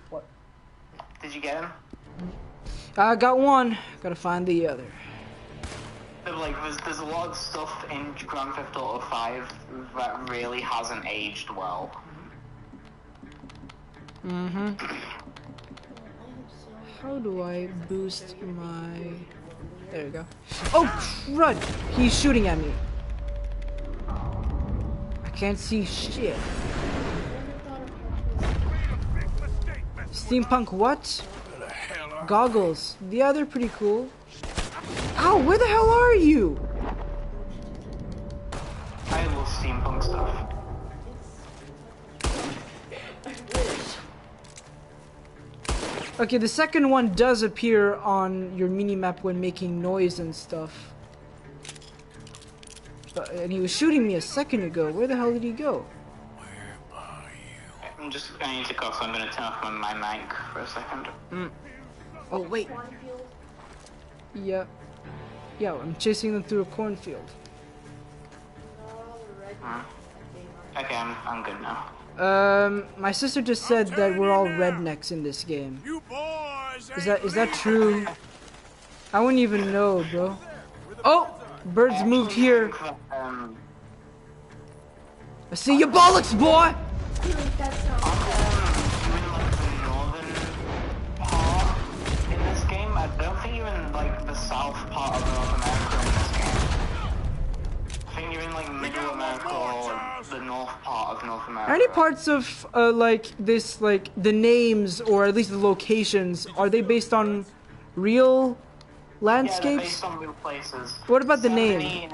[SPEAKER 2] What?
[SPEAKER 6] Did you get him?
[SPEAKER 2] I got one. Gotta find the other.
[SPEAKER 6] But like, there's a lot of stuff in Grand Theft Auto 5 that really hasn't aged well.
[SPEAKER 2] Mm-hmm. How do I boost my... There you go. Oh, crud! He's shooting at me. I can't see shit. Steampunk what? Goggles. Yeah, they're pretty cool. Ow, where the hell are you?
[SPEAKER 6] I love steampunk stuff.
[SPEAKER 2] Okay, the second one does appear on your minimap when making noise and stuff. And he was shooting me a second ago. Where the hell did he go?
[SPEAKER 6] I need to go, so I'm gonna turn off my mic for a second.
[SPEAKER 2] Oh, wait. Yeah. Yeah, I'm chasing them through a cornfield.
[SPEAKER 6] Okay, I'm good now.
[SPEAKER 2] My sister just said that we're all rednecks in this game.
[SPEAKER 7] You boys
[SPEAKER 2] Is that true? I wouldn't even know, bro. Oh! Birds moved here. I see your bollocks, boy!
[SPEAKER 1] That's not
[SPEAKER 6] northern part in this game. I don't think you're in like the south part of North America in this game. I think you're in like Middle America or the north part of North America.
[SPEAKER 2] Are any parts of like this, like the names or at least the locations, are they based on real landscapes?
[SPEAKER 6] Yeah, they're based on real places.
[SPEAKER 2] What about the name?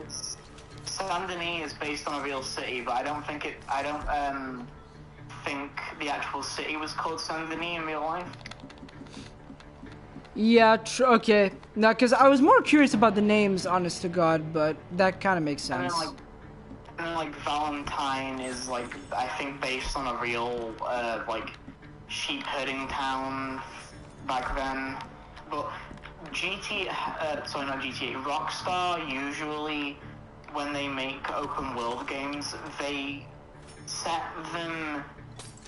[SPEAKER 6] Saint Denis is based on a real city, but I don't think the actual city was called Saint Denis in real life.
[SPEAKER 2] Yeah, okay. No, because I was more curious about the names, honest to God, but that kind of makes sense.
[SPEAKER 6] And then, like, Valentine is, like, I think based on a real, like, sheep herding town back then. But Rockstar usually, when they make open world games, they set them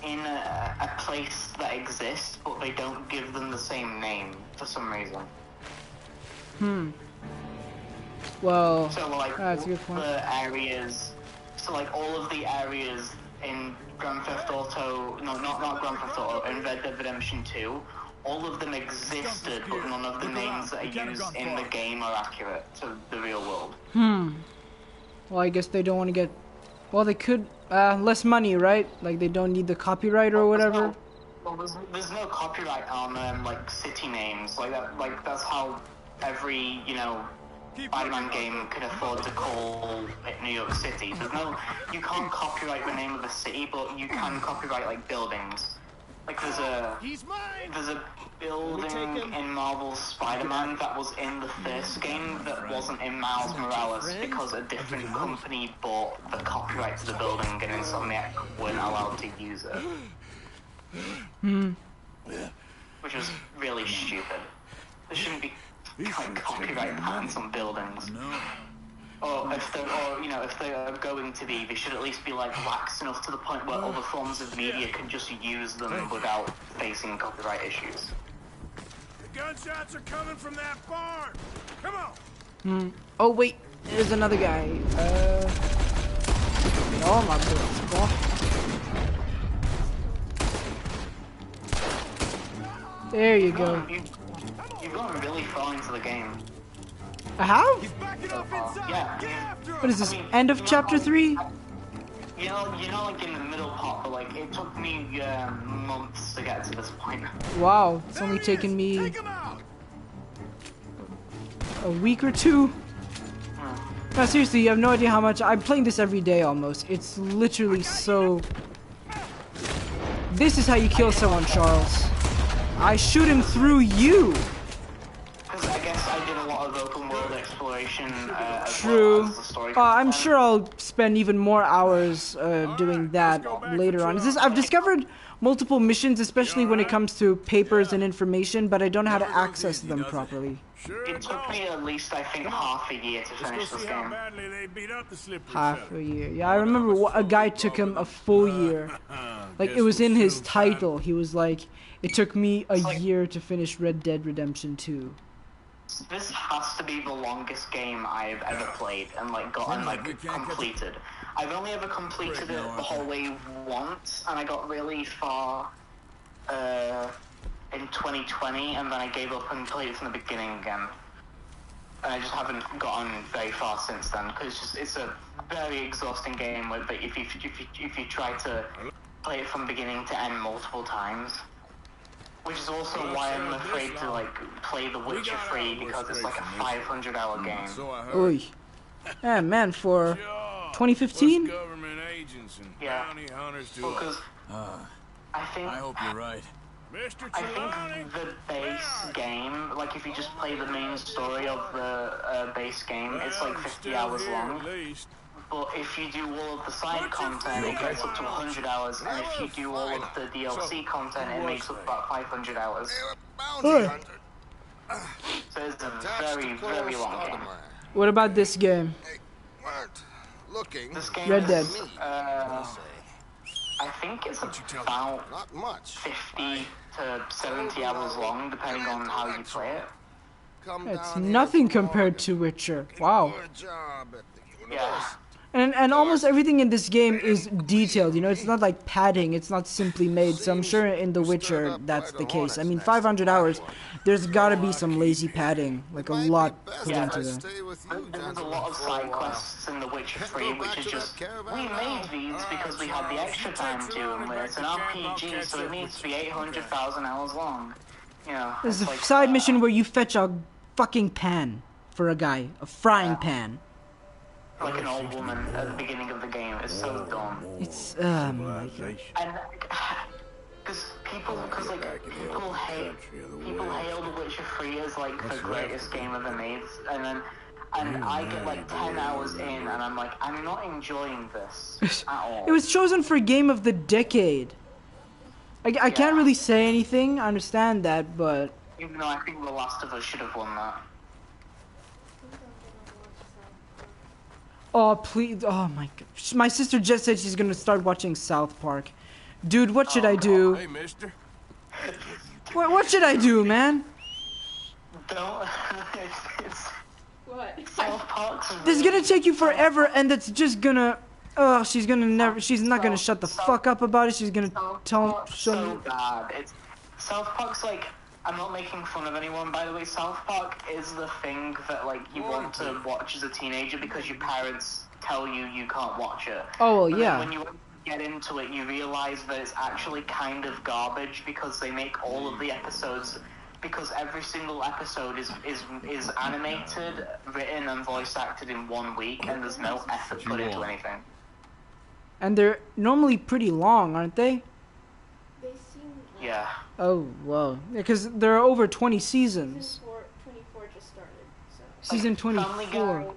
[SPEAKER 6] in a place that exists, but they don't give them the same name for some reason.
[SPEAKER 2] Well,
[SPEAKER 6] So like
[SPEAKER 2] that's a good point.
[SPEAKER 6] the areas, so like all of the areas in Grand Theft Auto, no, not Grand Theft Auto, in Red Dead Redemption 2, all of them existed, but none of the names that are used in the game are accurate to the real world.
[SPEAKER 2] Well, I guess they don't want to get... Well, they could... less money, right? Like, they don't need the copyright or whatever?
[SPEAKER 6] There's no copyright on, like, city names. Like, that's how every, Spider-Man game can afford to call it New York City. You can't copyright the name of a city, but you can copyright, like, buildings. Like, there's a building in Marvel's Spider-Man that was in the first game that wasn't in Miles Morales because a different company bought the copyright to the building and Insomniac weren't allowed to use it. Which was really stupid. There shouldn't be copyright patents on buildings. Or if they are going to be, they should at least be like lax enough to the point where other forms of media can just use them without facing copyright issues.
[SPEAKER 7] The gunshots are coming from that barn. Come on.
[SPEAKER 2] Oh wait, there's another guy. Oh my god. There you go.
[SPEAKER 6] You've gone really far into the game.
[SPEAKER 2] I have?
[SPEAKER 6] Yeah.
[SPEAKER 2] What is this? End of chapter 3?
[SPEAKER 6] You know, like in the middle part, but like it took me months to get to this point.
[SPEAKER 2] Wow, it's only taken me a week or two. No, seriously, you have no idea how much I'm playing this every day almost. It's literally so. This is how you kill someone, Charles. I shoot him through you.
[SPEAKER 6] Because I guess I did a lot of open world exploration.
[SPEAKER 2] True.
[SPEAKER 6] As well as the story
[SPEAKER 2] I'm
[SPEAKER 6] content.
[SPEAKER 2] sure I'll spend even more hours doing that later on. I've discovered multiple missions, especially when it comes to papers and information, but I don't know how to access them properly.
[SPEAKER 6] It took me at least, I think, half a year to finish this game.
[SPEAKER 2] Half a year. Yeah, I remember a guy took him a full year. Like, it was in his title. He was like, it took me a year to finish Red Dead Redemption 2.
[SPEAKER 6] This has to be the longest game I've ever played and like gotten like completed. I've only ever completed it the whole way once, and I got really far in 2020, and then I gave up and played it from the beginning again. And I just haven't gotten very far since then, because it's a very exhausting game. But if you try to play it from beginning to end multiple times. Which is also why I'm afraid to like play The Witcher 3, because it's like a 500-hour game.
[SPEAKER 2] Oy. Yeah, man, for 2015?
[SPEAKER 6] Yeah. Because I
[SPEAKER 7] hope you're right.
[SPEAKER 6] I think the base game, like if you just play the main story of the base game, it's like 50 hours long. But if you do all of the side content, it gets up to 100 hours, and if you do all of the DLC content, it makes up about 500 hours. So it's a very, very long game.
[SPEAKER 2] What about this game?
[SPEAKER 6] This game
[SPEAKER 2] Red Dead.
[SPEAKER 6] is, I think it's about 50 to 70 hours long, depending on how you play it.
[SPEAKER 2] It's nothing compared to Witcher. Wow.
[SPEAKER 6] Yeah.
[SPEAKER 2] And almost everything in this game is detailed, you know, it's not like padding, it's not simply made, so I'm sure in The Witcher that's the case. I mean, 500 hours, there's gotta be some lazy padding, like a lot put into that.
[SPEAKER 6] There's a lot of side quests in The Witcher 3, which is just, we made these because we had the extra time to, and it's an RPG, so it needs to be 800,000 hours long. You know,
[SPEAKER 2] There's a
[SPEAKER 6] like,
[SPEAKER 2] side mission where you fetch a fucking pan for a guy, a frying pan.
[SPEAKER 6] like an old woman at the beginning of the game. It's so dumb.
[SPEAKER 2] It's, my god.
[SPEAKER 6] And because people hail The Witcher 3 as like the greatest game ever made, and I get like 10 hours in, and I'm like, I'm not enjoying this at all.
[SPEAKER 2] It was chosen for Game of the Decade. I can't really say anything, I understand that, but...
[SPEAKER 6] Even though I think The Last of Us should have won that.
[SPEAKER 2] Oh, please. Oh, my God. My sister just said she's going to start watching South Park. Dude, what should I do?
[SPEAKER 7] Hey, mister.
[SPEAKER 2] What should I do, man?
[SPEAKER 6] Don't. it's
[SPEAKER 1] What?
[SPEAKER 6] South Park's
[SPEAKER 2] This is going to take you forever, and it's just going to... Oh, she's not going to shut the fuck up about it. She's going to show
[SPEAKER 6] so
[SPEAKER 2] me...
[SPEAKER 6] bad. It's South Park's like, I'm not making fun of anyone, by the way. South Park is the thing that like you want to watch as a teenager because your parents tell you you can't watch it.
[SPEAKER 2] Oh, well,
[SPEAKER 6] But
[SPEAKER 2] yeah.
[SPEAKER 6] then when you get into it, you realize that it's actually kind of garbage because they make all of the episodes, because every single episode is animated, written, and voice acted in 1 week, and there's no effort put into anything.
[SPEAKER 2] And they're normally pretty long, aren't they?
[SPEAKER 1] They seem like
[SPEAKER 6] Yeah.
[SPEAKER 2] Oh, well. Because there are over 20 seasons.
[SPEAKER 1] 24 just started, so.
[SPEAKER 2] Season
[SPEAKER 6] Family
[SPEAKER 2] 24.
[SPEAKER 6] Guy,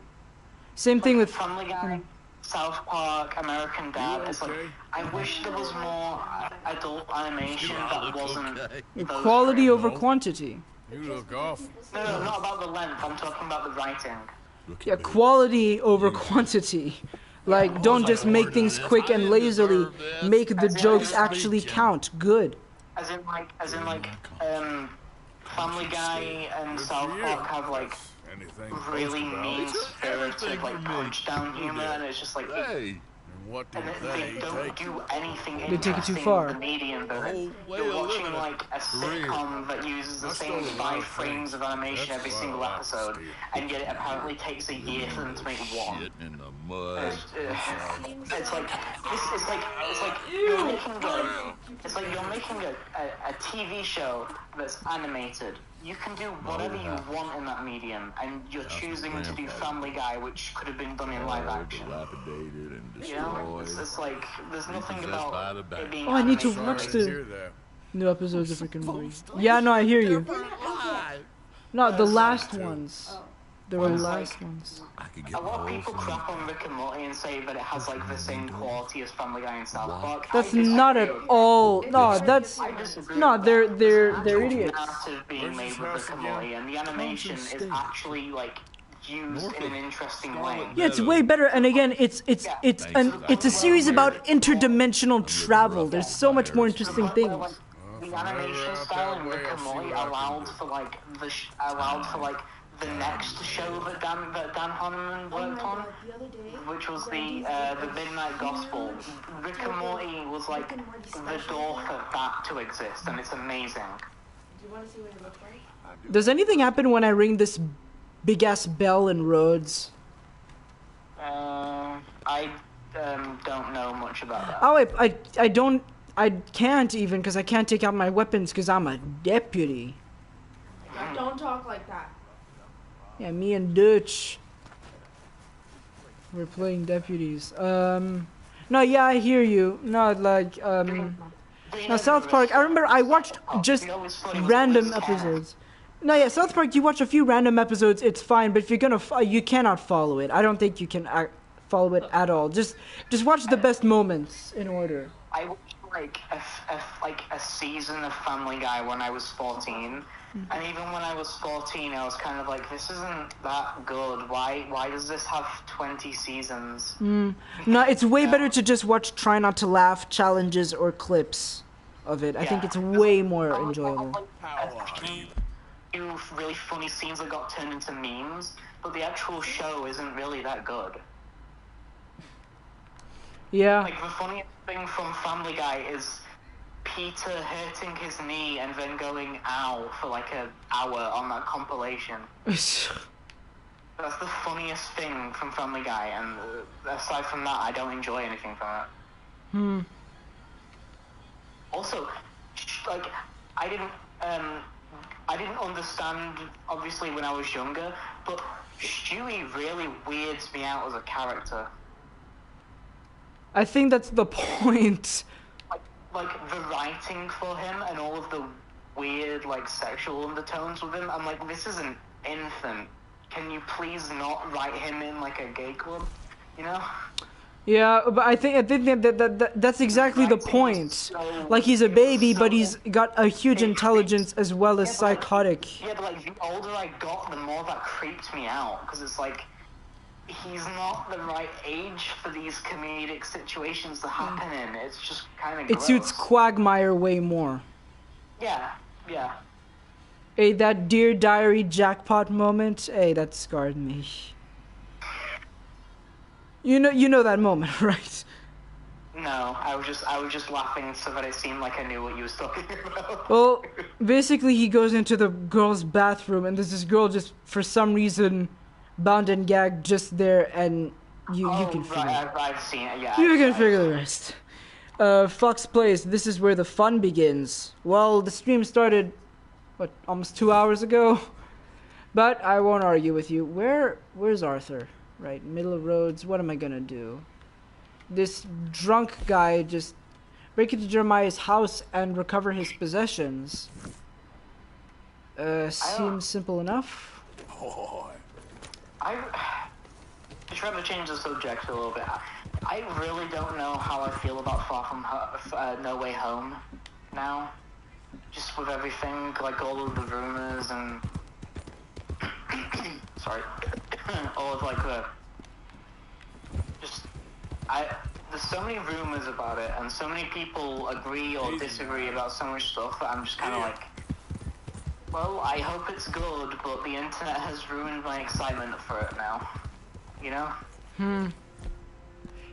[SPEAKER 2] Same thing with...
[SPEAKER 6] Family Guy, South Park, American Dad. It's like, I wish there was more adult animation that wasn't those
[SPEAKER 2] Quality
[SPEAKER 6] three.
[SPEAKER 2] over quantity.
[SPEAKER 7] You look off.
[SPEAKER 6] No, not about the length. I'm talking about the writing.
[SPEAKER 2] Yeah, quality over quantity. Like, don't just make things quick and lazily. Make the jokes actually count. Good.
[SPEAKER 6] As in like, Family Guy and South Park have like really mean-spirited, like punch-down humor, and it's just like, they don't do anything
[SPEAKER 2] They take it too
[SPEAKER 6] interesting with
[SPEAKER 2] far.
[SPEAKER 6] the medium. You're watching like a sitcom that uses the same 5 frames of animation every single episode, and yet it apparently takes a year for them to make one. It's like you're making a TV show that's animated. You can do whatever you want in that medium, and you're choosing to do Family Guy, which could have been done in live action. You know, it's like there's nothing about it being.
[SPEAKER 2] Oh, I need to watch the new episodes of Rick and Morty. Yeah, no, I hear you. No, the last ones. There were last ones.
[SPEAKER 6] A lot of people crap on Rick and Morty and say that it has like the same quality as Family Guy and South Park.
[SPEAKER 2] That's not at all. No, that's no. They're idiots.
[SPEAKER 6] Narrative being made with Rick and Morty, and the animation is actually like used in an interesting way.
[SPEAKER 2] Yeah, it's way better. And again, it's a series about interdimensional travel. There's so much more interesting things.
[SPEAKER 6] The animation style in Rick and Morty allowed for like the next show that Dan Harmon worked on, which was the Midnight Gospel. Rick and Morty was like the door for that to exist, and it's amazing.
[SPEAKER 1] Do you want to see what it looks like?
[SPEAKER 2] Does anything happen when I ring this big ass bell in Rhodes?
[SPEAKER 6] I don't know much about that.
[SPEAKER 2] Oh, I can't even, because I can't take out my weapons because I'm a deputy.
[SPEAKER 1] Don't talk like that.
[SPEAKER 2] Yeah, me and Dutch. We're playing deputies. No, yeah, I hear you. No, like, now South Park, I remember I watched just random episodes. No, yeah, South Park, you watch a few random episodes, it's fine, but if you're gonna, you cannot follow it. I don't think you can follow it at all. Just watch the best moments in order.
[SPEAKER 6] I watched like a season of Family Guy when I was 14. And even when I was 14, I was kind of like, this isn't that good. Why does this have 20 seasons?
[SPEAKER 2] No, it's way better to just watch Try Not to Laugh challenges or clips of it. I think it's way more enjoyable.
[SPEAKER 6] A few really funny scenes that got turned into memes, but the actual show isn't really that good.
[SPEAKER 2] Yeah.
[SPEAKER 6] Like, the funniest thing from Family Guy is Peter hurting his knee and then going ow for like an hour on that compilation. That's the funniest thing from Family Guy, and aside from that, I don't enjoy anything from it. Also, like, I didn't understand, obviously, when I was younger, but Stewie really weirds me out as a character.
[SPEAKER 2] I think that's the point.
[SPEAKER 6] Like the writing for him and all of the weird, like, sexual undertones with him, I'm like, this is an infant. Can you please not write him in, like, a gay club? You know?
[SPEAKER 2] Yeah, but I think that's exactly the point. Like, he's a baby, but he's got a huge intelligence as well as psychotic.
[SPEAKER 6] Yeah, but, like, the older I got, the more that creeped me out, because it's like, he's not the right age for these comedic situations to happen in. It's just kind of gross.
[SPEAKER 2] It suits Quagmire way more.
[SPEAKER 6] Yeah.
[SPEAKER 2] Hey, that Dear Diary jackpot moment, hey, that scarred me. You know that moment, right?
[SPEAKER 6] No, I was just laughing so that it seemed like I knew what you was talking about.
[SPEAKER 2] Well, basically he goes into the girl's bathroom and there's this girl just, for some reason, bound and gagged just there, and you can figure it.
[SPEAKER 6] I've seen it, yeah.
[SPEAKER 2] You can figure the rest. Fox Plays, this is where the fun begins. Well, the stream started, almost 2 hours ago? But I won't argue with you. Where's Arthur? Right, middle of Rhodes, what am I gonna do? This drunk guy just break into Jeremiah's house and recover his possessions. Seems simple enough.
[SPEAKER 6] I try to change the subject a little bit. I really don't know how I feel about Far From No Way Home now. Just with everything, like all of the rumors and... Sorry. all of like the just there's so many rumors about it, and so many people agree or disagree about so much stuff that I'm just kind of like, well, I hope it's good, but the internet has ruined my excitement for it now. You know?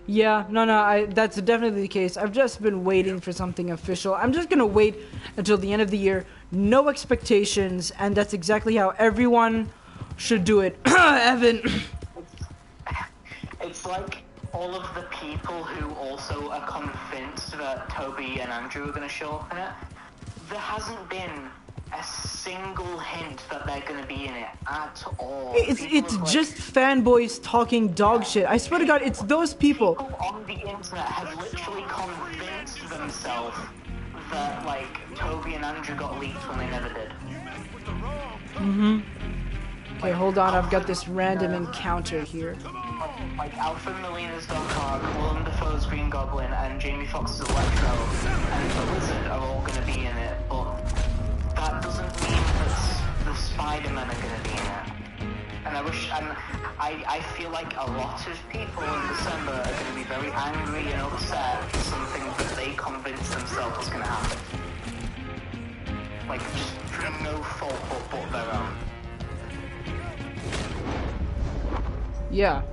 [SPEAKER 2] Yeah, no, that's definitely the case. I've just been waiting for something official. I'm just gonna wait until the end of the year. No expectations, and that's exactly how everyone should do it. Evan.
[SPEAKER 6] It's like all of the people who also are convinced that Toby and Andrew are going to show up in it. There hasn't been a single hint that they're going to be in it at all.
[SPEAKER 2] It's just fanboys talking dog shit. I swear to God, it's those people.
[SPEAKER 6] People on the internet have literally convinced themselves that, like, Toby and Andrew got leaked when they never did.
[SPEAKER 2] Okay, hold on. I've got this random encounter here.
[SPEAKER 6] Like Alfred Molina's Doc Ock, Willem Dafoe's Green Goblin, and Jamie Foxx's Electro, and the Lizard are all going to be in it, but that doesn't mean that the Spider-Man are going to be in it. And I feel like a lot of people in December are going to be very angry and upset for something that they convinced themselves was going to happen. Like, just no fault but their own.
[SPEAKER 2] Yeah.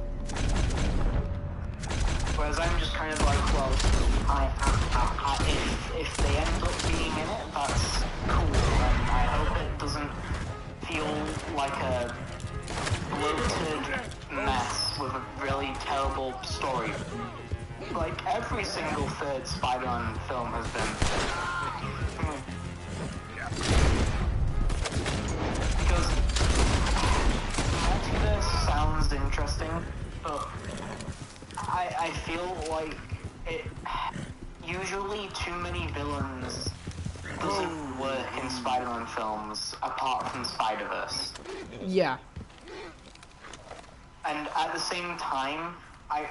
[SPEAKER 6] Whereas I'm just kind of like, well, if they end up being in it, that's cool, and I hope it doesn't feel like a bloated mess with a really terrible story. Like, every single third Spider-Man film has been. Because multiverse sounds interesting, but I feel like it usually too many villains doesn't work in Spider-Man films apart from Spider-Verse.
[SPEAKER 2] Yeah.
[SPEAKER 6] And at the same time, I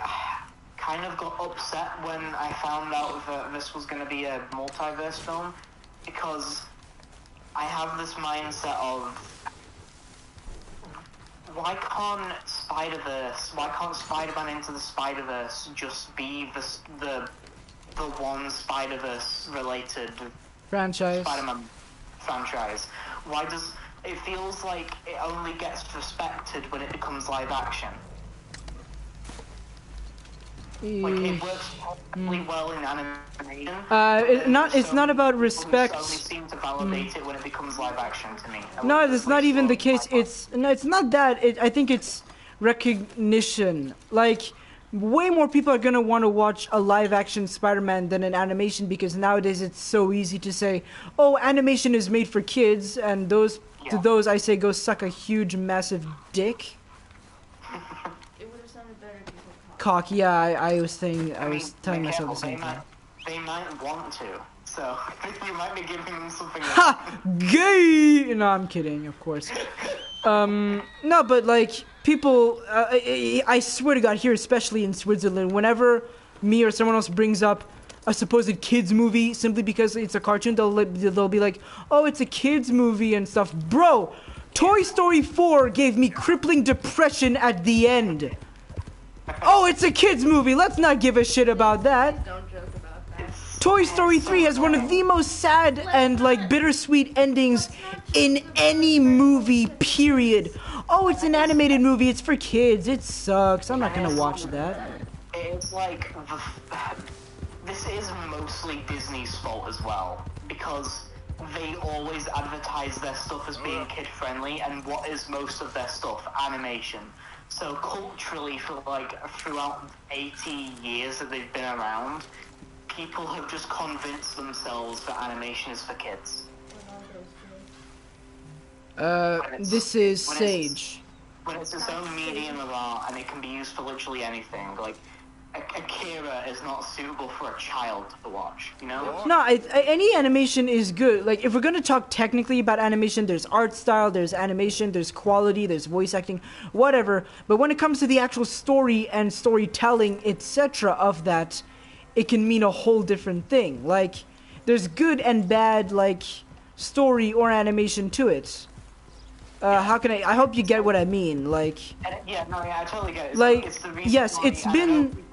[SPEAKER 6] kind of got upset when I found out that this was going to be a multiverse film, because I have this mindset of, why can't Spider-Man Into the Spider-Verse just be the one Spider-Verse related
[SPEAKER 2] Franchise.
[SPEAKER 6] Spider-Man franchise? Why does it feels like it only gets respected when it becomes live action? Like, it works perfectly well in animation.
[SPEAKER 2] It's not about respect.
[SPEAKER 6] Only seem to validate it when it becomes live action to me.
[SPEAKER 2] No, that's not even the case. It's not that. I think it's recognition. Like, way more people are gonna want to watch a live action Spider-Man than an animation, because nowadays it's so easy to say, oh, animation is made for kids, and to those I say, go suck a huge massive dick.
[SPEAKER 1] It would have sounded better if you said
[SPEAKER 2] Cock. Yeah, I was telling myself the same thing.
[SPEAKER 6] They might want to, so you might be giving them something.
[SPEAKER 2] Ha! Gay! No, I'm kidding, of course. No, but like, people, I swear to God, here, especially in Switzerland, whenever me or someone else brings up a supposed kids movie simply because it's a cartoon, they'll be like, oh, it's a kids movie and stuff. Bro, Toy Story 4 gave me crippling depression at the end. Oh, it's a kids movie. Let's not give a shit about that.
[SPEAKER 1] Don't joke about that.
[SPEAKER 2] Toy Story 3 has one of the most sad and like bittersweet endings in any movie, period. Oh, it's an animated movie. It's for kids. It sucks. I'm not gonna watch that.
[SPEAKER 6] It's like, this is mostly Disney's fault as well, because they always advertise their stuff as being kid-friendly, and what is most of their stuff? Animation. So culturally, for like throughout 80 years that they've been around, people have just convinced themselves that animation is for kids.
[SPEAKER 2] This is Sage.
[SPEAKER 6] When it's its own medium of art, and it can be used for literally anything, like Akira is not suitable for a child to watch, you know?
[SPEAKER 2] No, any animation is good. Like, if we're gonna talk technically about animation, there's art style, there's animation, there's quality, there's voice acting, whatever. But when it comes to the actual story and storytelling, etc. of that, it can mean a whole different thing. Like, there's good and bad, like, story or animation to it. how can I hope you get what I mean, like,
[SPEAKER 6] Yeah, no, yeah, I totally get it.
[SPEAKER 2] like,
[SPEAKER 6] It's the reason
[SPEAKER 2] yes,
[SPEAKER 6] why,
[SPEAKER 2] it's
[SPEAKER 6] and
[SPEAKER 2] been,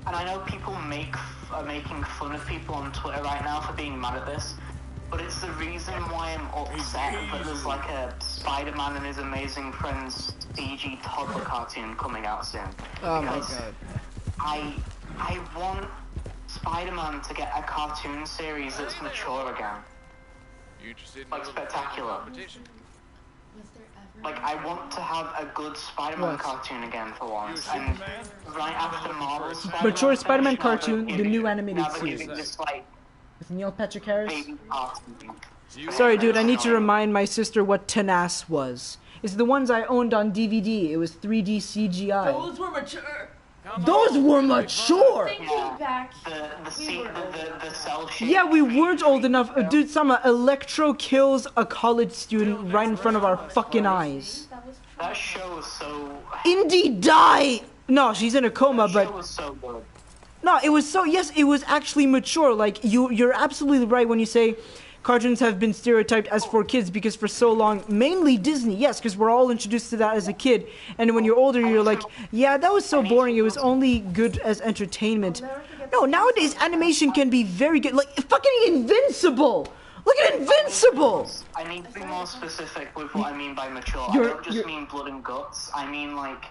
[SPEAKER 6] I know people are making fun of people on Twitter right now for being mad at this, but it's the reason why I'm upset that there's like a Spider-Man and his amazing friends CG toddler cartoon coming out soon.
[SPEAKER 2] oh my
[SPEAKER 6] Because
[SPEAKER 2] god.
[SPEAKER 6] I want Spider-Man to get a cartoon series that's mature again.
[SPEAKER 4] You interested in
[SPEAKER 6] Like
[SPEAKER 4] a little
[SPEAKER 6] spectacular.
[SPEAKER 4] competition?
[SPEAKER 1] Was there ever?
[SPEAKER 6] Like, I want to have a good Spider-Man
[SPEAKER 2] What?
[SPEAKER 6] cartoon again for
[SPEAKER 4] You a
[SPEAKER 6] once, and
[SPEAKER 4] Superman?
[SPEAKER 6] right after Marvel's Spider-Man,
[SPEAKER 2] Mature Spider-Man
[SPEAKER 6] finished, now they're
[SPEAKER 2] cartoon, the
[SPEAKER 6] giving-
[SPEAKER 2] new animated
[SPEAKER 6] now they're giving
[SPEAKER 2] series.
[SPEAKER 6] this, like,
[SPEAKER 2] With Neil Patrick Harris.
[SPEAKER 6] baby cartoon.
[SPEAKER 2] Sorry, dude, I need to remind my sister what Tenace was. It's the ones I owned on DVD. It was 3D CGI.
[SPEAKER 1] Those were mature.
[SPEAKER 2] Those were mature!
[SPEAKER 1] Thinking
[SPEAKER 6] Yeah.
[SPEAKER 1] back,
[SPEAKER 6] The cell shape.
[SPEAKER 2] Yeah, we weren't old enough. Dude, Sama, Electro kills a college student right in front of our fucking eyes.
[SPEAKER 1] that was
[SPEAKER 6] That show was so.
[SPEAKER 2] Indy, die! No, she's in a coma,
[SPEAKER 6] That
[SPEAKER 2] but
[SPEAKER 6] show was so good.
[SPEAKER 2] no, it was so, yes, it was actually mature. Like, you're absolutely right when you say cartoons have been stereotyped as for kids, because for so long, mainly Disney, yes, because we're all introduced to that as a kid, and when you're older, you're like, yeah, that was so boring, it was only good as entertainment. No, nowadays, animation can be very good, like, fucking Invincible! Look at Invincible!
[SPEAKER 6] I need to be more specific with what I mean by mature. I
[SPEAKER 2] You're-
[SPEAKER 6] don't just
[SPEAKER 2] you're-
[SPEAKER 6] mean blood and guts. I mean, like,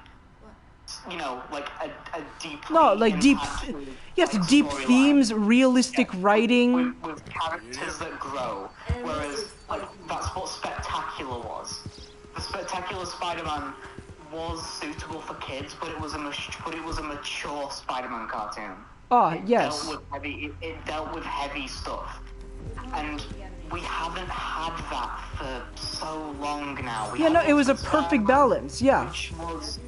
[SPEAKER 6] you know, like a deep.
[SPEAKER 2] No, like deep, yes, deep themes, realistic writing.
[SPEAKER 6] With characters that grow. Whereas, like, that's what Spectacular was. The Spectacular Spider-Man was suitable for kids, but it was a mature Spider-Man cartoon.
[SPEAKER 2] Ah,
[SPEAKER 6] It
[SPEAKER 2] yes.
[SPEAKER 6] dealt with it dealt with heavy stuff, and we haven't had that for so long now. We
[SPEAKER 2] Yeah, no,
[SPEAKER 6] had
[SPEAKER 2] it was a
[SPEAKER 6] Spider-Man,
[SPEAKER 2] perfect balance, yeah.
[SPEAKER 6] which was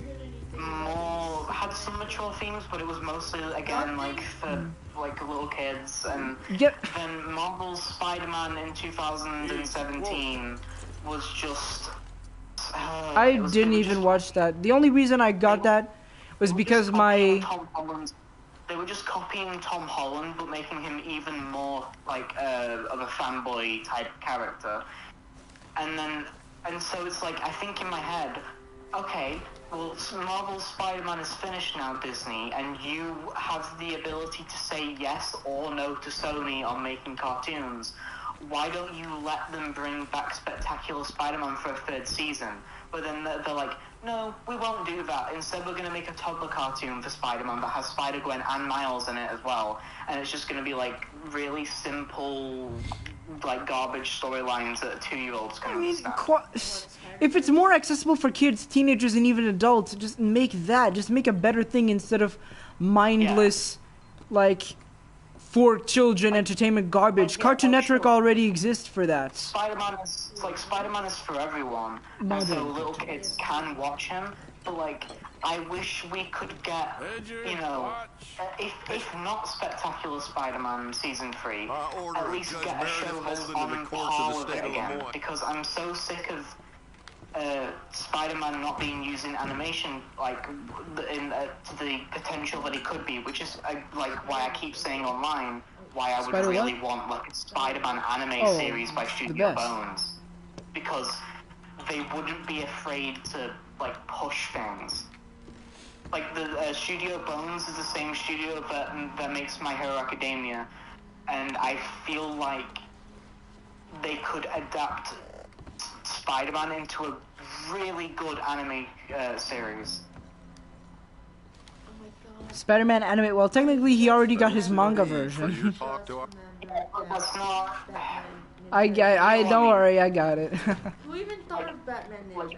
[SPEAKER 6] more had some mature themes, but it was mostly again like for like little kids. And
[SPEAKER 2] Yep.
[SPEAKER 6] then Marvel's Spider-Man in 2017 was just.
[SPEAKER 2] I
[SPEAKER 6] it was-
[SPEAKER 2] didn't
[SPEAKER 6] they were
[SPEAKER 2] even
[SPEAKER 6] just-
[SPEAKER 2] watch that. The only reason I got that was
[SPEAKER 6] they were
[SPEAKER 2] because
[SPEAKER 6] just copying
[SPEAKER 2] my...
[SPEAKER 6] Tom Holland's- They were just copying Tom Holland, but making him even more like of a fanboy type character. And so it's like, I think in my head, okay, well, Marvel's Spider-Man is finished now, Disney, and you have the ability to say yes or no to Sony on making cartoons. Why don't you let them bring back Spectacular Spider-Man for a third season? But then they're like, no, we won't do that. Instead, we're going to make a toddler cartoon for Spider-Man that has Spider-Gwen and Miles in it as well. And it's just going to be, like, really simple, like, garbage storylines that 2-year-olds can
[SPEAKER 2] I mean,
[SPEAKER 6] understand.
[SPEAKER 2] if it's more accessible for kids, teenagers, and even adults, just make that. Just make a better thing instead of mindless, like, for children entertainment garbage.
[SPEAKER 6] Yeah,
[SPEAKER 2] Cartoon
[SPEAKER 6] oh,
[SPEAKER 2] Network
[SPEAKER 6] sure.
[SPEAKER 2] already exists for that.
[SPEAKER 6] Spider-Man is for everyone, and so little kids can watch him. But like, I wish we could get, you know, if not Spectacular Spider-Man season 3, at least get a show that's on par with it again. Because I'm so sick of Spider-Man not being used in animation, like in to the potential that it could be, which is like why I keep saying online why I would
[SPEAKER 2] Spider
[SPEAKER 6] really
[SPEAKER 2] what?
[SPEAKER 6] want like a Spider-Man anime
[SPEAKER 2] Oh,
[SPEAKER 6] series by
[SPEAKER 2] the
[SPEAKER 6] Studio
[SPEAKER 2] best.
[SPEAKER 6] Bones, because they wouldn't be afraid to like push things. Like the Studio Bones is the same studio that makes My Hero Academia, and I feel like they could adapt Spider-Man into a really good anime series.
[SPEAKER 1] oh my god.
[SPEAKER 2] Spider-Man anime. Well, technically, he already got his manga version.
[SPEAKER 6] That's not.
[SPEAKER 2] I don't worry, I got it.
[SPEAKER 1] Who even thought of Batman Ninja?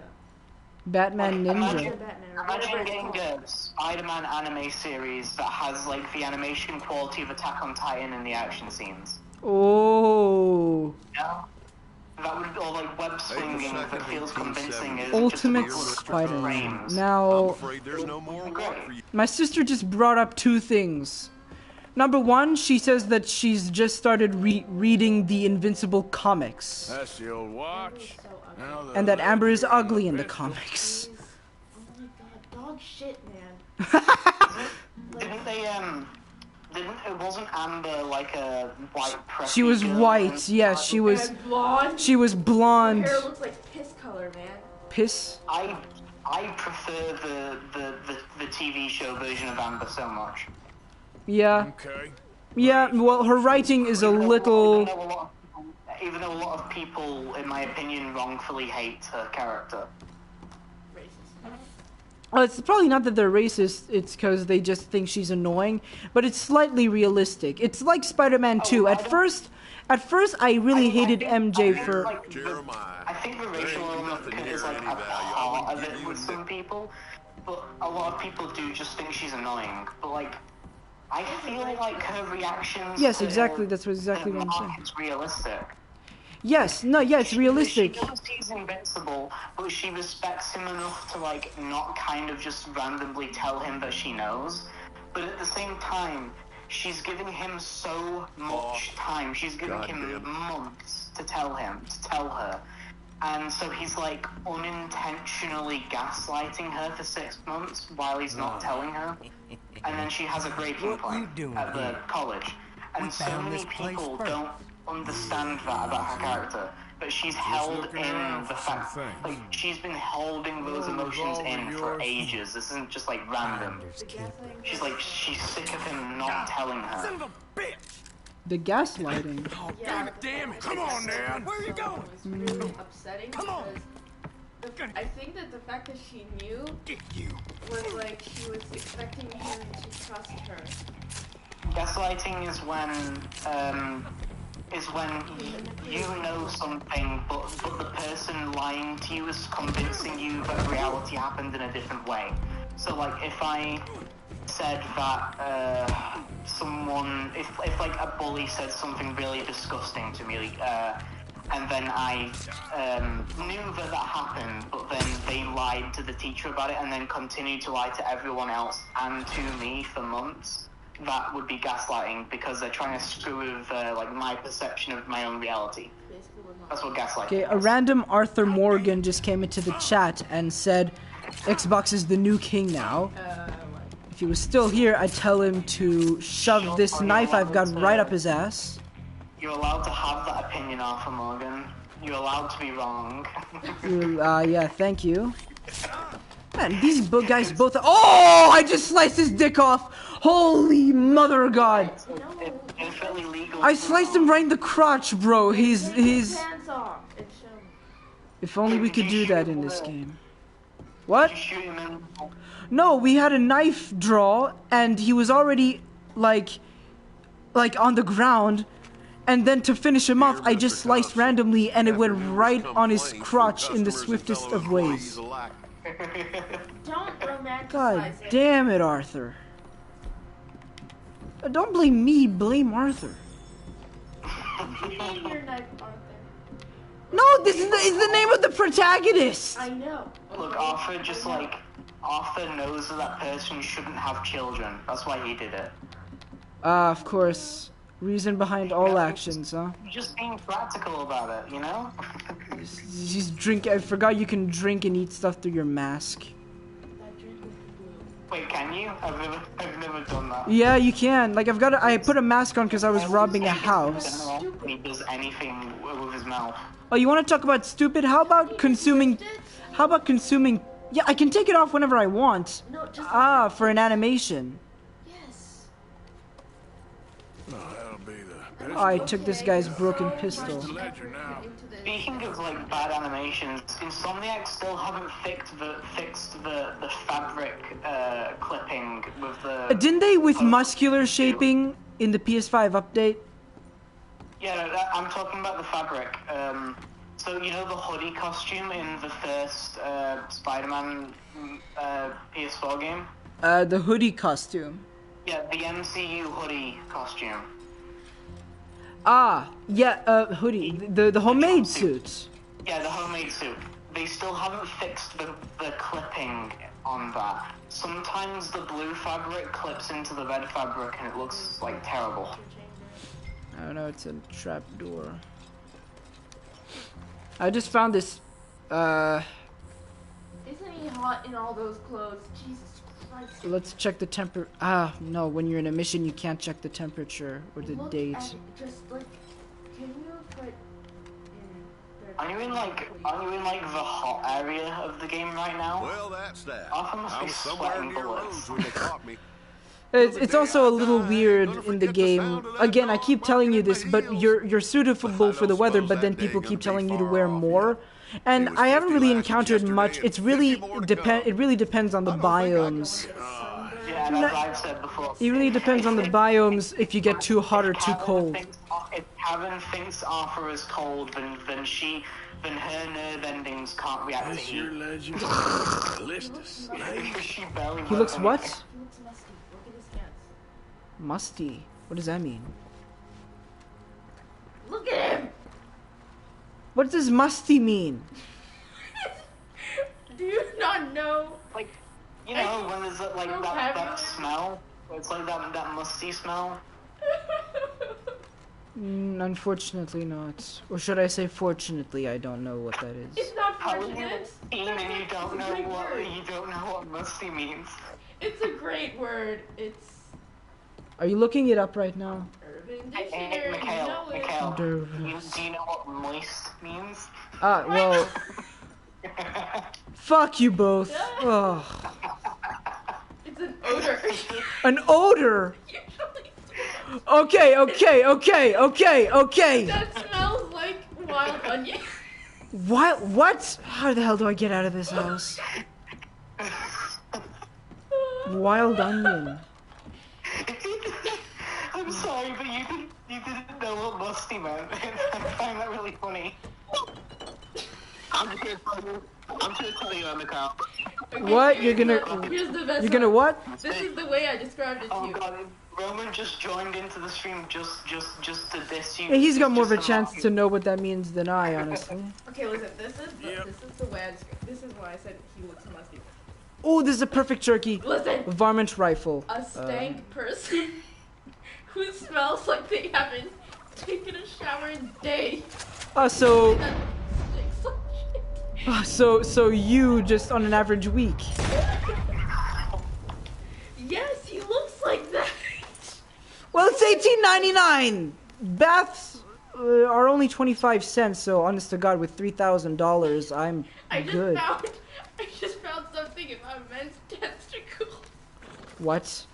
[SPEAKER 2] Batman
[SPEAKER 6] Like,
[SPEAKER 2] Ninja.
[SPEAKER 1] Batman, or whatever
[SPEAKER 6] Imagine
[SPEAKER 1] it's
[SPEAKER 6] getting
[SPEAKER 1] called.
[SPEAKER 6] a Spider-Man anime series that has like the animation quality of Attack on Titan in the action scenes.
[SPEAKER 2] Oh,
[SPEAKER 6] Yeah. That would, or like web swinging that feels convincing is
[SPEAKER 2] Ultimate
[SPEAKER 6] just a couple of
[SPEAKER 2] Spider-Man.
[SPEAKER 6] frames.
[SPEAKER 2] Now,
[SPEAKER 3] There's no more work for you.
[SPEAKER 2] my sister just brought up two things. Number one, she says that she's just started reading the Invincible comics,
[SPEAKER 4] That's the old watch.
[SPEAKER 1] So ugly.
[SPEAKER 4] Now the
[SPEAKER 2] and that Amber is
[SPEAKER 4] leather
[SPEAKER 2] ugly in the
[SPEAKER 4] bitch.
[SPEAKER 2] comics.
[SPEAKER 1] Oh my god, dog shit, man.
[SPEAKER 6] Didn't they it wasn't Amber like a white preppy
[SPEAKER 2] She was
[SPEAKER 6] girl
[SPEAKER 2] white.
[SPEAKER 6] and-
[SPEAKER 2] Yeah, she was.
[SPEAKER 1] And blonde.
[SPEAKER 2] She was
[SPEAKER 1] Her
[SPEAKER 2] blonde.
[SPEAKER 1] hair looks like piss color, man.
[SPEAKER 2] Piss.
[SPEAKER 6] I prefer the TV show version of Amber so much.
[SPEAKER 2] Yeah.
[SPEAKER 4] Okay.
[SPEAKER 2] Yeah. Well, her writing is a
[SPEAKER 6] Even
[SPEAKER 2] little.
[SPEAKER 6] Even though a lot of people, in my opinion, wrongfully hate her character.
[SPEAKER 1] Racist.
[SPEAKER 2] Well, it's probably not that they're racist. It's because they just think she's annoying. But it's slightly realistic. It's like Spider-Man 2. At first, I really hated MJ for.
[SPEAKER 3] Jeremiah.
[SPEAKER 6] I think the
[SPEAKER 3] There
[SPEAKER 6] racial
[SPEAKER 3] ain't
[SPEAKER 6] element
[SPEAKER 3] nothing
[SPEAKER 6] is
[SPEAKER 3] near
[SPEAKER 6] like
[SPEAKER 3] any
[SPEAKER 6] a
[SPEAKER 3] value. I
[SPEAKER 6] part
[SPEAKER 3] wouldn't
[SPEAKER 6] of
[SPEAKER 3] give
[SPEAKER 6] it
[SPEAKER 3] you
[SPEAKER 6] with
[SPEAKER 3] a
[SPEAKER 6] some
[SPEAKER 3] nickel.
[SPEAKER 6] people, but a lot of people do just think she's annoying. But like, I feel like her reactions.
[SPEAKER 2] Yes,
[SPEAKER 6] to
[SPEAKER 2] exactly.
[SPEAKER 6] her-
[SPEAKER 2] That's exactly
[SPEAKER 6] to
[SPEAKER 2] what I'm
[SPEAKER 6] Mark
[SPEAKER 2] saying.
[SPEAKER 6] is realistic.
[SPEAKER 2] Yes. No. Yeah. It's realistic.
[SPEAKER 6] She knows he's invincible, but she respects him enough to like not kind of just randomly tell him that she knows. But at the same time, she's giving him so much time. She's giving him
[SPEAKER 3] Goddamn.
[SPEAKER 6] months to tell her. And so he's like unintentionally gaslighting her for 6 months while he's not telling her. And then she has a breaking
[SPEAKER 5] What you
[SPEAKER 6] point
[SPEAKER 5] doing
[SPEAKER 6] at the
[SPEAKER 5] here?
[SPEAKER 6] college. And
[SPEAKER 5] We
[SPEAKER 6] so
[SPEAKER 5] found
[SPEAKER 6] many
[SPEAKER 5] this place
[SPEAKER 6] people
[SPEAKER 5] first.
[SPEAKER 6] don't understand that about her character. But she's held
[SPEAKER 4] looking
[SPEAKER 6] in
[SPEAKER 4] around
[SPEAKER 6] the
[SPEAKER 4] for some
[SPEAKER 6] fact,
[SPEAKER 4] things.
[SPEAKER 6] like she's been holding those
[SPEAKER 4] Oh,
[SPEAKER 6] emotions
[SPEAKER 4] revolver
[SPEAKER 6] in for
[SPEAKER 4] yours.
[SPEAKER 6] ages. This isn't just like random.
[SPEAKER 5] Finders
[SPEAKER 1] The
[SPEAKER 5] keepers.
[SPEAKER 1] gaslighting.
[SPEAKER 6] She's like, she's sick of him not telling her.
[SPEAKER 4] Son of a bitch!
[SPEAKER 2] The gaslighting.
[SPEAKER 4] Oh,
[SPEAKER 1] Yeah,
[SPEAKER 4] damn it!
[SPEAKER 1] I
[SPEAKER 4] Come
[SPEAKER 1] think
[SPEAKER 4] on,
[SPEAKER 1] that
[SPEAKER 4] Dan! Where you going?
[SPEAKER 1] was really upsetting
[SPEAKER 4] Come on.
[SPEAKER 1] because I think that the fact that she knew
[SPEAKER 4] Get you.
[SPEAKER 1] was like she was expecting him to trust her.
[SPEAKER 6] Gaslighting is when you know something, but the person lying to you is convincing you that reality happened in a different way. So like if I said that if like a bully said something really disgusting to me, and then I knew that happened, but then they lied to the teacher about it and then continued to lie to everyone else and to me for months, that would be gaslighting because they're trying to screw with like my perception of my own reality.
[SPEAKER 1] Basically, was not.
[SPEAKER 6] That's what gaslighting
[SPEAKER 2] Okay,
[SPEAKER 6] is.
[SPEAKER 2] a random Arthur Morgan just came into the chat and said, Xbox is the new king now. If he was still here, I'd tell him to shove this knife I've got right up his ass.
[SPEAKER 6] You're allowed to have that opinion, Arthur Morgan. You're allowed to be wrong.
[SPEAKER 2] Yeah, thank you. Man, these guys both. Oh, I just sliced his dick off. Holy mother of God.
[SPEAKER 6] It's perfectly legal.
[SPEAKER 2] I sliced him right in the crotch, bro.
[SPEAKER 1] Take his pants off and show me.
[SPEAKER 2] If only we could do that in this game. What?
[SPEAKER 6] You shoot him in.
[SPEAKER 2] No, we had a knife draw, and he was already, like on the ground. And then to finish him off, I just sliced randomly, and it went right on his crotch in the swiftest of ways.
[SPEAKER 1] Don't romanticize
[SPEAKER 2] God
[SPEAKER 1] it.
[SPEAKER 2] damn it, Arthur. Don't blame me, blame Arthur.
[SPEAKER 1] You named your knife Arthur.
[SPEAKER 2] No, this is the name of the protagonist.
[SPEAKER 1] I know.
[SPEAKER 6] Look, Arthur just like Arthur knows that person shouldn't have children. That's why he did it.
[SPEAKER 2] Of course. Reason behind all actions, huh?
[SPEAKER 6] Just being practical about it, you know?
[SPEAKER 2] She's drink. I forgot you can drink and eat stuff through your mask.
[SPEAKER 1] That drink was blue.
[SPEAKER 6] Wait, can you? I've never done that.
[SPEAKER 2] Yeah, you can. Like I put a mask on because I was robbing a house.
[SPEAKER 6] He does anything with his mouth.
[SPEAKER 2] Oh, you want to talk about stupid? How about consuming? How about consuming? Yeah, I can take it off whenever I want.
[SPEAKER 1] No, just
[SPEAKER 2] For an animation.
[SPEAKER 1] yes.
[SPEAKER 4] Oh, that'll be the
[SPEAKER 2] Oh, I took this guy's broken pistol.
[SPEAKER 4] ledger now.
[SPEAKER 1] Into this.
[SPEAKER 6] Speaking of like bad animations, Insomniac still haven't fixed the fabric clipping with the.
[SPEAKER 2] Didn't they with muscular shaping in the PS5 update?
[SPEAKER 6] Yeah, I'm talking about the fabric. So you know the hoodie costume in the first Spider-Man PS4 game?
[SPEAKER 2] The hoodie costume.
[SPEAKER 6] Yeah, the MCU hoodie costume.
[SPEAKER 2] Hoodie. The homemade suit.
[SPEAKER 6] Yeah, the homemade suit. They still haven't fixed the clipping on that. Sometimes the blue fabric clips into the red fabric and it looks like terrible.
[SPEAKER 2] I don't know, it's a trap door. I just found this,
[SPEAKER 1] Isn't he hot in all those clothes? Jesus
[SPEAKER 2] Let's check the temper. Ah, no. When you're in a mission, you can't check the temperature or the date.
[SPEAKER 1] Just like, can you put in?
[SPEAKER 6] Are you in like the hot area of the game right now?
[SPEAKER 3] Well, that's that.
[SPEAKER 6] Arthur must
[SPEAKER 3] I
[SPEAKER 6] be
[SPEAKER 3] was somewhere
[SPEAKER 6] sweating
[SPEAKER 3] near
[SPEAKER 6] bullets.
[SPEAKER 3] Rhodes when they caught me.
[SPEAKER 2] It's also a little weird in the game. Again, I keep telling you this, but you're suitable for the weather, but then people keep telling you to wear more. And I haven't really encountered much. It really depends on the biomes.
[SPEAKER 6] Yeah, and as I've said before.
[SPEAKER 2] It really depends on the biomes if you get too hot or too cold.
[SPEAKER 6] If Karen thinks Arthur is cold, then her nerve endings can't react to
[SPEAKER 7] This
[SPEAKER 6] heat.
[SPEAKER 7] your legend? Callistus.
[SPEAKER 6] Because she barely
[SPEAKER 2] He looks
[SPEAKER 6] knows
[SPEAKER 2] what?
[SPEAKER 6] anything.
[SPEAKER 1] He looks musty. Look at his hands.
[SPEAKER 2] Musty. What does that mean?
[SPEAKER 1] Look at him.
[SPEAKER 2] What does musty mean?
[SPEAKER 1] Do you not know?
[SPEAKER 6] Like, you know, when there's like
[SPEAKER 1] So
[SPEAKER 6] that
[SPEAKER 1] heavy.
[SPEAKER 6] smell? It's like that musty smell.
[SPEAKER 2] Unfortunately not. Or should I say fortunately, I don't know what that is.
[SPEAKER 1] It's not
[SPEAKER 6] How are you
[SPEAKER 1] fortunate.
[SPEAKER 6] eating and you don't know what musty means?
[SPEAKER 1] It's a great word. It's
[SPEAKER 2] Are you looking it up right now?
[SPEAKER 1] Urban
[SPEAKER 6] Hey,
[SPEAKER 1] Dictionary. You know it.
[SPEAKER 6] Mikhail, do
[SPEAKER 2] Dervis.
[SPEAKER 6] you know what moist means?
[SPEAKER 2] Ah, well, fuck you both. Ugh.
[SPEAKER 1] It's an odor.
[SPEAKER 2] An odor.
[SPEAKER 1] Usually,
[SPEAKER 2] Okay.
[SPEAKER 1] that smells like wild onion.
[SPEAKER 2] What? How the hell do I get out of this house? Wild onion.
[SPEAKER 6] I'm sorry, but you didn't know what musty meant. I find that really funny. I'm just gonna tell you, Mikhail.
[SPEAKER 2] What? You're gonna
[SPEAKER 1] Here's the best.
[SPEAKER 2] You're gonna
[SPEAKER 1] one.
[SPEAKER 2] what?
[SPEAKER 1] This is the way I described it to
[SPEAKER 6] Oh
[SPEAKER 1] you.
[SPEAKER 6] god, Roman just joined into the stream just to diss you.
[SPEAKER 2] Yeah, he's got more of a
[SPEAKER 6] Just
[SPEAKER 2] chance
[SPEAKER 6] mock you.
[SPEAKER 2] to know what that means than I, honestly.
[SPEAKER 1] Okay, listen. This is
[SPEAKER 7] Yep.
[SPEAKER 1] the way I described. This is why I said he looks musty.
[SPEAKER 2] Oh, this is a perfect turkey.
[SPEAKER 1] Listen.
[SPEAKER 2] Varmint rifle.
[SPEAKER 1] A stank person who smells like they haven't taken a shower in days.
[SPEAKER 2] So
[SPEAKER 1] That stinks like shit.
[SPEAKER 2] so you just on an average week.
[SPEAKER 1] Yes, he looks like that.
[SPEAKER 2] Well, it's $18.99. Baths are only 25 cents. So honest to God, with $3,000, I'm
[SPEAKER 1] I
[SPEAKER 2] good.
[SPEAKER 1] just found something about men's testicles
[SPEAKER 2] What?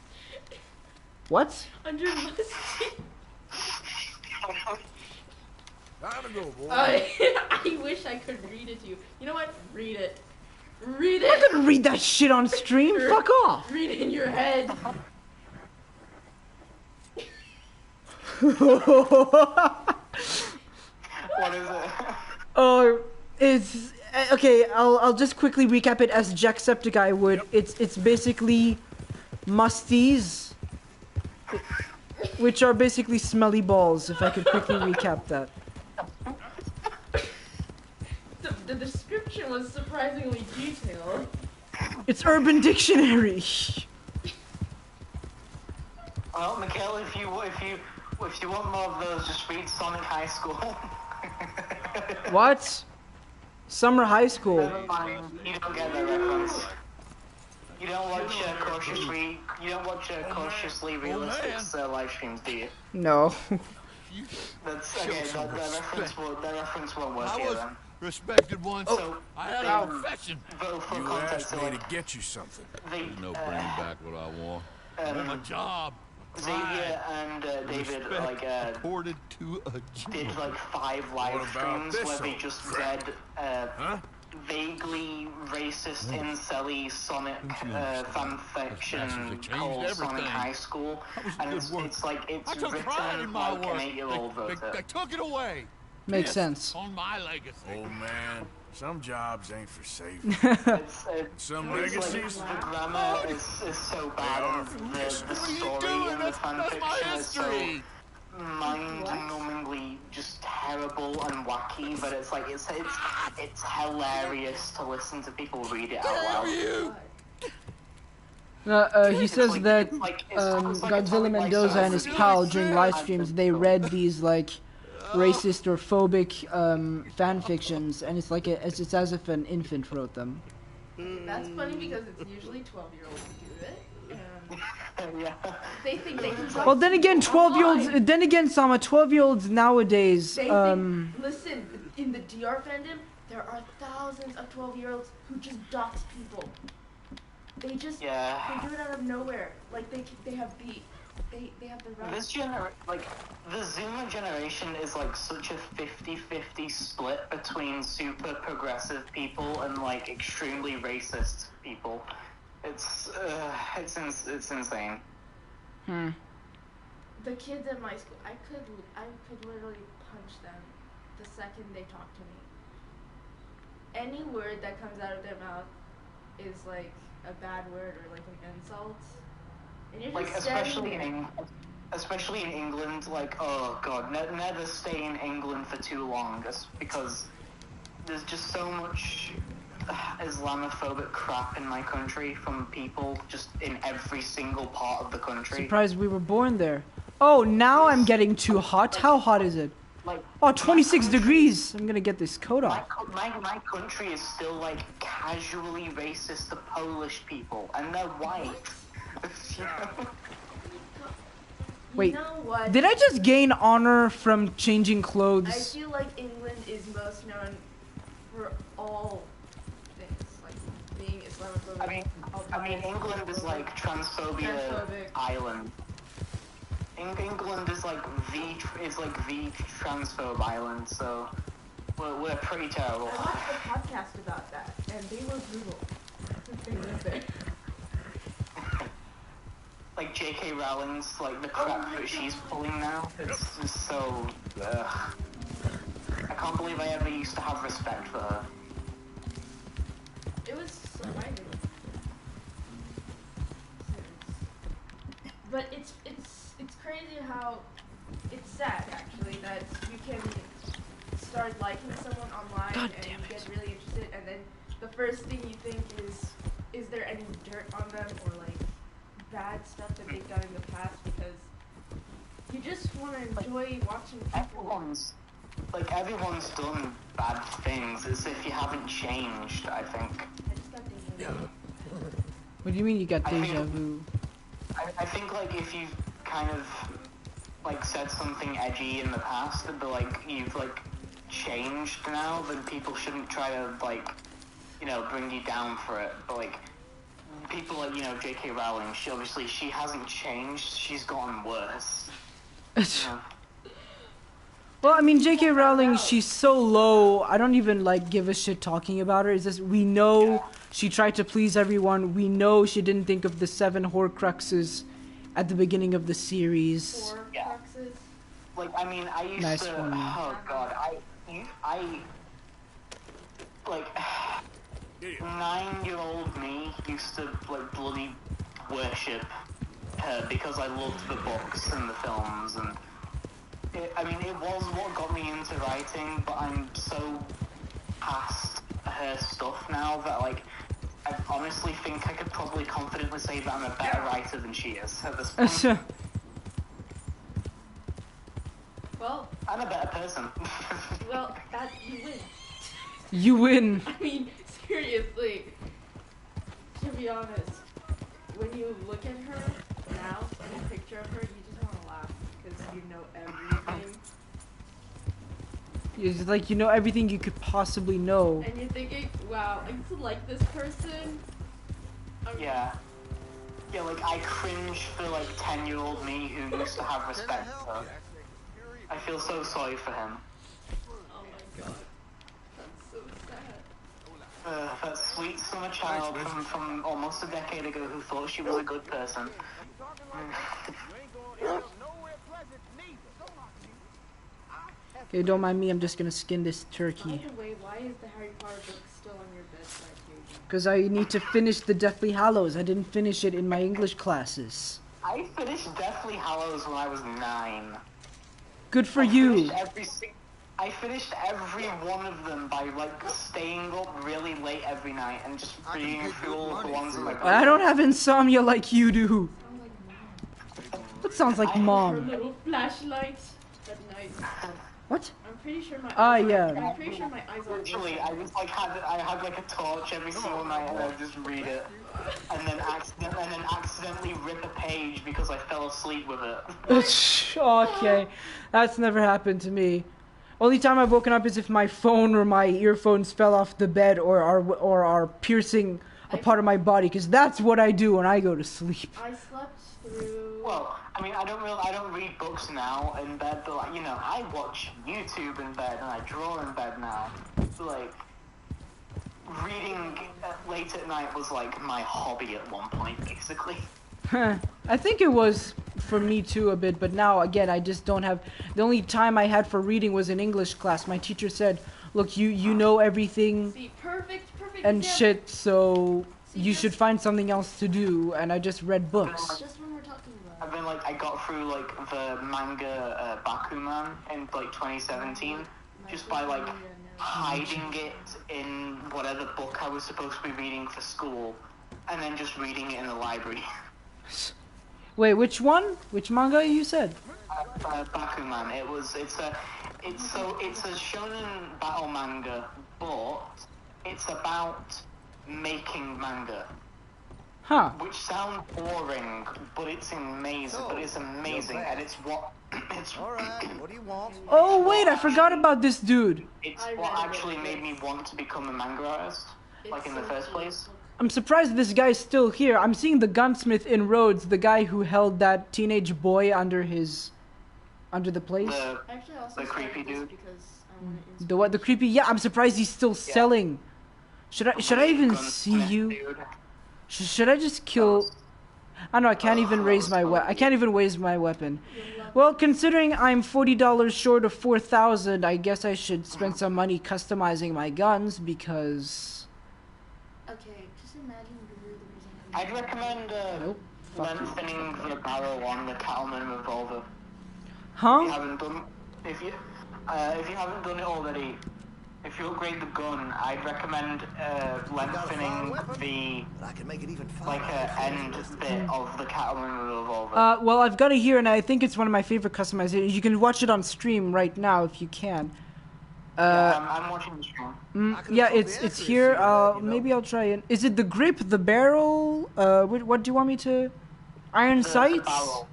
[SPEAKER 1] under musty.
[SPEAKER 7] Time to go, boy.
[SPEAKER 1] I wish I could read it to you. You know what? Read it. Read
[SPEAKER 2] I'm
[SPEAKER 1] it.
[SPEAKER 2] not gonna read that shit on stream. Fuck off.
[SPEAKER 1] Read it in your head.
[SPEAKER 6] What is it?
[SPEAKER 2] Oh, it's okay. I'll just quickly recap it as Jacksepticeye would. It's basically musties, which are basically smelly balls. If I could quickly recap that.
[SPEAKER 1] The description was surprisingly detailed.
[SPEAKER 2] It's Urban Dictionary.
[SPEAKER 6] Well, Mikhail, if you want more of those, just read Sonic High School.
[SPEAKER 2] What? Summer High School.
[SPEAKER 6] Never mind, you don't get that reference. You don't watch cautiously realistic live streams, do you?
[SPEAKER 2] No.
[SPEAKER 6] That's okay. That reference won't work
[SPEAKER 8] I
[SPEAKER 6] here
[SPEAKER 8] was
[SPEAKER 6] then.
[SPEAKER 8] respected once.
[SPEAKER 6] So,
[SPEAKER 8] I had a profession.
[SPEAKER 6] for
[SPEAKER 7] You
[SPEAKER 6] context,
[SPEAKER 7] asked
[SPEAKER 6] so
[SPEAKER 7] me to get you something.
[SPEAKER 6] they,
[SPEAKER 3] No bringing back what I want.
[SPEAKER 8] I want a job.
[SPEAKER 6] Xavier and David
[SPEAKER 3] Ported to a
[SPEAKER 6] did
[SPEAKER 3] job.
[SPEAKER 6] like 5 live
[SPEAKER 7] What about
[SPEAKER 6] streams
[SPEAKER 7] this
[SPEAKER 6] where they
[SPEAKER 7] old
[SPEAKER 6] just
[SPEAKER 7] crap?
[SPEAKER 6] read
[SPEAKER 7] Huh?
[SPEAKER 6] vaguely racist incelly Sonic fan fiction
[SPEAKER 3] changed
[SPEAKER 6] called Sonic
[SPEAKER 3] everything.
[SPEAKER 6] High School, and
[SPEAKER 3] good work.
[SPEAKER 6] it's like it's
[SPEAKER 8] I took pride
[SPEAKER 6] written
[SPEAKER 8] in my
[SPEAKER 6] like
[SPEAKER 8] work.
[SPEAKER 6] an 8-year-old wrote
[SPEAKER 8] They
[SPEAKER 6] it.
[SPEAKER 8] took it away.
[SPEAKER 2] Makes
[SPEAKER 8] Piss
[SPEAKER 2] sense.
[SPEAKER 8] On my legacy.
[SPEAKER 7] Oh man, some jobs ain't for safe.
[SPEAKER 6] It's
[SPEAKER 7] Some
[SPEAKER 6] It's
[SPEAKER 7] legacies.
[SPEAKER 6] like, the grammar is so bad, and the story and the fanfiction is so mind-numbingly just terrible and wacky, but it's like it's hilarious to listen to people read it out loud.
[SPEAKER 2] He says
[SPEAKER 6] like-
[SPEAKER 2] that
[SPEAKER 6] it's like
[SPEAKER 2] Godzilla
[SPEAKER 6] it's like
[SPEAKER 2] Mendoza and his
[SPEAKER 6] something
[SPEAKER 2] pal
[SPEAKER 6] like
[SPEAKER 2] during
[SPEAKER 6] that.
[SPEAKER 2] live streams they read these like racist or phobic fan fictions, and it's as if an infant wrote them.
[SPEAKER 1] That's funny because it's usually 12-year-olds who do it.
[SPEAKER 6] Yeah.
[SPEAKER 1] They think they can talk
[SPEAKER 2] Well, then
[SPEAKER 1] to
[SPEAKER 2] again,
[SPEAKER 1] people
[SPEAKER 2] 12-year-olds.
[SPEAKER 1] online.
[SPEAKER 2] Then again, Sama, 12-year-olds nowadays.
[SPEAKER 1] They think, listen, in the DR fandom, there are thousands of 12-year-olds who just dox people. They just they do it out of nowhere. Like they have the right.
[SPEAKER 6] The Zoomer generation is like such a 50-50 split between super progressive people and like extremely racist people. It's insane.
[SPEAKER 1] The kids in my school, I could literally punch them the second they talk to me. Any word that comes out of their mouth is like a bad word or like an insult. And you're just
[SPEAKER 6] especially in England, like, oh god, never stay in England for too long, because there's just so much Islamophobic crap in my country from people just in every single part of the country.
[SPEAKER 2] Surprised we were born there. Oh, now I'm getting too hot. How hot is it?
[SPEAKER 6] Like,
[SPEAKER 2] 26 degrees. I'm gonna get this coat off.
[SPEAKER 6] My country is still like casually racist to Polish people, and they're white.
[SPEAKER 2] Wait,
[SPEAKER 1] you know what?
[SPEAKER 2] did I just gain honor from changing
[SPEAKER 1] I
[SPEAKER 2] clothes?
[SPEAKER 1] feel like England is most known for all things, like being Islamophobic.
[SPEAKER 6] I mean, England is like transphobia island. England is like the transphobe island, so we're pretty terrible.
[SPEAKER 1] I watched a podcast about that, and they were brutal. They lived there.
[SPEAKER 6] Like J.K. Rowling's, like the crap that she's pulling now, it's just so. I can't believe I ever used to have respect for her.
[SPEAKER 1] It was surprising. But it's crazy how it's sad actually that you can start liking someone online and you get really interested, and then the first thing you think is there any dirt on them or like bad stuff that they've done in the past, because you just want to enjoy watching people.
[SPEAKER 6] Everyone's done bad things. It's if you haven't changed, I think.
[SPEAKER 1] I just got deja vu.
[SPEAKER 2] What do you mean you got deja vu?
[SPEAKER 6] I think like if you've kind of like said something edgy in the past, but like you've like changed now, then people shouldn't try to like, you know, bring you down for it. But like people like, you know, J.K. Rowling, she hasn't changed. She's gotten worse. Yeah.
[SPEAKER 2] Well, I mean, J.K. Rowling, she's so low. I don't even like give a shit talking about her. It's just we know she tried to please everyone. We know she didn't think of the 7 Horcruxes at the beginning of the series.
[SPEAKER 1] Horcruxes.
[SPEAKER 6] Like, I mean, I used
[SPEAKER 2] Nice
[SPEAKER 6] to.
[SPEAKER 2] one.
[SPEAKER 6] Oh god, I like 9-year-old me used to like bloody worship her because I loved the books and the films, and it was what got me into writing. But I'm so past her stuff now that like I honestly think I could probably confidently say that I'm a better writer than she is at this point.
[SPEAKER 1] Well,
[SPEAKER 6] I'm a better person.
[SPEAKER 1] well, that you win.
[SPEAKER 2] You win.
[SPEAKER 1] I mean, seriously. To be honest, when you look at her now, in a picture of her, you just want to laugh because you know everything.
[SPEAKER 2] It's like you know everything you could possibly know.
[SPEAKER 1] And you're thinking, wow, I used to like this person.
[SPEAKER 6] Yeah, like I cringe for like 10-year-old me who used to have respect for her. I feel so sorry for him.
[SPEAKER 1] Oh my god. That's so sad.
[SPEAKER 6] That sweet summer child from almost a decade ago who thought she was a good person.
[SPEAKER 2] Okay, don't mind me. I'm just gonna skin this turkey.
[SPEAKER 1] By the way, why is the Harry Potter book still on your bedside table?
[SPEAKER 2] Because I need to finish the Deathly Hallows. I didn't finish it in my English classes.
[SPEAKER 6] I finished Deathly Hallows when I was 9.
[SPEAKER 2] Good for you.
[SPEAKER 6] I finished every one of them by like staying up really late every night and just reading through all of the ones in my book.
[SPEAKER 2] I don't have insomnia like you do. That sounds like
[SPEAKER 1] Her
[SPEAKER 2] mom.
[SPEAKER 1] little flashlight at night.
[SPEAKER 2] What?
[SPEAKER 1] I'm pretty sure my
[SPEAKER 2] Ah,
[SPEAKER 1] eyes are-
[SPEAKER 2] yeah.
[SPEAKER 1] I'm pretty sure my eyes are
[SPEAKER 6] Literally, I just like I had like a torch every single night and I would just read it, and then accidentally rip a page because I fell asleep with it.
[SPEAKER 2] Okay, that's never happened to me. Only time I've woken up is if my phone or my earphones fell off the bed or are piercing a part of my body, because that's what I do when I go to sleep.
[SPEAKER 1] I slept through.
[SPEAKER 6] Well, I mean, I don't read books now in bed, but like, you know, I watch YouTube in bed and I draw in bed now. So, like, reading late at night was like my hobby at one point, basically.
[SPEAKER 2] I think it was for me too a bit, but now again I just don't have. The only time I had for reading was in English class. My teacher said, "Look, you know everything
[SPEAKER 1] See, perfect
[SPEAKER 2] and
[SPEAKER 1] example.
[SPEAKER 2] shit, so
[SPEAKER 1] See,
[SPEAKER 2] you
[SPEAKER 1] just-
[SPEAKER 2] should find something else to do." And I just read books.
[SPEAKER 1] Just when we're talking about.
[SPEAKER 6] I've been like, I got through like the manga Bakuman in like 2017 just by like hiding it in whatever book I was supposed to be reading for school, and then just reading it in the library.
[SPEAKER 2] Wait, which one? Which manga you said?
[SPEAKER 6] Bakuman. It's a shonen battle manga, but it's about making manga,
[SPEAKER 2] Huh.
[SPEAKER 6] which sounds boring, but it's amazing. And it's what it's.
[SPEAKER 5] Alright, what do you want?
[SPEAKER 2] Oh wait, I forgot about this dude.
[SPEAKER 6] It's
[SPEAKER 1] I
[SPEAKER 6] what
[SPEAKER 1] read it.
[SPEAKER 6] actually made me want to become a manga artist, like in the first place.
[SPEAKER 2] I'm surprised this guy's still here. I'm seeing the gunsmith in Rhodes, the guy who held that teenage boy under the place.
[SPEAKER 1] Actually, I also
[SPEAKER 6] The creepy
[SPEAKER 1] started this
[SPEAKER 6] dude.
[SPEAKER 1] because I wanted
[SPEAKER 2] The what? The creepy? Yeah, I'm surprised he's still selling. Should I even see
[SPEAKER 6] Gunsmith
[SPEAKER 2] you?
[SPEAKER 6] dude.
[SPEAKER 2] Should I just kill? I know I can't even raise my I can't even raise my weapon. Well, considering I'm $40 short of 4,000, I guess I should spend some money customizing my guns because.
[SPEAKER 1] Okay, just imagine you're the reason.
[SPEAKER 6] I'd recommend
[SPEAKER 2] Nope. Fuck you.
[SPEAKER 6] lengthening the barrel on the Cattleman revolver. If you
[SPEAKER 2] Huh?
[SPEAKER 6] haven't done, if you haven't done it already, if you upgrade the gun, I'd recommend lengthening the
[SPEAKER 5] But I can make it even finer.
[SPEAKER 6] end bit of the Cattleman revolver.
[SPEAKER 2] Well, I've got it here, and I think it's one of my favorite customizations. You can watch it on stream right now if you can.
[SPEAKER 6] I'm watching the stream.
[SPEAKER 2] Yeah, it's here. Maybe I'll try it. Is it the grip, the barrel? What do you want me to? Iron
[SPEAKER 6] The
[SPEAKER 2] sights?
[SPEAKER 6] barrel.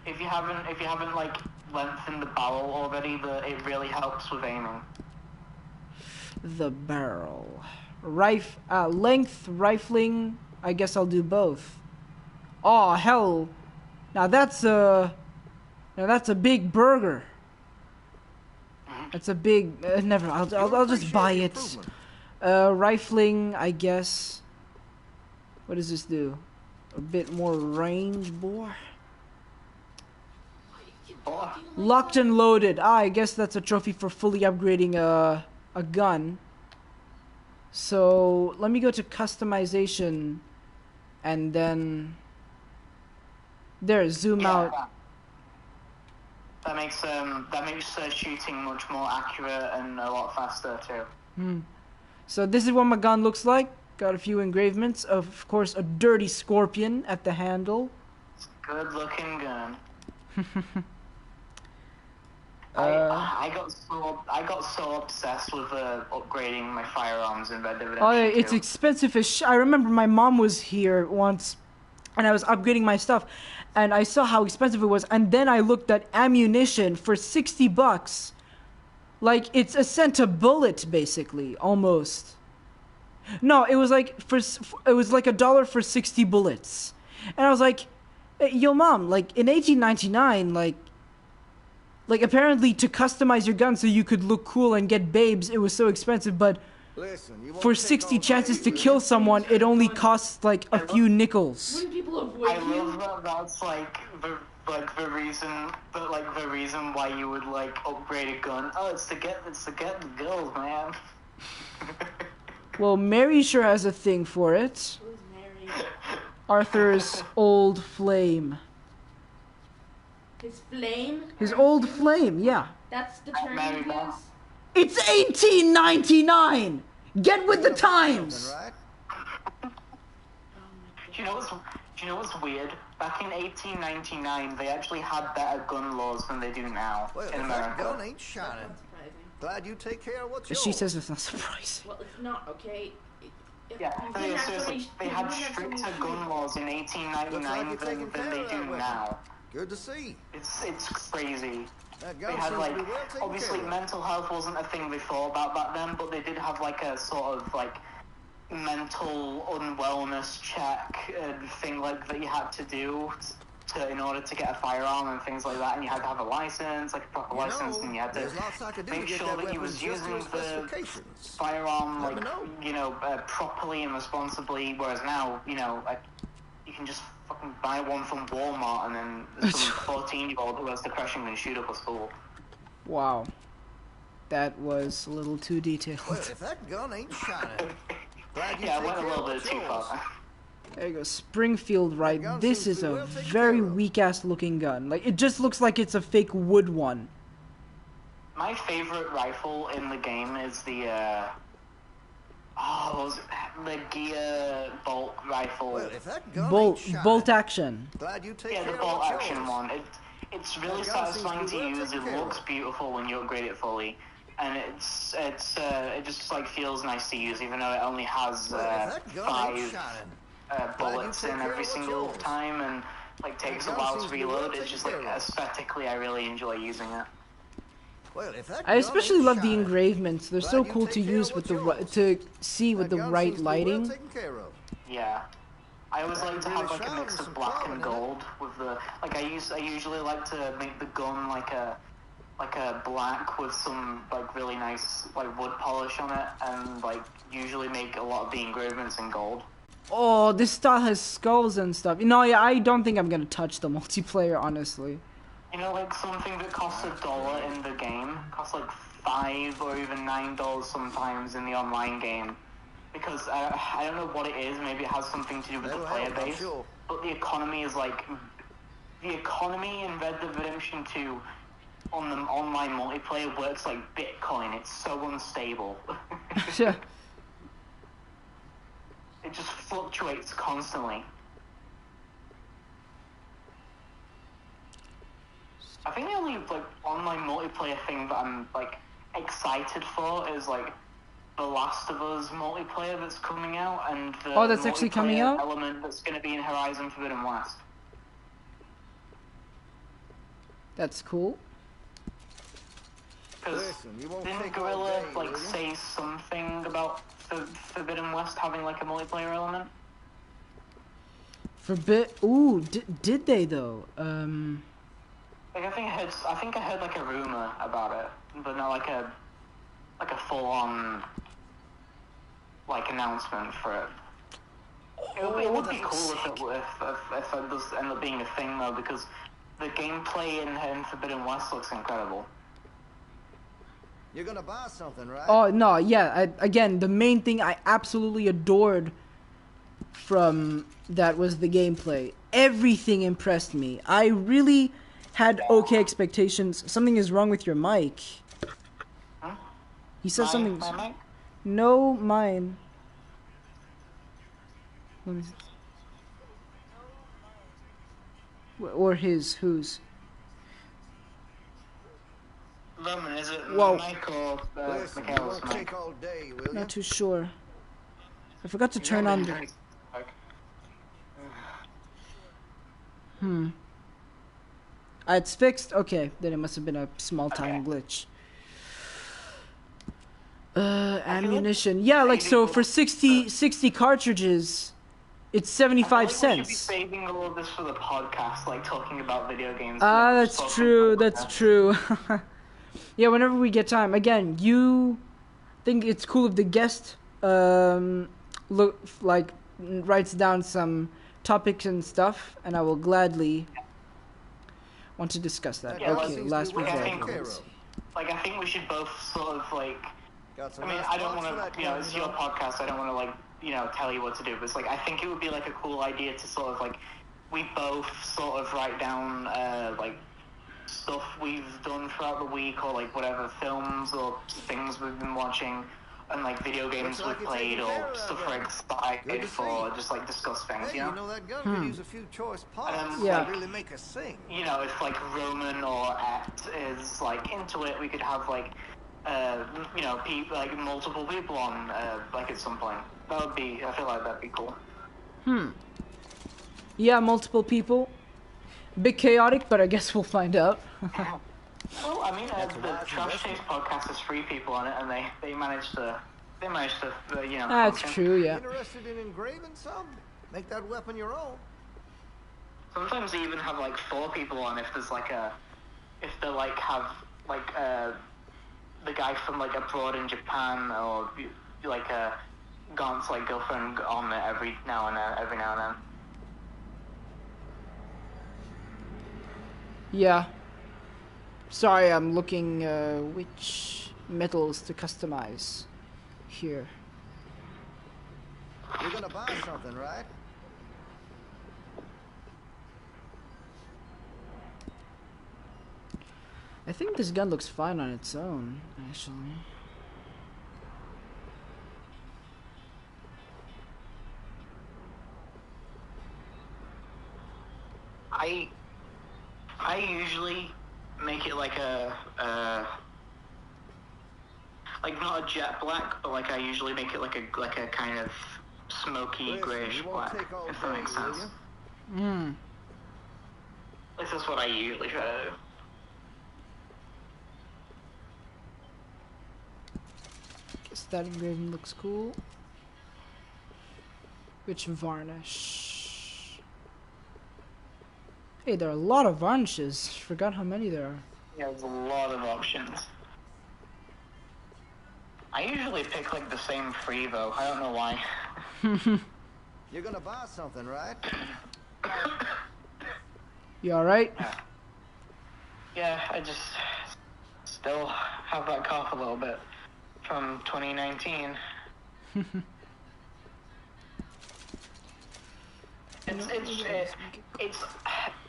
[SPEAKER 6] If you haven't like lengthened the barrel already, it really helps with aiming.
[SPEAKER 2] The barrel. Length, rifling. I guess I'll do both. Oh hell! Now that's a big burger. That's a big. Never. I'll just buy it. Rifling, I guess. What does this do? A bit more range, boy. Locked and loaded. I guess that's a trophy for fully upgrading a gun. So let me go to customization, and then there, zoom out.
[SPEAKER 6] That makes shooting much more accurate and a lot faster too.
[SPEAKER 2] So this is what my gun looks like. Got a few engravements. Of course, a dirty scorpion at the handle.
[SPEAKER 6] Good looking gun.
[SPEAKER 2] Uh,
[SPEAKER 6] I got so obsessed with upgrading my firearms in Red Dead Redemption
[SPEAKER 2] Oh, yeah, it's
[SPEAKER 6] 2.
[SPEAKER 2] expensive as I remember my mom was here once, and I was upgrading my stuff, and I saw how expensive it was, and then I looked at ammunition for $60. Like, it's a cent a bullet, basically, almost. No, it was like $1 for 60 bullets. And I was like, hey, yo, mom, like, in 1899, like apparently to customize your gun so you could look cool and get babes, it was so expensive, but
[SPEAKER 5] Listen, you won't
[SPEAKER 2] for
[SPEAKER 5] take
[SPEAKER 2] 60
[SPEAKER 5] all
[SPEAKER 2] chances
[SPEAKER 5] day,
[SPEAKER 2] to
[SPEAKER 5] will
[SPEAKER 2] kill
[SPEAKER 5] you?
[SPEAKER 2] someone, it only costs like a few nickels.
[SPEAKER 1] Wouldn't people avoid
[SPEAKER 6] I
[SPEAKER 1] you?
[SPEAKER 6] love that that's the reason why you would like upgrade a gun. Oh, it's to get the girls, man.
[SPEAKER 2] Well, Mary sure has a thing for it.
[SPEAKER 1] Who's married?
[SPEAKER 2] Arthur's old flame.
[SPEAKER 1] His flame?
[SPEAKER 2] His old flame, yeah.
[SPEAKER 1] That's the term
[SPEAKER 6] married
[SPEAKER 1] you
[SPEAKER 6] now.
[SPEAKER 1] use?
[SPEAKER 2] It's 1899! Get with the times!
[SPEAKER 5] Right?
[SPEAKER 6] Do you know what's weird? Back in 1899, they actually had better gun laws than they do now
[SPEAKER 5] Well,
[SPEAKER 6] in
[SPEAKER 5] if that gun
[SPEAKER 6] America.
[SPEAKER 5] ain't shining.
[SPEAKER 1] That's surprising.
[SPEAKER 3] Glad you take care of what's
[SPEAKER 2] But
[SPEAKER 3] yours.
[SPEAKER 2] she says it's not surprising.
[SPEAKER 1] Well, it's not, okay?
[SPEAKER 6] Yeah, seriously, they had stricter gun laws in 1899 than they do now.
[SPEAKER 3] Good to see.
[SPEAKER 6] It's crazy.
[SPEAKER 3] That
[SPEAKER 6] They
[SPEAKER 3] gun
[SPEAKER 6] had
[SPEAKER 3] seems
[SPEAKER 6] like,
[SPEAKER 3] to be well taken
[SPEAKER 6] obviously
[SPEAKER 3] care of.
[SPEAKER 6] mental health wasn't a thing before about back then, but they did have like a sort of like mental unwellness check thing like that you had to do in order to get a firearm and things like that, and you had to have a license, like a proper license, and you had to
[SPEAKER 3] there's lots I could do
[SPEAKER 6] make
[SPEAKER 3] to get
[SPEAKER 6] sure that you was using the
[SPEAKER 3] specifications.
[SPEAKER 6] firearm
[SPEAKER 3] Let me
[SPEAKER 6] like
[SPEAKER 3] know.
[SPEAKER 6] properly and responsibly. Whereas now, like, you can just fucking buy one from Walmart, and then some 14-year-old who has depression can shoot up a school.
[SPEAKER 2] Wow. That was a little too detailed.
[SPEAKER 3] Well, if that gun ain't shining, glad you
[SPEAKER 6] Yeah, I
[SPEAKER 3] take
[SPEAKER 6] went a
[SPEAKER 3] care
[SPEAKER 6] little
[SPEAKER 3] of
[SPEAKER 6] bit
[SPEAKER 3] what's
[SPEAKER 6] too
[SPEAKER 3] yours.
[SPEAKER 6] far.
[SPEAKER 2] There you go, Springfield, right?
[SPEAKER 3] gun
[SPEAKER 2] This
[SPEAKER 3] seems
[SPEAKER 2] is
[SPEAKER 3] to be
[SPEAKER 2] a
[SPEAKER 3] well taken
[SPEAKER 2] very
[SPEAKER 3] care of.
[SPEAKER 2] weak-ass looking gun. Like, it just looks like it's a fake wood one.
[SPEAKER 6] My favorite rifle in the game is the what was it? The Gear bolt rifle.
[SPEAKER 3] Well, if that gun
[SPEAKER 2] Bolt,
[SPEAKER 3] ain't shining,
[SPEAKER 2] bolt action.
[SPEAKER 3] glad you take
[SPEAKER 6] Yeah,
[SPEAKER 3] care
[SPEAKER 6] the
[SPEAKER 3] of
[SPEAKER 6] bolt
[SPEAKER 3] what's
[SPEAKER 6] action
[SPEAKER 3] yours.
[SPEAKER 6] one. It's really
[SPEAKER 3] That gun seems to
[SPEAKER 6] satisfying
[SPEAKER 3] be
[SPEAKER 6] to
[SPEAKER 3] well
[SPEAKER 6] use.
[SPEAKER 3] taken
[SPEAKER 6] It
[SPEAKER 3] care
[SPEAKER 6] looks
[SPEAKER 3] of.
[SPEAKER 6] beautiful when you upgrade it fully, and it just like feels nice to use, even though it only has
[SPEAKER 3] Well, if that gun ain't
[SPEAKER 6] 5
[SPEAKER 3] shining,
[SPEAKER 6] bullets
[SPEAKER 3] take
[SPEAKER 6] in
[SPEAKER 3] care of
[SPEAKER 6] every
[SPEAKER 3] what's
[SPEAKER 6] single
[SPEAKER 3] yours.
[SPEAKER 6] time, and like takes a
[SPEAKER 3] gun
[SPEAKER 6] while
[SPEAKER 3] seems
[SPEAKER 6] to
[SPEAKER 3] to be well
[SPEAKER 6] reload. It's
[SPEAKER 3] taken
[SPEAKER 6] just like
[SPEAKER 3] care of.
[SPEAKER 6] aesthetically, I really enjoy using it.
[SPEAKER 3] well, if that
[SPEAKER 2] I
[SPEAKER 3] gun
[SPEAKER 2] especially
[SPEAKER 3] ain't
[SPEAKER 2] love the
[SPEAKER 3] shining,
[SPEAKER 2] engravements. They're
[SPEAKER 3] glad
[SPEAKER 2] so
[SPEAKER 3] you
[SPEAKER 2] cool
[SPEAKER 3] take
[SPEAKER 2] to
[SPEAKER 3] care of
[SPEAKER 2] use with
[SPEAKER 3] what's
[SPEAKER 2] the
[SPEAKER 3] yours.
[SPEAKER 2] to see with
[SPEAKER 3] that
[SPEAKER 2] the
[SPEAKER 3] gun
[SPEAKER 2] right
[SPEAKER 3] seems to be well
[SPEAKER 2] lighting.
[SPEAKER 3] taken care of.
[SPEAKER 6] Yeah. I always
[SPEAKER 3] That
[SPEAKER 6] like to
[SPEAKER 3] could
[SPEAKER 6] have
[SPEAKER 3] really
[SPEAKER 6] like a
[SPEAKER 3] shine
[SPEAKER 6] mix
[SPEAKER 3] with
[SPEAKER 6] of
[SPEAKER 3] some
[SPEAKER 6] black
[SPEAKER 3] carbon
[SPEAKER 6] and
[SPEAKER 3] in it.
[SPEAKER 6] gold with the like. I usually like to make the gun like a black with some like really nice like wood polish on it, and like usually make a lot of the engravements in gold.
[SPEAKER 2] Oh, this style has skulls and stuff. No, yeah, I don't think I'm gonna touch the multiplayer, honestly.
[SPEAKER 6] You know, like something that costs $1 in the game costs like $5 or even $9 sometimes in the online game. Because I don't know what it is. Maybe it has something to do with the
[SPEAKER 3] That'll
[SPEAKER 6] player
[SPEAKER 3] help, I'm
[SPEAKER 6] base.
[SPEAKER 3] sure.
[SPEAKER 6] But the economy is like the economy in Red Dead Redemption 2 on the online multiplayer works like Bitcoin. It's so unstable.
[SPEAKER 2] Yeah.
[SPEAKER 6] It just fluctuates constantly. I think the only like online multiplayer thing that I'm like excited for is like The Last of Us multiplayer that's coming out, and the
[SPEAKER 2] Oh, that's actually coming
[SPEAKER 6] multiplayer
[SPEAKER 2] out?
[SPEAKER 6] element that's going to be in Horizon Forbidden West.
[SPEAKER 2] That's cool.
[SPEAKER 6] Because
[SPEAKER 3] Listen, you won't
[SPEAKER 6] didn't
[SPEAKER 3] take all
[SPEAKER 6] Gorilla
[SPEAKER 3] day,
[SPEAKER 6] like
[SPEAKER 3] will you?
[SPEAKER 6] say something about Forbidden West having like a multiplayer element?
[SPEAKER 2] Ooh, did they though?
[SPEAKER 6] Like I think I heard like a rumor about it, but not like a full-on like announcement for it. It would be cool if it does end up being a thing though, because the gameplay in Forbidden West looks incredible.
[SPEAKER 3] You're gonna buy something, right?
[SPEAKER 2] Oh no, yeah. Again, the main thing I absolutely adored from that was the gameplay. Everything impressed me. I really had okay expectations. Something is wrong with your mic.
[SPEAKER 6] Huh?
[SPEAKER 2] He said something.
[SPEAKER 6] My mic?
[SPEAKER 2] No, mine. Let me see. Or his, whose?
[SPEAKER 6] Roman, is it
[SPEAKER 2] Whoa.
[SPEAKER 6] my mic or
[SPEAKER 3] Listen, you
[SPEAKER 6] Michaela's
[SPEAKER 3] won't
[SPEAKER 6] mic?
[SPEAKER 3] take all day, will you?
[SPEAKER 2] Not too sure. I forgot to turn on the. It's fixed? Okay, then it must have been a small time glitch. Ammunition. Yeah, like so for 60 cartridges, it's 75
[SPEAKER 6] We should
[SPEAKER 2] cents.
[SPEAKER 6] be saving all of this for the podcast, like talking about video games.
[SPEAKER 2] Ah,
[SPEAKER 6] like,
[SPEAKER 2] that's
[SPEAKER 6] talking
[SPEAKER 2] true,
[SPEAKER 6] about
[SPEAKER 2] that's
[SPEAKER 6] that.
[SPEAKER 2] true. Yeah, whenever we get time. Again, you think it's cool if the guest look like writes down some topics and stuff, and I will gladly want to discuss that.
[SPEAKER 6] Yeah,
[SPEAKER 2] Okay, last
[SPEAKER 6] like, I
[SPEAKER 2] result.
[SPEAKER 6] think-
[SPEAKER 2] Let's see.
[SPEAKER 6] Like, I think we should both sort of like.
[SPEAKER 3] Got some
[SPEAKER 6] I mean,
[SPEAKER 3] nice
[SPEAKER 6] I don't
[SPEAKER 3] parts for
[SPEAKER 6] want
[SPEAKER 3] that
[SPEAKER 6] to, you know,
[SPEAKER 3] gun,
[SPEAKER 6] it's your podcast. I don't want to like, you know, tell you what to do. But it's like, I think it would be like a cool idea to sort of like, we both sort of write down like stuff we've done throughout the week, or like whatever films or things we've been watching, and like video games
[SPEAKER 3] Looks like
[SPEAKER 6] we've
[SPEAKER 3] you're
[SPEAKER 6] played,
[SPEAKER 3] taking care
[SPEAKER 6] or
[SPEAKER 3] of that
[SPEAKER 6] stuff
[SPEAKER 3] right.
[SPEAKER 6] we're excited
[SPEAKER 3] Good to
[SPEAKER 6] for,
[SPEAKER 3] see.
[SPEAKER 6] just like discuss things,
[SPEAKER 3] Hey,
[SPEAKER 6] you know?
[SPEAKER 3] you know that gun could use a few choice parts.
[SPEAKER 2] Yeah.
[SPEAKER 3] That really make us sing.
[SPEAKER 6] You know, if like Roman or Ed is like into it, we could have like you know, like multiple people on, like at some point. That would be, I feel like that'd be cool.
[SPEAKER 2] Yeah, multiple people. Bit chaotic, but I guess we'll find out.
[SPEAKER 6] Well, I mean, the Trash Taste podcast has 3 people on it, and they managed to, you know.
[SPEAKER 2] That's
[SPEAKER 6] function.
[SPEAKER 2] true, yeah.
[SPEAKER 3] Interested in engraving some? Make that weapon your own.
[SPEAKER 6] Sometimes they even have like 4 people on if there's like if they like have like the guy from like abroad in Japan or like Gaunt's like girlfriend on it every now and then.
[SPEAKER 2] Yeah. Sorry, I'm looking which metals to customize here.
[SPEAKER 3] You're gonna buy something, right?
[SPEAKER 2] I think this gun looks fine on its own, actually.
[SPEAKER 6] I usually make it like a like not a jet black, but like I usually make it like a kind of smoky grayish black, if that makes sense. This is what I usually try to do.
[SPEAKER 2] Guess that engraving looks cool. Which varnish? Hey, there are a lot of varnishes. Forgot how many there are.
[SPEAKER 6] Yeah, there's a lot of options. I usually pick like the same 3 though. I don't know why.
[SPEAKER 3] You're gonna buy something, right?
[SPEAKER 2] You alright?
[SPEAKER 6] Yeah, I just still have that cough a little bit from 2019.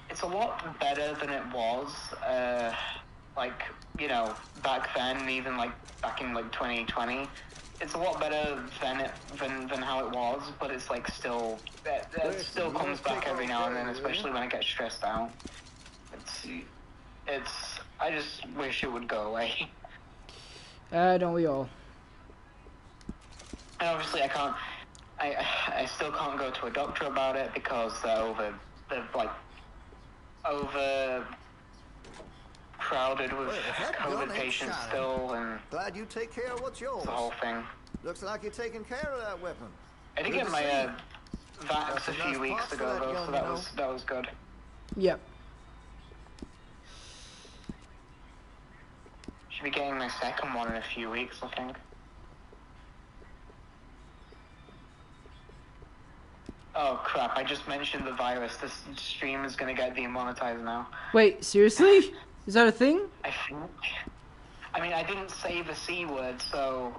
[SPEAKER 6] It's a lot better than it was, like, you know, back then, even like back in like 2020. It's a lot better than how it was, but it's like still, it still comes back every now and then, especially when I get stressed out. I just wish it would go away.
[SPEAKER 2] Don't we all?
[SPEAKER 6] And obviously I still can't go to a doctor about it because they're overcrowded with COVID patients still, and
[SPEAKER 3] Glad you take care of what's yours.
[SPEAKER 6] the whole thing.
[SPEAKER 3] Looks like you're taking care of that weapon.
[SPEAKER 6] I did
[SPEAKER 3] Good
[SPEAKER 6] get
[SPEAKER 3] to
[SPEAKER 6] my
[SPEAKER 3] see.
[SPEAKER 6] vax a few weeks ago though, so that was good.
[SPEAKER 2] Yep.
[SPEAKER 6] Should be getting my second one in a few weeks, I think. Oh crap, I just mentioned the virus. This stream is gonna get demonetized now.
[SPEAKER 2] Wait, seriously? Is that a thing?
[SPEAKER 6] I think. I mean, I didn't say the C word, so...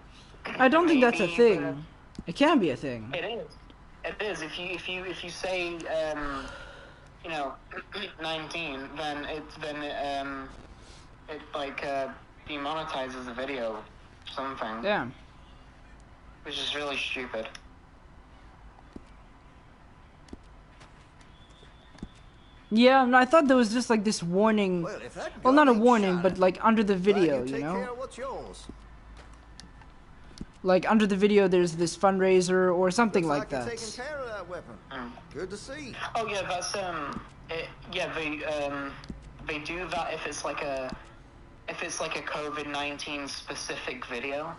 [SPEAKER 2] I don't think that's a
[SPEAKER 6] maybe,
[SPEAKER 2] thing. It can be a thing.
[SPEAKER 6] It is. It is. If you say, you know, 19, then it like demonetizes the video, something.
[SPEAKER 2] Damn.
[SPEAKER 6] Which is really stupid.
[SPEAKER 2] Yeah, no, I thought there was just like this warning.
[SPEAKER 3] Well, if that
[SPEAKER 2] Well,
[SPEAKER 3] gun
[SPEAKER 2] not a
[SPEAKER 3] ain't
[SPEAKER 2] warning,
[SPEAKER 3] shot
[SPEAKER 2] but
[SPEAKER 3] it,
[SPEAKER 2] like under the
[SPEAKER 3] glad
[SPEAKER 2] video,
[SPEAKER 3] you
[SPEAKER 2] you
[SPEAKER 3] take care
[SPEAKER 2] know?
[SPEAKER 3] of what's yours.
[SPEAKER 2] Like under the video, there's this fundraiser or something
[SPEAKER 3] Looks
[SPEAKER 2] like
[SPEAKER 3] you're
[SPEAKER 2] that.
[SPEAKER 3] taking care of that weapon. Good to see.
[SPEAKER 6] Oh yeah, that's they do that if it's like a COVID-19 specific video.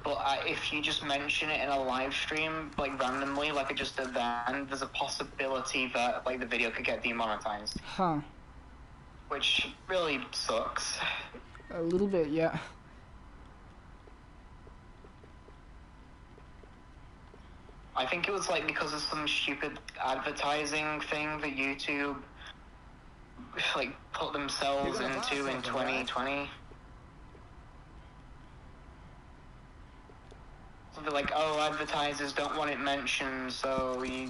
[SPEAKER 6] But if you just mention it in a live stream, like randomly, like I just did then, there's a possibility that like the video could get demonetized.
[SPEAKER 2] Huh.
[SPEAKER 6] Which really sucks.
[SPEAKER 2] A little bit, yeah.
[SPEAKER 6] I think it was like because of some stupid advertising thing that YouTube like put themselves
[SPEAKER 3] You're gonna buy
[SPEAKER 6] into in
[SPEAKER 3] something, right?
[SPEAKER 6] 2020. So they're like, oh, advertisers don't want it mentioned, so you're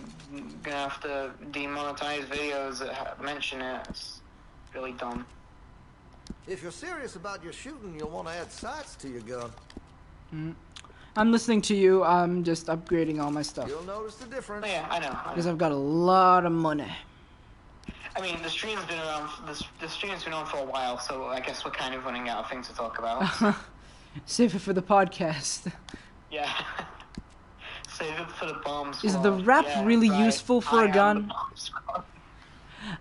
[SPEAKER 6] gonna have to demonetize videos that mention it. It's really dumb.
[SPEAKER 3] If you're serious about your shooting, you'll want to add sights to your gun.
[SPEAKER 2] I'm listening to you. I'm just upgrading all my stuff.
[SPEAKER 3] You'll notice the difference.
[SPEAKER 6] Oh, yeah, I know.
[SPEAKER 2] Because I've got a lot of money.
[SPEAKER 6] I mean, the stream's been around. The stream's been on for a while, so I guess we're kind of running out of things to talk about.
[SPEAKER 2] Save it for the podcast.
[SPEAKER 6] Yeah. Save it for the bomb squad.
[SPEAKER 2] Is the wrap
[SPEAKER 6] Yeah,
[SPEAKER 2] really
[SPEAKER 6] right.
[SPEAKER 2] useful for
[SPEAKER 6] I
[SPEAKER 2] a
[SPEAKER 6] am
[SPEAKER 2] gun?
[SPEAKER 6] the bomb squad.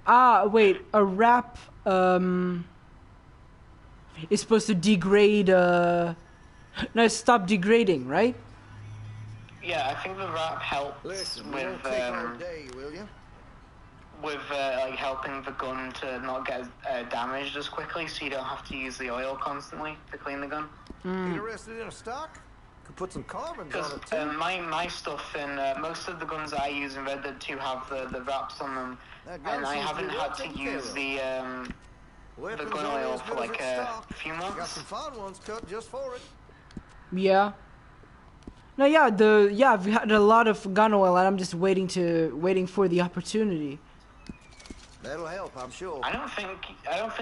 [SPEAKER 2] Ah, wait, a wrap, is supposed to degrade, no, stop degrading, right?
[SPEAKER 6] Yeah, I think the wrap helps
[SPEAKER 3] Listen, you
[SPEAKER 6] with
[SPEAKER 3] won't take all day, will you?
[SPEAKER 6] like helping the gun to not get damaged as quickly, so you don't have to use the oil constantly to clean the gun.
[SPEAKER 3] Interested in a stock? Could put some carbons on
[SPEAKER 6] Because
[SPEAKER 3] it too.
[SPEAKER 6] my stuff in most of the guns that I use in Red Dead 2 have the wraps on them,
[SPEAKER 3] That gun
[SPEAKER 6] and I
[SPEAKER 3] seems to be
[SPEAKER 6] haven't
[SPEAKER 3] well
[SPEAKER 6] had to
[SPEAKER 3] taken
[SPEAKER 6] use
[SPEAKER 3] care of.
[SPEAKER 6] the
[SPEAKER 3] Weapons
[SPEAKER 6] gun
[SPEAKER 3] only
[SPEAKER 6] oil
[SPEAKER 3] as
[SPEAKER 6] for
[SPEAKER 3] good as
[SPEAKER 6] like
[SPEAKER 3] its
[SPEAKER 6] a
[SPEAKER 3] stock.
[SPEAKER 6] few
[SPEAKER 3] Got
[SPEAKER 6] months.
[SPEAKER 3] some fine ones cut just for it.
[SPEAKER 2] Yeah. No, yeah, I've had a lot of gun oil, and I'm just waiting for the opportunity.
[SPEAKER 3] That'll help, I'm sure.
[SPEAKER 6] I don't think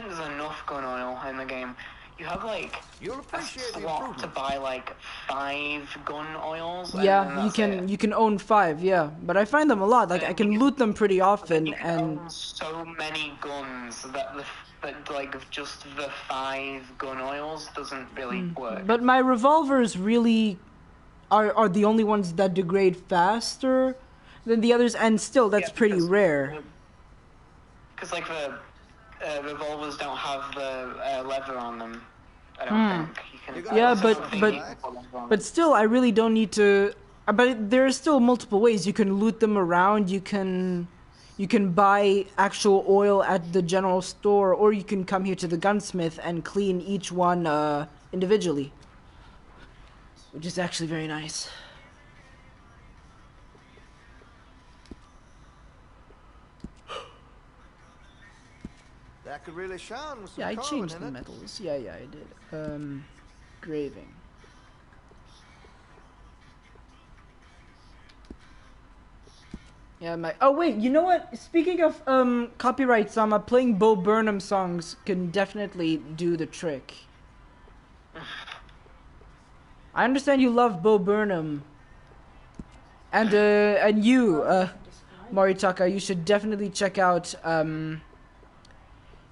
[SPEAKER 6] there's enough gun oil in the game. You have like
[SPEAKER 3] You'll
[SPEAKER 6] a
[SPEAKER 3] appreciate the
[SPEAKER 6] slot to
[SPEAKER 3] improvement.
[SPEAKER 6] buy like 5 gun oils. And
[SPEAKER 2] Yeah,
[SPEAKER 6] then that's
[SPEAKER 2] you can own 5, yeah, but I find them a lot. Like I can loot them pretty often,
[SPEAKER 6] you can
[SPEAKER 2] and
[SPEAKER 6] own so many guns that like just the 5 gun oils doesn't really work.
[SPEAKER 2] but my revolvers really are the only ones that degrade faster than the others, and still that's pretty rare.
[SPEAKER 6] Because like the revolvers don't have the leather on them. I don't think you can.
[SPEAKER 3] got
[SPEAKER 2] Yeah,
[SPEAKER 3] lots
[SPEAKER 2] but-
[SPEAKER 3] of
[SPEAKER 2] but-
[SPEAKER 3] things, right?
[SPEAKER 2] But still, I really don't need to. But there are still multiple ways you can loot them around. You can buy actual oil at the general store, or you can come here to the gunsmith and clean each one individually, which is actually very nice.
[SPEAKER 3] That could really shine with some
[SPEAKER 2] Yeah, I
[SPEAKER 3] carbon
[SPEAKER 2] changed
[SPEAKER 3] in
[SPEAKER 2] the
[SPEAKER 3] it.
[SPEAKER 2] metals. Yeah, I did. Graving. Yeah, oh wait, you know what? Speaking of copyrights, playing Bo Burnham songs can definitely do the trick. I understand you love Bo Burnham. And you, Moritaka, you should definitely check out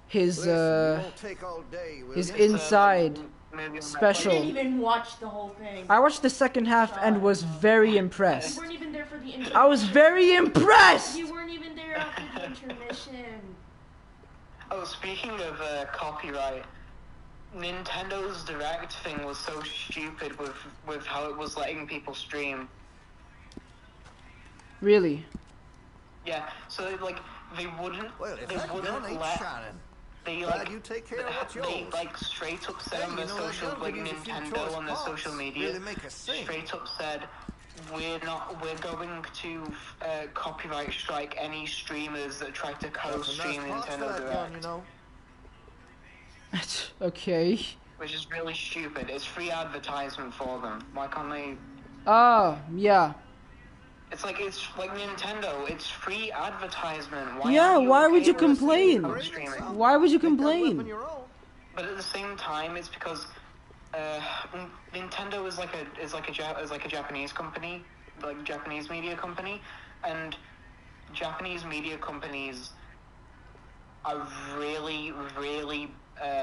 [SPEAKER 2] his
[SPEAKER 3] Listen, you won't take all day, will
[SPEAKER 2] his
[SPEAKER 3] you?
[SPEAKER 2] Inside
[SPEAKER 1] I
[SPEAKER 2] special.
[SPEAKER 1] didn't even watch the whole thing.
[SPEAKER 2] I watched the second half and was very
[SPEAKER 1] You
[SPEAKER 2] impressed.
[SPEAKER 1] weren't even there for the intermission.
[SPEAKER 2] I was very impressed!
[SPEAKER 1] You weren't even there after the intermission.
[SPEAKER 6] Oh, speaking of copyright, Nintendo's Direct thing was so stupid with how it was letting people stream.
[SPEAKER 2] Really?
[SPEAKER 6] Yeah, so like they wouldn't
[SPEAKER 3] Well, if that gun ain't
[SPEAKER 6] let
[SPEAKER 3] shining,
[SPEAKER 6] they
[SPEAKER 3] glad
[SPEAKER 6] like
[SPEAKER 3] you take care of what's
[SPEAKER 6] they
[SPEAKER 3] yours.
[SPEAKER 6] like straight up said
[SPEAKER 3] Hey,
[SPEAKER 6] on
[SPEAKER 3] you
[SPEAKER 6] their
[SPEAKER 3] know that
[SPEAKER 6] social
[SPEAKER 3] gun
[SPEAKER 6] like
[SPEAKER 3] could use a few
[SPEAKER 6] Nintendo
[SPEAKER 3] choice
[SPEAKER 6] on their
[SPEAKER 3] parts,
[SPEAKER 6] social media
[SPEAKER 3] really make us sing.
[SPEAKER 6] straight up said we're going to copyright strike any streamers that try to
[SPEAKER 3] Got some
[SPEAKER 6] co-stream
[SPEAKER 3] nice parts for
[SPEAKER 6] Nintendo
[SPEAKER 3] that gun, you
[SPEAKER 6] Direct,
[SPEAKER 3] know.
[SPEAKER 2] Okay.
[SPEAKER 6] which is really stupid. It's free advertisement for them. Why can't they?
[SPEAKER 2] Oh, yeah.
[SPEAKER 6] It's like Nintendo. It's free advertisement.
[SPEAKER 2] Yeah,
[SPEAKER 6] aren't
[SPEAKER 2] why
[SPEAKER 6] okay
[SPEAKER 2] would you
[SPEAKER 6] with us
[SPEAKER 2] complain?
[SPEAKER 6] co-streaming?
[SPEAKER 2] Why would you
[SPEAKER 3] Make that weapon
[SPEAKER 2] complain?
[SPEAKER 3] your own.
[SPEAKER 6] But at the same time, it's because Nintendo is like a Japanese company, like Japanese media company, and Japanese media companies are really, really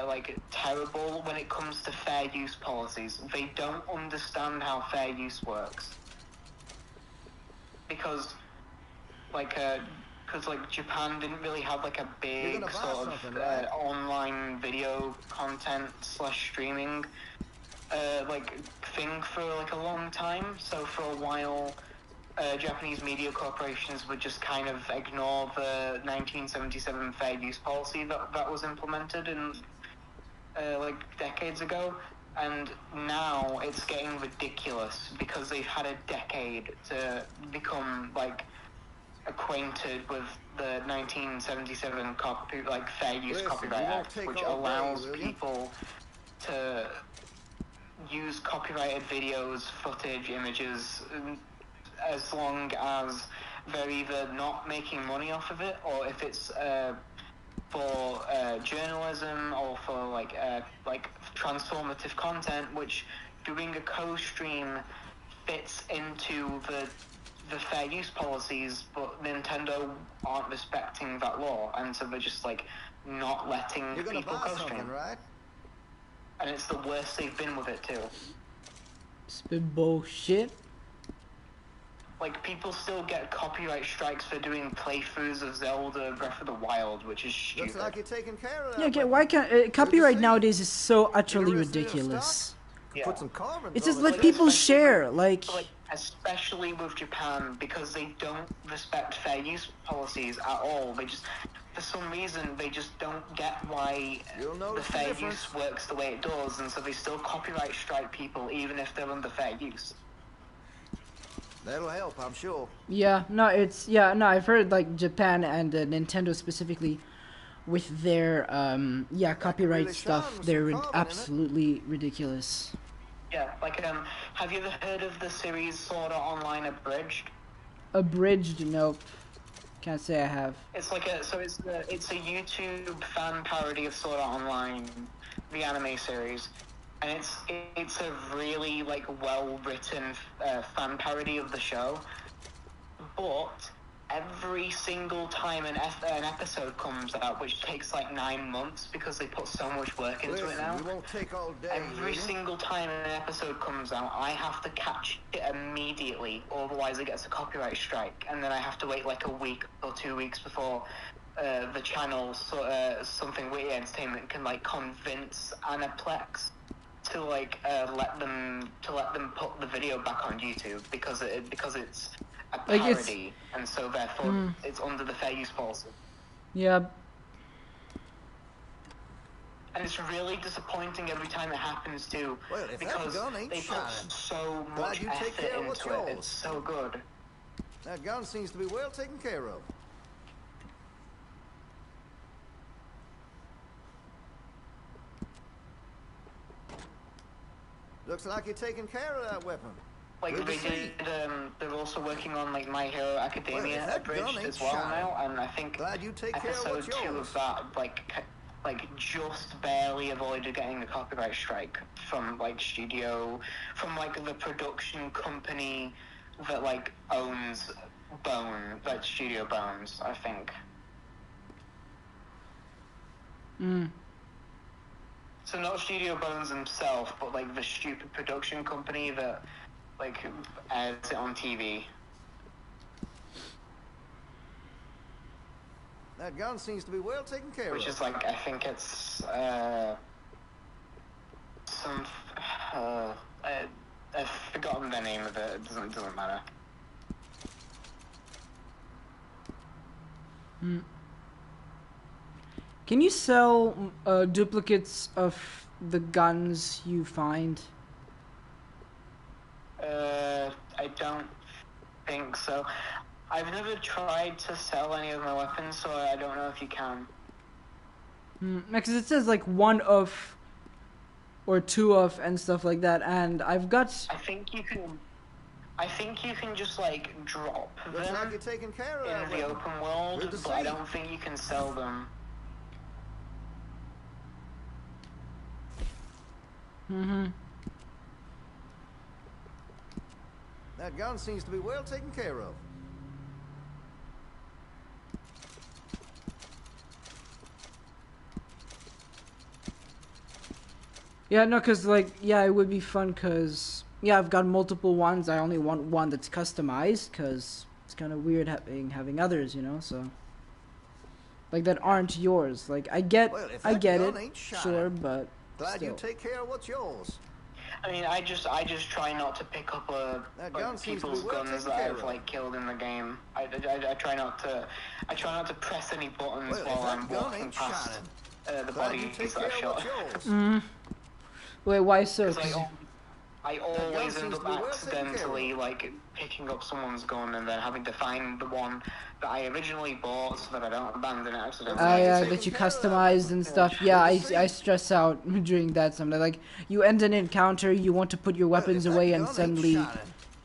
[SPEAKER 6] like terrible when it comes to fair use policies. They don't understand how fair use works because Japan didn't really have like a big
[SPEAKER 3] gonna buy
[SPEAKER 6] sort of
[SPEAKER 3] something, right?
[SPEAKER 6] online video content / streaming like thing for like a long time. So for a while, Japanese media corporations would just kind of ignore the 1977 fair use policy that was implemented in like decades ago. And now it's getting ridiculous because they've had a decade to become like acquainted with the 1977 fair use
[SPEAKER 3] Listen,
[SPEAKER 6] copyright
[SPEAKER 3] you won't
[SPEAKER 6] act,
[SPEAKER 3] take
[SPEAKER 6] which
[SPEAKER 3] all day,
[SPEAKER 6] allows
[SPEAKER 3] will you?
[SPEAKER 6] people to use copyrighted videos, footage, images, as long as they're either not making money off of it, or if it's for journalism or for like transformative content, which doing a co-stream fits into the fair use policies, but Nintendo aren't respecting that law, and so they're just like not letting
[SPEAKER 3] You're gonna
[SPEAKER 6] people
[SPEAKER 3] buy
[SPEAKER 6] co-stream.
[SPEAKER 3] something, right?
[SPEAKER 6] and it's the worst they've been with it too.
[SPEAKER 2] Spit bullshit.
[SPEAKER 6] Like, people still get copyright strikes for doing playthroughs of Zelda Breath of the Wild, which is stupid.
[SPEAKER 3] Looks like you're taking care of that.
[SPEAKER 2] Yeah, okay,
[SPEAKER 3] weapon.
[SPEAKER 2] why can't copyright nowadays is so utterly
[SPEAKER 3] Get a rest of your
[SPEAKER 2] ridiculous.
[SPEAKER 6] Yeah.
[SPEAKER 3] Put some carbon.
[SPEAKER 2] It's just
[SPEAKER 3] on
[SPEAKER 2] let
[SPEAKER 3] it.
[SPEAKER 2] people
[SPEAKER 6] especially
[SPEAKER 2] share, like
[SPEAKER 6] especially with Japan, because they don't respect fair use policies at all. They just, for some reason, they just don't get why
[SPEAKER 3] You'll
[SPEAKER 6] the
[SPEAKER 3] notice the
[SPEAKER 6] fair
[SPEAKER 3] difference.
[SPEAKER 6] use works the way it does, and so they still copyright strike people even if they're under fair use.
[SPEAKER 3] That'll help, I'm sure.
[SPEAKER 2] I've heard like Japan and Nintendo specifically with their copyright
[SPEAKER 3] really
[SPEAKER 2] stuff,
[SPEAKER 3] shine with
[SPEAKER 2] they're
[SPEAKER 3] some carbon in it.
[SPEAKER 2] absolutely ridiculous.
[SPEAKER 6] Yeah, like, have you ever heard of the series Sword Art Online Abridged?
[SPEAKER 2] Abridged, nope. Can't say I have.
[SPEAKER 6] It's like it's a YouTube fan parody of Sword Art Online, the anime series, and it's a really like well written fan parody of the show. But every single time an episode comes out, which takes like 9 months because they put so much work into it
[SPEAKER 3] Listen,
[SPEAKER 6] now.
[SPEAKER 3] we won't take all day.
[SPEAKER 6] Every
[SPEAKER 3] will you?
[SPEAKER 6] single time an episode comes out, I have to catch it immediately, otherwise it gets a copyright strike, and then I have to wait like a week or 2 weeks before the channel, Something Witty Entertainment, can like convince Aniplex to like let them put the video back on YouTube because it's a
[SPEAKER 2] Like,
[SPEAKER 6] parody, and so therefore it's under the fair use policy.
[SPEAKER 2] Yeah.
[SPEAKER 6] And it's really disappointing every time it happens too,
[SPEAKER 3] Well, if that
[SPEAKER 6] because
[SPEAKER 3] gun ain't
[SPEAKER 6] they put
[SPEAKER 3] shining,
[SPEAKER 6] so
[SPEAKER 3] glad
[SPEAKER 6] much
[SPEAKER 3] you take
[SPEAKER 6] effort
[SPEAKER 3] care of what's
[SPEAKER 6] into it.
[SPEAKER 3] yours.
[SPEAKER 6] It's so good.
[SPEAKER 3] That gun seems to be well taken care of. Looks like you're taking care of that weapon.
[SPEAKER 6] Like
[SPEAKER 3] Good to
[SPEAKER 6] they
[SPEAKER 3] see.
[SPEAKER 6] did, they're also working on like My Hero Academia
[SPEAKER 3] Well, if that gun
[SPEAKER 6] abridged
[SPEAKER 3] ain't
[SPEAKER 6] as well
[SPEAKER 3] shining,
[SPEAKER 6] now, and I think
[SPEAKER 3] glad you take care of
[SPEAKER 6] episode
[SPEAKER 3] what's
[SPEAKER 6] 2
[SPEAKER 3] yours.
[SPEAKER 6] of that like just barely avoided getting a copyright strike from like the production company that like owns Studio Bones, I think. So not Studio Bones himself, but like the stupid production company that like airs it on TV.
[SPEAKER 3] That gun seems to be well taken care
[SPEAKER 6] Which
[SPEAKER 3] of.
[SPEAKER 6] is like, I think it's I've forgotten the name of it. It doesn't matter.
[SPEAKER 2] Can you sell duplicates of the guns you find?
[SPEAKER 6] I don't think so. I've never tried to sell any of my weapons, so I don't know if you can.
[SPEAKER 2] Because it says like 1 of or 2 of and stuff like that, and I've got.
[SPEAKER 6] I think you can just like drop
[SPEAKER 3] Looks
[SPEAKER 6] them
[SPEAKER 3] like you're taking care of that
[SPEAKER 6] in the
[SPEAKER 3] weapon.
[SPEAKER 6] open world,
[SPEAKER 3] Good to
[SPEAKER 6] but I
[SPEAKER 3] see.
[SPEAKER 6] don't think you can sell them.
[SPEAKER 3] That gun seems to be well taken care of.
[SPEAKER 2] Yeah, no, cause like, yeah, it would be fun, cause yeah, I've got multiple ones. I only want one that's customized, cause it's kind of weird having others, you know. So like that aren't yours. Like I get
[SPEAKER 3] Well, if
[SPEAKER 2] I
[SPEAKER 3] that
[SPEAKER 2] get
[SPEAKER 3] gun
[SPEAKER 2] it,
[SPEAKER 3] ain't shining,
[SPEAKER 2] sure, but
[SPEAKER 3] Glad
[SPEAKER 2] still.
[SPEAKER 3] you take care of what's yours.
[SPEAKER 6] I mean, I just try not to pick up
[SPEAKER 3] That gun
[SPEAKER 6] like
[SPEAKER 3] seems to be
[SPEAKER 6] people's
[SPEAKER 3] well
[SPEAKER 6] guns
[SPEAKER 3] taken
[SPEAKER 6] that
[SPEAKER 3] care
[SPEAKER 6] I've
[SPEAKER 3] of.
[SPEAKER 6] like killed in the game. I try not to press any buttons
[SPEAKER 3] Well, if
[SPEAKER 6] while
[SPEAKER 3] that
[SPEAKER 6] I'm
[SPEAKER 3] gun
[SPEAKER 6] walking
[SPEAKER 3] ain't
[SPEAKER 6] past
[SPEAKER 3] shining,
[SPEAKER 6] the
[SPEAKER 3] glad you
[SPEAKER 6] bodies
[SPEAKER 3] take
[SPEAKER 6] that
[SPEAKER 3] care
[SPEAKER 6] I
[SPEAKER 3] of
[SPEAKER 6] shot.
[SPEAKER 3] what's yours.
[SPEAKER 2] Wait, why so?
[SPEAKER 6] 'Cause I always
[SPEAKER 3] seems
[SPEAKER 6] end
[SPEAKER 3] to
[SPEAKER 6] up
[SPEAKER 3] be well taken care of.
[SPEAKER 6] accidentally like picking up someone's gun and then having to find the one that I originally bought so that I don't abandon it accidentally.
[SPEAKER 2] That you customized and stuff. Yeah, I stress out during that sometimes. Like you end an encounter, you want to put your weapons
[SPEAKER 3] Well, if
[SPEAKER 2] away,
[SPEAKER 3] that
[SPEAKER 2] and
[SPEAKER 3] gun ain't
[SPEAKER 2] suddenly
[SPEAKER 3] shining,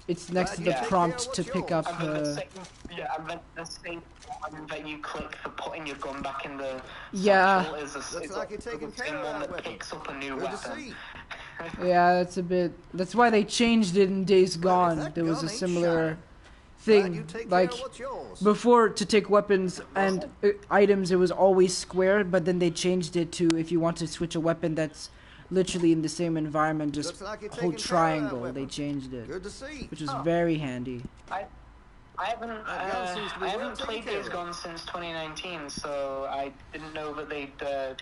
[SPEAKER 2] it's next to
[SPEAKER 3] glad
[SPEAKER 2] the
[SPEAKER 3] you take care
[SPEAKER 2] prompt
[SPEAKER 3] of
[SPEAKER 2] to
[SPEAKER 3] what's
[SPEAKER 2] pick
[SPEAKER 3] yours.
[SPEAKER 2] up.
[SPEAKER 6] And then the same one that you click for putting your gun back in the
[SPEAKER 2] Yeah.
[SPEAKER 6] satchel is
[SPEAKER 3] Looks like you're taking
[SPEAKER 6] the same
[SPEAKER 3] care of
[SPEAKER 6] one
[SPEAKER 3] that
[SPEAKER 6] that
[SPEAKER 3] weapon.
[SPEAKER 6] picks up a new
[SPEAKER 3] Good to
[SPEAKER 6] weapon.
[SPEAKER 3] see.
[SPEAKER 2] Yeah, that's a bit. That's why they changed it in Days
[SPEAKER 3] Well, if
[SPEAKER 2] Gone.
[SPEAKER 3] that
[SPEAKER 2] There was
[SPEAKER 3] gun
[SPEAKER 2] a
[SPEAKER 3] ain't
[SPEAKER 2] similar
[SPEAKER 3] shining, glad you
[SPEAKER 2] thing.
[SPEAKER 3] take
[SPEAKER 2] Like
[SPEAKER 3] care of what's yours.
[SPEAKER 2] before, to take weapons and items, it was always square. But then they changed it to if you want to switch a weapon that's literally in the same environment, just
[SPEAKER 3] Looks like you're
[SPEAKER 2] whole
[SPEAKER 3] taking care of that
[SPEAKER 2] triangle.
[SPEAKER 3] weapon.
[SPEAKER 2] They changed it,
[SPEAKER 3] Good to see.
[SPEAKER 2] which is very handy.
[SPEAKER 6] I haven't
[SPEAKER 3] That gun seems to be
[SPEAKER 6] I
[SPEAKER 3] well
[SPEAKER 6] haven't
[SPEAKER 3] taken
[SPEAKER 6] played
[SPEAKER 3] care
[SPEAKER 6] Days
[SPEAKER 3] of.
[SPEAKER 6] Gone since 2019, so I didn't know that they'd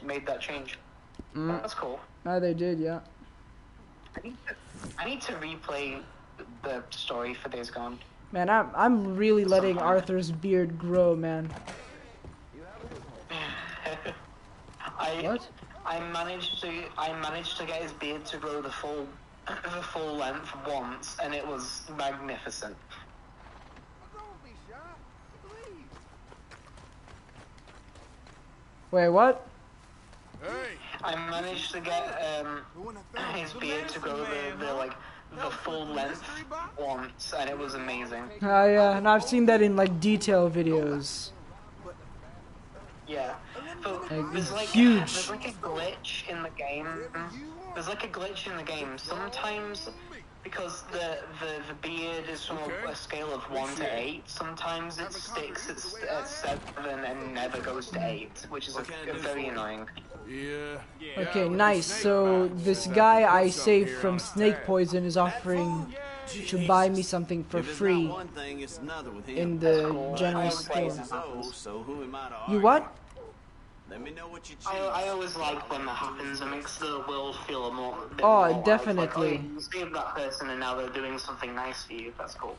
[SPEAKER 6] made that change. That's cool.
[SPEAKER 2] Oh, they did, yeah.
[SPEAKER 6] I need to replay the story for Days Gone.
[SPEAKER 2] Man, I'm really letting Arthur's beard grow, man. What?
[SPEAKER 6] I managed to get his beard to grow the full length once, and it was magnificent.
[SPEAKER 2] Wait, what?
[SPEAKER 4] Hey,
[SPEAKER 6] I managed to get his beard to grow the full length once, and it was amazing.
[SPEAKER 2] Oh yeah, and I've seen that in like detail videos.
[SPEAKER 6] Yeah. But
[SPEAKER 2] Like,
[SPEAKER 6] there's like
[SPEAKER 2] huge.
[SPEAKER 6] there's like a glitch in the game. There's like a glitch in the game. Sometimes, because the beard is from a scale of 1 to 8, sometimes it sticks at 7 and never goes to 8, which is very annoying.
[SPEAKER 4] yeah.
[SPEAKER 2] Okay, nice. So this guy I saved from snake poison is offering to buy me something for free in the general store. You what?
[SPEAKER 9] Let me know what you choose.
[SPEAKER 6] I always like when that happens. It makes the world feel a bit more
[SPEAKER 2] Oh,
[SPEAKER 6] alive.
[SPEAKER 2] definitely.
[SPEAKER 6] Like, oh, you saved that person and now they're doing something nice for you. That's cool.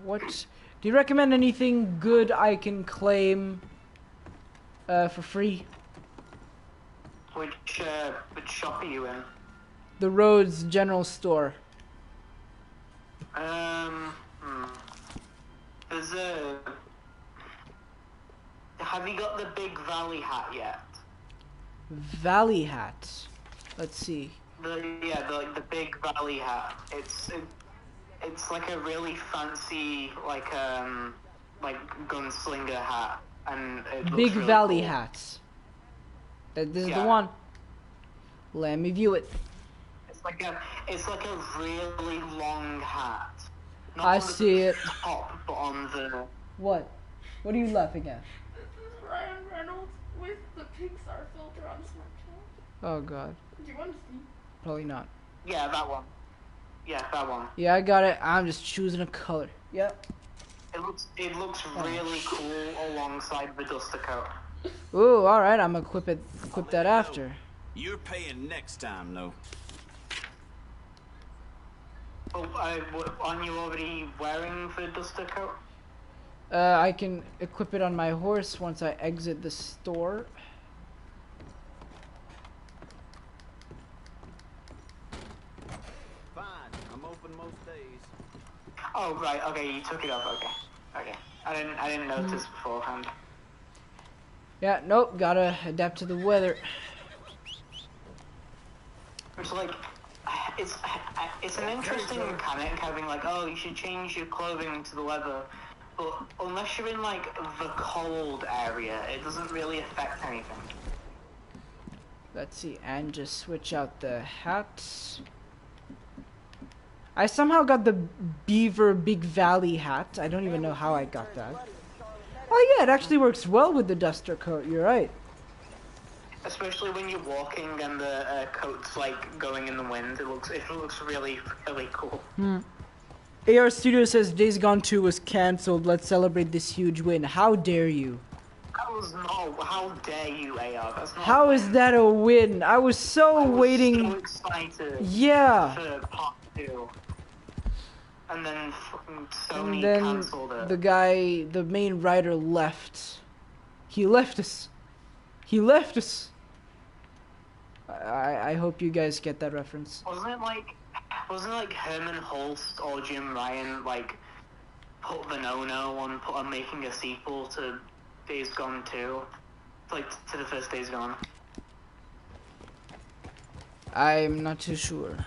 [SPEAKER 2] What? Do you recommend anything good I can claim for free?
[SPEAKER 6] Which shop are you in?
[SPEAKER 2] The Rhodes General Store.
[SPEAKER 6] There's a... Have you got the big Valley hat yet?
[SPEAKER 2] Valley hat. Let's see.
[SPEAKER 6] The big Valley hat. It's like a really fancy like gunslinger hat, and it looks
[SPEAKER 2] Big
[SPEAKER 6] really
[SPEAKER 2] Valley
[SPEAKER 6] cool.
[SPEAKER 2] hat. This is
[SPEAKER 6] Yeah.
[SPEAKER 2] the one. Let me view it.
[SPEAKER 6] It's like a really long hat. Not
[SPEAKER 2] I
[SPEAKER 6] on the
[SPEAKER 2] see it.
[SPEAKER 6] top, but on the...
[SPEAKER 2] What? What are you laughing at?
[SPEAKER 1] Ryan Reynolds with the Pixar filter on Snapchat.
[SPEAKER 2] Oh god.
[SPEAKER 1] Do you want to see?
[SPEAKER 2] Probably not.
[SPEAKER 6] Yeah, that one. Yeah, that one.
[SPEAKER 2] Yeah, I got it. I'm just choosing a color. Yep.
[SPEAKER 6] It looks really cool alongside the duster coat.
[SPEAKER 2] Ooh, alright, I'm gonna equip that after.
[SPEAKER 9] You're paying next time, though.
[SPEAKER 6] Oh, aren't you already wearing the duster coat?
[SPEAKER 2] I can equip it on my horse once I exit the store.
[SPEAKER 9] Fine, I'm open most days.
[SPEAKER 6] Oh right, okay, you took it off. Okay. I didn't notice beforehand.
[SPEAKER 2] Yeah, nope, gotta adapt to the weather.
[SPEAKER 6] It's like, it's an interesting mechanic having like, oh, you should change your clothing to the weather, but unless you're in like the cold area, it doesn't really affect anything.
[SPEAKER 2] Let's see, and just switch out the hats. I somehow got the Beaver Big Valley hat. I don't even know how I got that. Oh yeah, it actually works well with the duster coat, you're right.
[SPEAKER 6] Especially when you're walking and the coat's like going in the wind, it looks really cool.
[SPEAKER 2] AR Studio says Days Gone 2 was cancelled. Let's celebrate this huge win. How dare you?
[SPEAKER 6] That was not. How dare you, AR? That's not.
[SPEAKER 2] How is that a win? I was so waiting.
[SPEAKER 6] So excited.
[SPEAKER 2] Yeah.
[SPEAKER 6] For part 2. And then fucking Sony
[SPEAKER 2] And then
[SPEAKER 6] cancelled it.
[SPEAKER 2] the guy, the main writer left. He left us. He left us. I hope you guys get that reference.
[SPEAKER 6] Wasn't it like Herman Holst or Jim Ryan like put the no-no on making a sequel to Days Gone 2? Like to the first Days Gone.
[SPEAKER 2] I'm not too sure.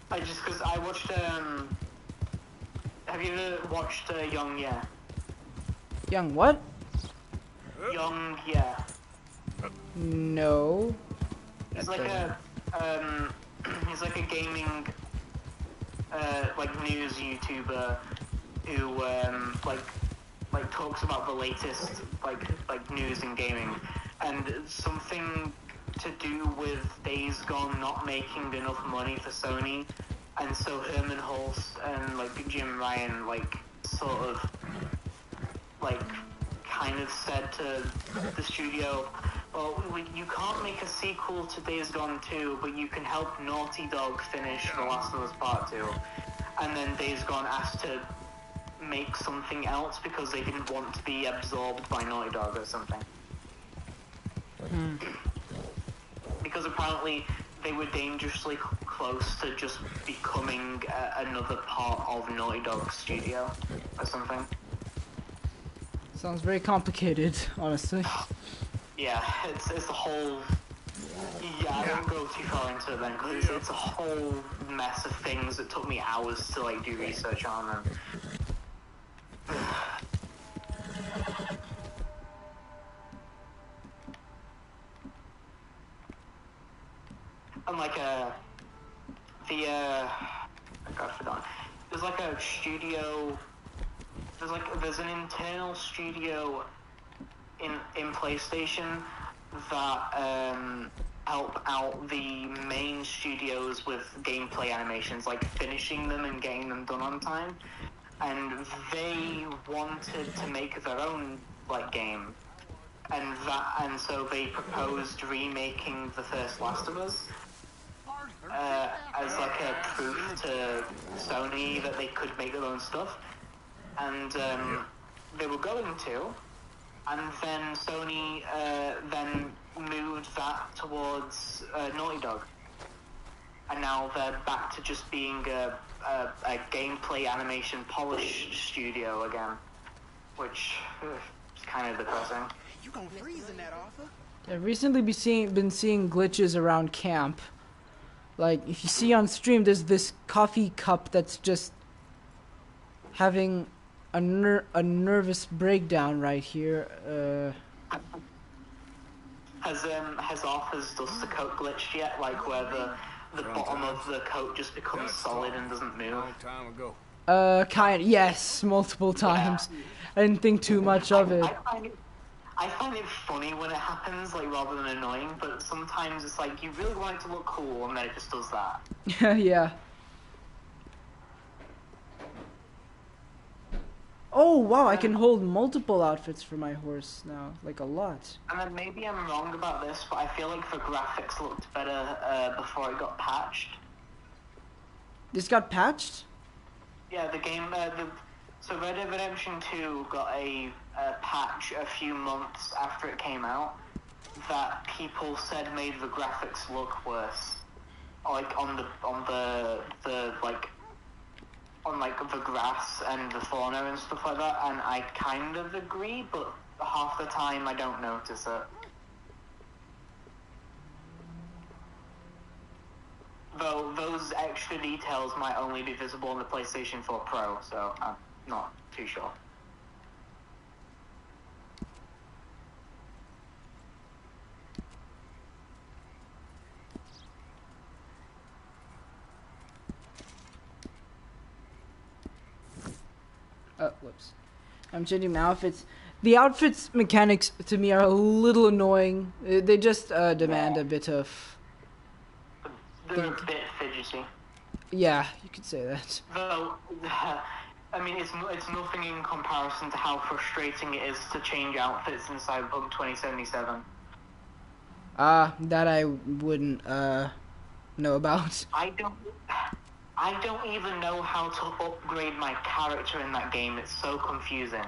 [SPEAKER 6] Because I watched have you ever watched Young Yeah?
[SPEAKER 2] Young what?
[SPEAKER 6] Young Yeah.
[SPEAKER 2] No.
[SPEAKER 6] He's like he's like a gaming like news YouTuber who like like talks about the latest like news in gaming, and something to do with Days Gone not making enough money for Sony, and so Herman Hulst and like Jim Ryan like sort of like kind of said to the studio, well, you can't make a sequel to Days Gone 2, but you can help Naughty Dog finish The Last of Us Part 2. And then Days Gone asked to make something else because they didn't want to be absorbed by Naughty Dog or something. Because apparently they were dangerously close to just becoming another part of Naughty Dog's studio or something.
[SPEAKER 2] Sounds very complicated, honestly.
[SPEAKER 6] Yeah, it's a whole... Yeah, I won't go too far into it then, because it's a whole mess of things that took me hours to like do research on, and... And like I forgot. There's like a studio. There's an internal studio in PlayStation that help out the main studios with gameplay animations, like finishing them and getting them done on time. And they wanted to make their own like game, and so they proposed remaking the first Last of Us. As like a proof to Sony that they could make their own stuff, and they were going to, and then Sony then moved that towards Naughty Dog, and now they're back to just being a gameplay animation polish studio again, which is kind of depressing.
[SPEAKER 5] You gonna freeze in that offer?
[SPEAKER 2] I've recently been seeing glitches around camp. Like, if you see on stream, there's this coffee cup that's just having a nervous breakdown right here.
[SPEAKER 6] Has Arthur's Duster Coat glitched yet? Like, where the bottom of the coat just becomes solid and doesn't move?
[SPEAKER 4] Long time ago.
[SPEAKER 2] Yes, multiple times. Yeah. I didn't think too much of it.
[SPEAKER 6] I find it funny when it happens, like, rather than annoying, but sometimes it's like, you really want it to look cool, and then it just does that.
[SPEAKER 2] Yeah. Oh, wow, I can hold multiple outfits for my horse now, like a lot.
[SPEAKER 6] And then maybe I'm wrong about this, but I feel like the graphics looked better before it got patched.
[SPEAKER 2] This got patched?
[SPEAKER 6] Yeah, the game, so Red Dead Redemption 2 got a patch a few months after it came out that people said made the graphics look worse, like on the grass and the fauna and stuff like that, and I kind of agree, but half the time I don't notice it. Though those extra details might only be visible on the PlayStation 4 Pro, so I'm not too sure.
[SPEAKER 2] Whoops. I'm changing my outfits. The outfits mechanics to me are a little annoying. They just demand a bit of...
[SPEAKER 6] They're a bit fidgety.
[SPEAKER 2] Yeah, you could say that.
[SPEAKER 6] Though, I mean, it's nothing in comparison to how frustrating it is to change outfits in Cyberpunk 2077.
[SPEAKER 2] That I wouldn't know about.
[SPEAKER 6] I don't even know how to upgrade my character in that game. It's so confusing.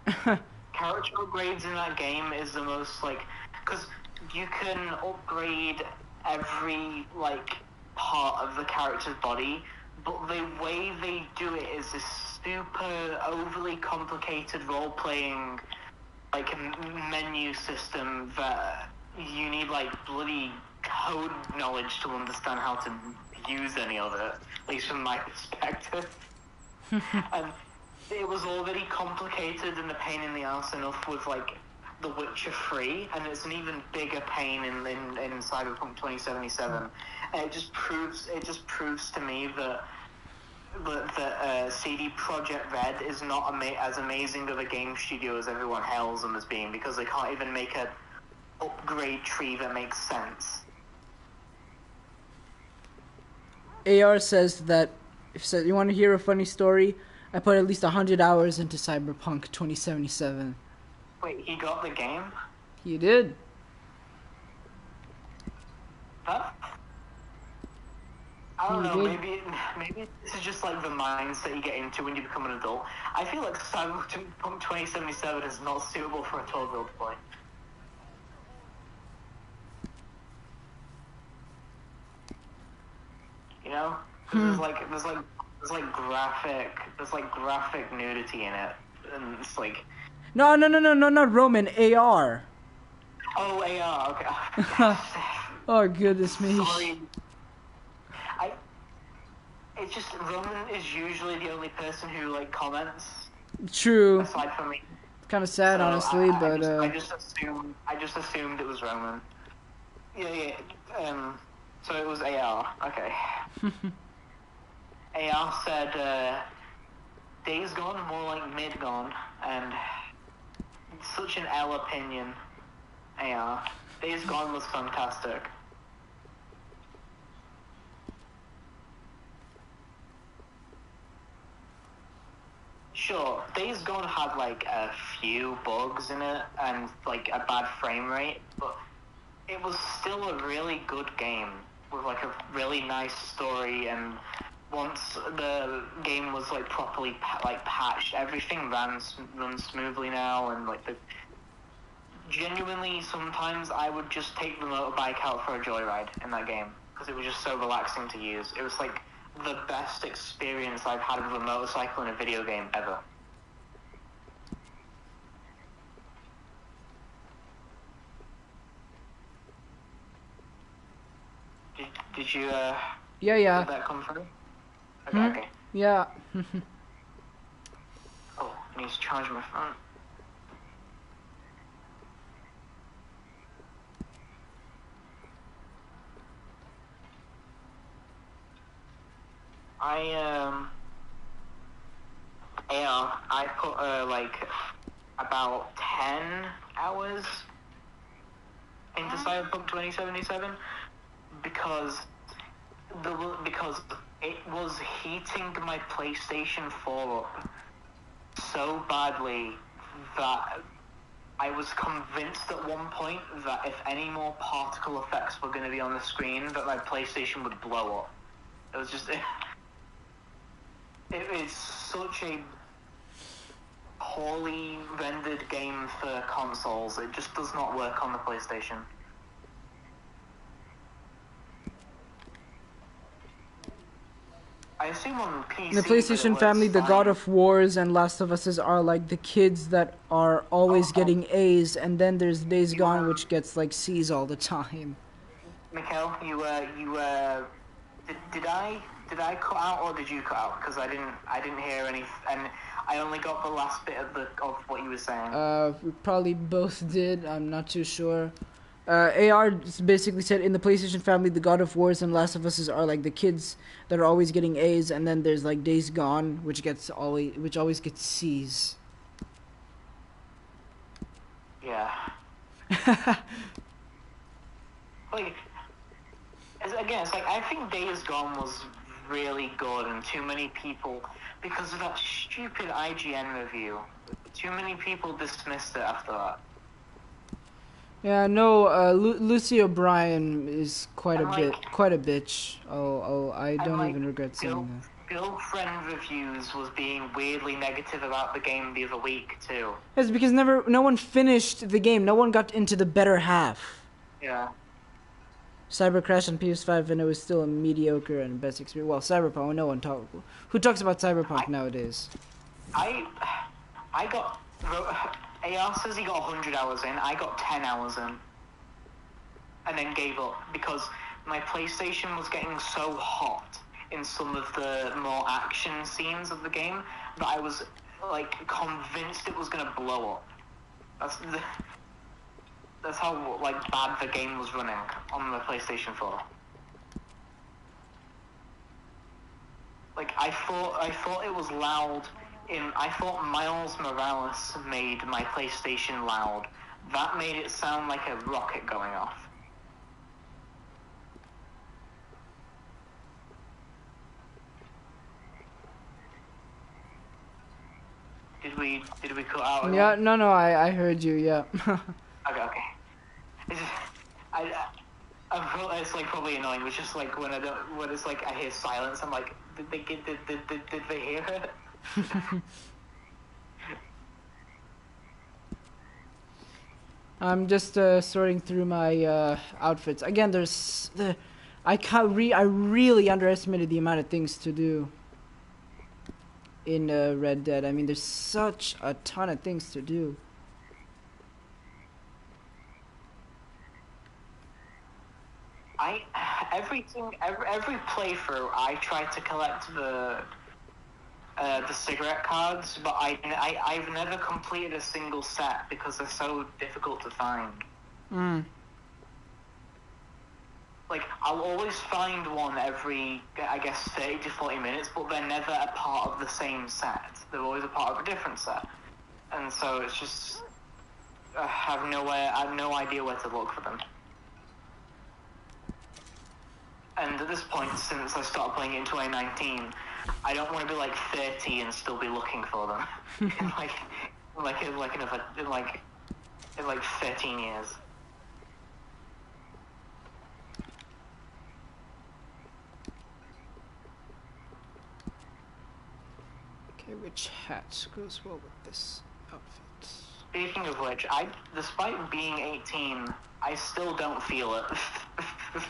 [SPEAKER 6] Character upgrades in that game is the most, like... Because you can upgrade every, like, part of the character's body, but the way they do it is this super overly complicated role-playing, like, menu system that you need, like, bloody code knowledge to understand how to use any of it, at least from my perspective. And it was already complicated and a pain in the ass enough with, like, The Witcher 3, and it's an even bigger pain in Cyberpunk 2077. And it just proves to me that that CD Projekt Red is not as amazing of a game studio as everyone hails them as being, because they can't even make a upgrade tree that makes sense.
[SPEAKER 2] AR says that, you want to hear a funny story? I put at least 100 hours into Cyberpunk 2077.
[SPEAKER 6] Wait, he got the game?
[SPEAKER 2] He did.
[SPEAKER 6] Huh? I don't know,
[SPEAKER 2] did.
[SPEAKER 6] maybe this is just like the mindset you get into when you become an adult. I feel like Cyberpunk 2077 is not suitable for a 12-year-old to play. You know? 'Cause there's like graphic nudity in it. And it's like...
[SPEAKER 2] No, not Roman, AR.
[SPEAKER 6] Oh, AR, okay.
[SPEAKER 2] Oh, goodness me.
[SPEAKER 6] Sorry. It's just, Roman is usually the only person who, like, comments.
[SPEAKER 2] True.
[SPEAKER 6] Aside from me.
[SPEAKER 2] Kind of sad,
[SPEAKER 6] So
[SPEAKER 2] honestly, but
[SPEAKER 6] I just assumed it was Roman. Yeah. So it was AR. Okay. AR said, Days Gone, more like Mid Gone, and such an L opinion. AR. Days Gone was fantastic. Sure, Days Gone had like a few bugs in it and like a bad frame rate, but it was still a really good game with like a really nice story. And once the game was like properly patched, everything runs smoothly now. And like genuinely, sometimes I would just take the motorbike out for a joyride in that game because it was just so relaxing to use. It was like the best experience I've had with a motorcycle in a video game ever. Did you,
[SPEAKER 2] Yeah.
[SPEAKER 6] Did that come through? Okay, okay.
[SPEAKER 2] Yeah.
[SPEAKER 6] Oh, I need to charge my phone. I put like about 10 hours into Cyberpunk 2077 because it was heating my PlayStation 4 up so badly that I was convinced at one point that if any more particle effects were going to be on the screen, that my PlayStation would blow up. It was just... It is such a poorly rendered game for consoles. It just does not work on the PlayStation. I assume on PC...
[SPEAKER 2] In the PlayStation family, the God of Wars and Last of Us are like the kids that are always getting A's, and then there's Days Gone, which gets like C's all the time.
[SPEAKER 6] Mikhail, did I cut out or did you cut out? Because I didn't hear any, and I only got the last bit of what you were saying.
[SPEAKER 2] We probably both did. I'm not too sure. AR basically said in the PlayStation family, the God of Wars and Last of Us are like the kids that are always getting A's, and then there's like Days Gone, which always gets C's.
[SPEAKER 6] Yeah. Like, it's like I think Days Gone was really good, and too many people, because of that stupid IGN review, too many people dismissed it after that.
[SPEAKER 2] Yeah, no, Lucy O'Brien is quite a bitch. I don't even regret saying that.
[SPEAKER 6] Girlfriend Reviews was being weirdly negative about the game the other week too.
[SPEAKER 2] It's because no one finished the game. No one got into the better half.
[SPEAKER 6] Yeah.
[SPEAKER 2] Cyber crashed on PS5 and it was still a mediocre and best experience. Well, Cyberpunk, who talks about Cyberpunk nowadays?
[SPEAKER 6] AR says he got 100 hours in, I got 10 hours in. And then gave up because my PlayStation was getting so hot in some of the more action scenes of the game that I was like convinced it was gonna blow up. That's how like bad the game was running on the PlayStation 4. Like, I thought it was loud I thought Miles Morales made my PlayStation loud. That made it sound like a rocket going off. Did we cut out?
[SPEAKER 2] Yeah, no, I heard you, yeah.
[SPEAKER 6] Okay. It's just, it's like probably annoying. It's just like when it's like I hear silence, I'm like, did they hear it?
[SPEAKER 2] I'm just sorting through my outfits. Again, I really underestimated the amount of things to do in Red Dead. I mean, there's such a ton of things to do.
[SPEAKER 6] Every playthrough, I try to collect the cigarette cards, but I've never completed a single set because they're so difficult to find. Like, I'll always find one every, I guess, 30 to 40 minutes, but they're never a part of the same set. They're always a part of a different set. And so it's just, I have no idea where to look for them. And at this point, since I started playing it in 2019, I don't want to be like 30 and still be looking for them. in 13 years.
[SPEAKER 2] Okay, which hat goes well with this outfit?
[SPEAKER 6] Speaking of which, despite being 18, I still don't feel it.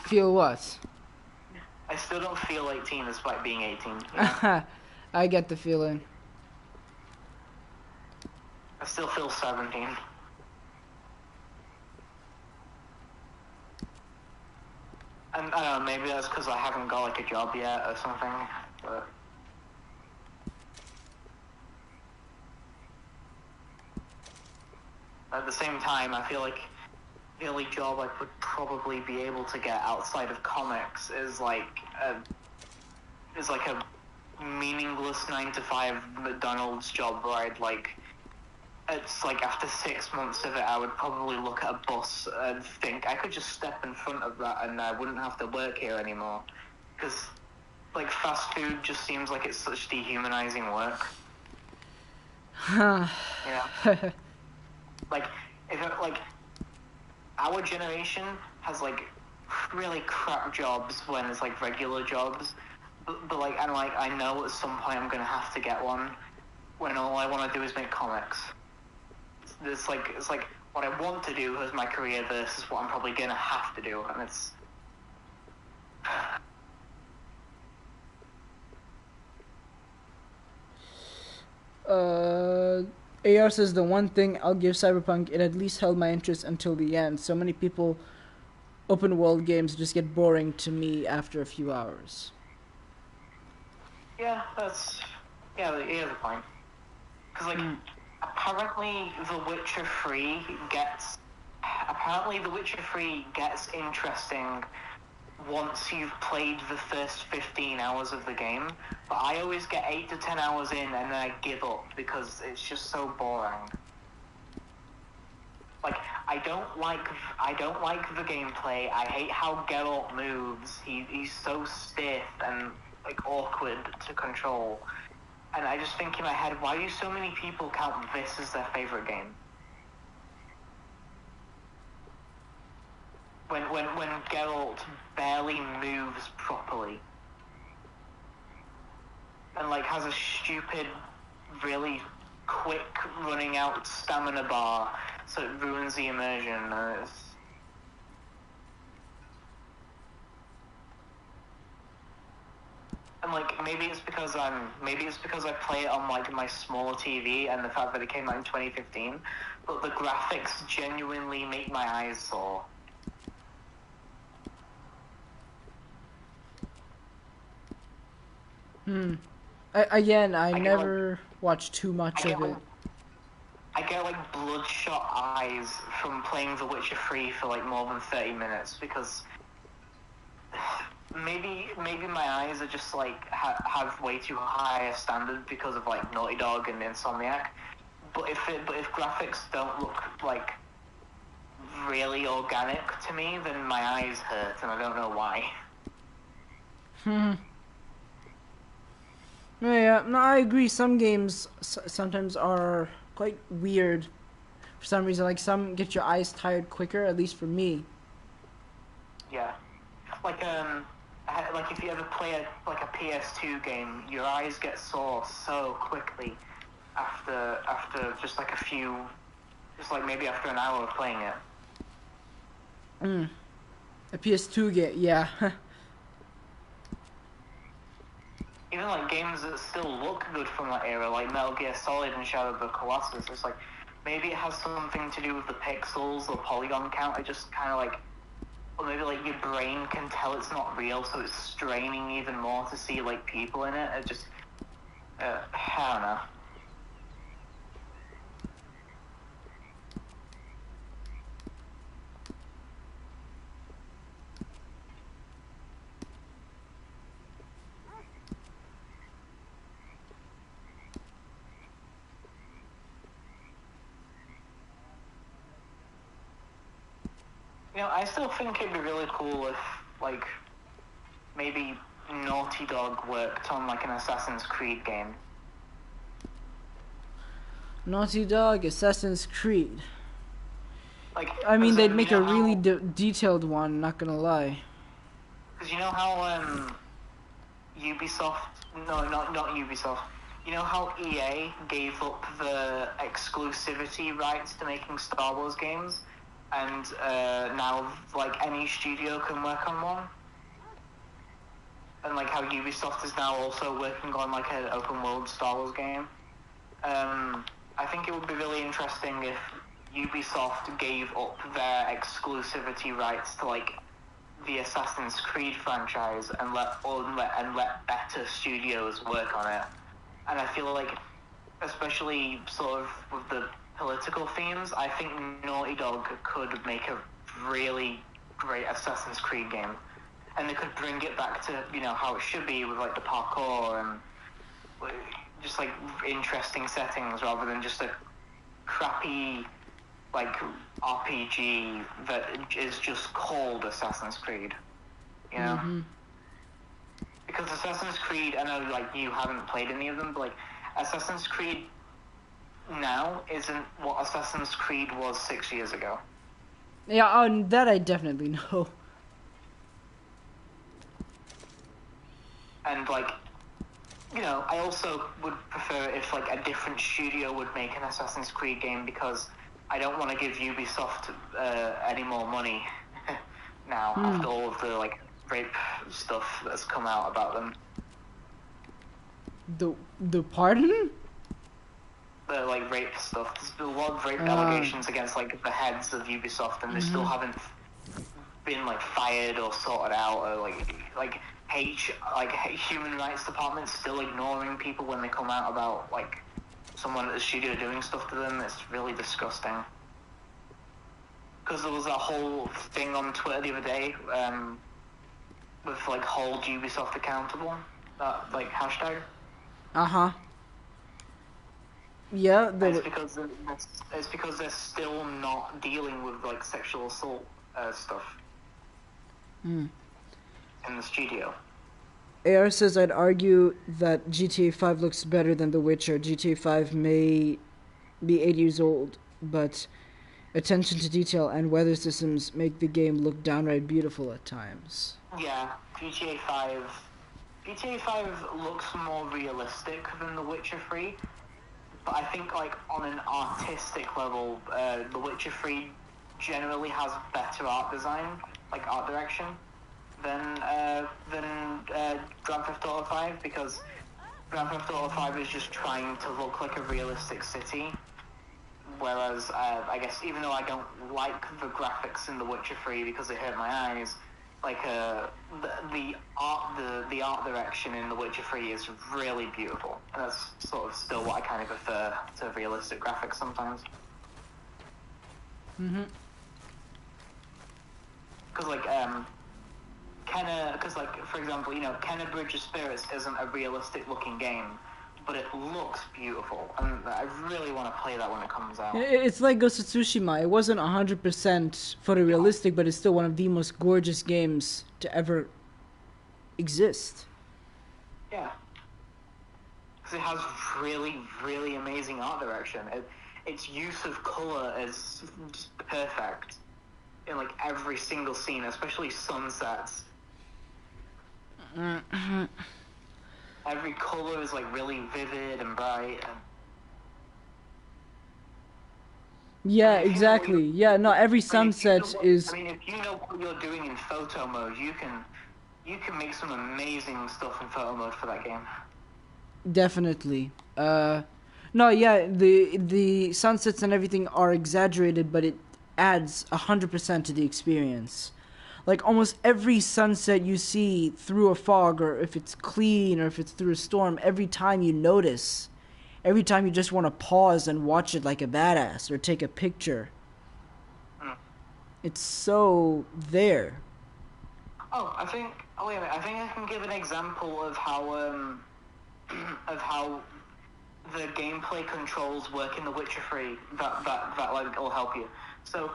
[SPEAKER 2] Feel what?
[SPEAKER 6] I still don't feel 18 despite being 18. You know?
[SPEAKER 2] I get the feeling.
[SPEAKER 6] I still feel 17. And I don't know, maybe that's because I haven't got like a job yet or something, but... At the same time, I feel like the only job I could probably be able to get outside of comics is like a meaningless 9-to-5 McDonald's job where I'd like, it's like after 6 months of it, I would probably look at a bus and think I could just step in front of that and I wouldn't have to work here anymore. Because like fast food just seems like it's such dehumanizing work. Yeah. Like, our generation has, like, really crap jobs when it's, like, regular jobs, but like, and, like, I know at some point I'm gonna have to get one when all I want to do is make comics. It's like, what I want to do as my career versus what I'm probably gonna have to do, and it's...
[SPEAKER 2] AR says the one thing I'll give Cyberpunk, it at least held my interest until the end. So many people, open world games just get boring to me after a few hours.
[SPEAKER 6] Yeah, that's the point. Because like, apparently The Witcher 3 gets interesting once you've played the first 15 hours of the game, but I always get 8 to 10 hours in and then I give up because it's just so boring. Like, I don't like the gameplay. I hate how Geralt moves. He's so stiff and like awkward to control. And I just think in my head, why do so many people count this as their favorite game? When Geralt barely moves properly. And like has a stupid, really quick running out stamina bar, so it ruins the immersion. And like maybe it's because I play it on like my smaller TV and the fact that it came out in 2015, but the graphics genuinely make my eyes sore.
[SPEAKER 2] I never watched too much of it.
[SPEAKER 6] I get like bloodshot eyes from playing The Witcher 3 for like more than 30 minutes because maybe my eyes are just like have way too high a standard because of like Naughty Dog and Insomniac. But if graphics don't look like really organic to me, then my eyes hurt, and I don't know why.
[SPEAKER 2] Yeah, no, I agree. Some games sometimes are quite weird for some reason. Like some get your eyes tired quicker, at least for me.
[SPEAKER 6] Yeah, like if you ever play a PS2 game, your eyes get sore so quickly after just like maybe after an hour of playing it.
[SPEAKER 2] A PS2 game, yeah.
[SPEAKER 6] Even like games that still look good from that era, like Metal Gear Solid and Shadow of the Colossus, it's like maybe it has something to do with the pixels or polygon count. It just kind of like, or maybe like your brain can tell it's not real, so it's straining even more to see like people in it. It just, I don't know. You know, I still think it'd be really cool if, like, maybe Naughty Dog worked on, like, an Assassin's Creed game.
[SPEAKER 2] Naughty Dog, Assassin's Creed.
[SPEAKER 6] Like,
[SPEAKER 2] I mean, they'd make
[SPEAKER 6] you
[SPEAKER 2] a
[SPEAKER 6] know
[SPEAKER 2] really
[SPEAKER 6] how,
[SPEAKER 2] detailed one, not gonna lie.
[SPEAKER 6] Because you know how, Ubisoft... No, not Ubisoft. You know how EA gave up the exclusivity rights to making Star Wars games? And now, like, any studio can work on one. And, like, how Ubisoft is now also working on, like, an open-world Star Wars game. I think it would be really interesting if Ubisoft gave up their exclusivity rights to, like, the Assassin's Creed franchise and let better studios work on it. And I feel like, especially sort of with the political themes, I think Naughty Dog could make a really great Assassin's Creed game, and they could bring it back to, you know, how it should be with like the parkour and just like interesting settings rather than just a crappy like RPG that is just called Assassin's Creed, you know?
[SPEAKER 2] Mm-hmm.
[SPEAKER 6] Because Assassin's Creed, I know like you haven't played any of them, but like Assassin's Creed now isn't what Assassin's Creed was 6 years ago.
[SPEAKER 2] Yeah, that I definitely know.
[SPEAKER 6] And like, you know, I also would prefer if like a different studio would make an Assassin's Creed game, because I don't want to give Ubisoft any more money now after all of the like rape stuff that's come out about them.
[SPEAKER 2] The pardon?
[SPEAKER 6] The like rape stuff. There's been a lot of rape allegations against like the heads of Ubisoft, and they still haven't been like fired or sorted out, or like human rights departments still ignoring people when they come out about like someone at the studio doing stuff to them. It's really disgusting. Because there was that whole thing on Twitter the other day with like hold Ubisoft accountable, that like hashtag.
[SPEAKER 2] Yeah,
[SPEAKER 6] it's because they're still not dealing with like sexual assault stuff in the studio.
[SPEAKER 2] AR says, I'd argue that GTA 5 looks better than The Witcher. GTA 5 may be 8 years old, but attention to detail and weather systems make the game look downright beautiful at times.
[SPEAKER 6] Yeah, GTA 5 looks more realistic than The Witcher 3, but I think like on an artistic level, The Witcher 3 generally has better art design, like art direction, than Grand Theft Auto 5, because Grand Theft Auto 5 is just trying to look like a realistic city, whereas I guess even though I don't like the graphics in The Witcher 3 because they hurt my eyes, like the art direction in The Witcher 3 is really beautiful, and that's sort of still what I kind of prefer to realistic graphics sometimes. Because like Kenna, because like for example, Kenna Bridge of Spirits isn't a realistic looking game, but it looks beautiful, and I really want to play that when it comes out.
[SPEAKER 2] It's like Ghost of Tsushima. It wasn't 100% photorealistic, but it's still one of the most gorgeous games to ever exist.
[SPEAKER 6] Yeah. Because it has really, really amazing art direction. Its use of color is just perfect in like every single scene, especially sunsets. Every color is like really vivid and bright.
[SPEAKER 2] Yeah, exactly. Yeah, no, every sunset is...
[SPEAKER 6] I mean, if you know what you're doing in photo mode, you can make some amazing stuff in photo mode for that game.
[SPEAKER 2] Definitely. No, yeah, the sunsets and everything are exaggerated, but it adds 100% to the experience. Like, almost every sunset you see through a fog, or if it's clean, or if it's through a storm, every time you notice, every time you just want to pause and watch it like a badass, or take a picture. It's so there.
[SPEAKER 6] I think I can give an example of how the gameplay controls work in The Witcher 3 that like will help you. So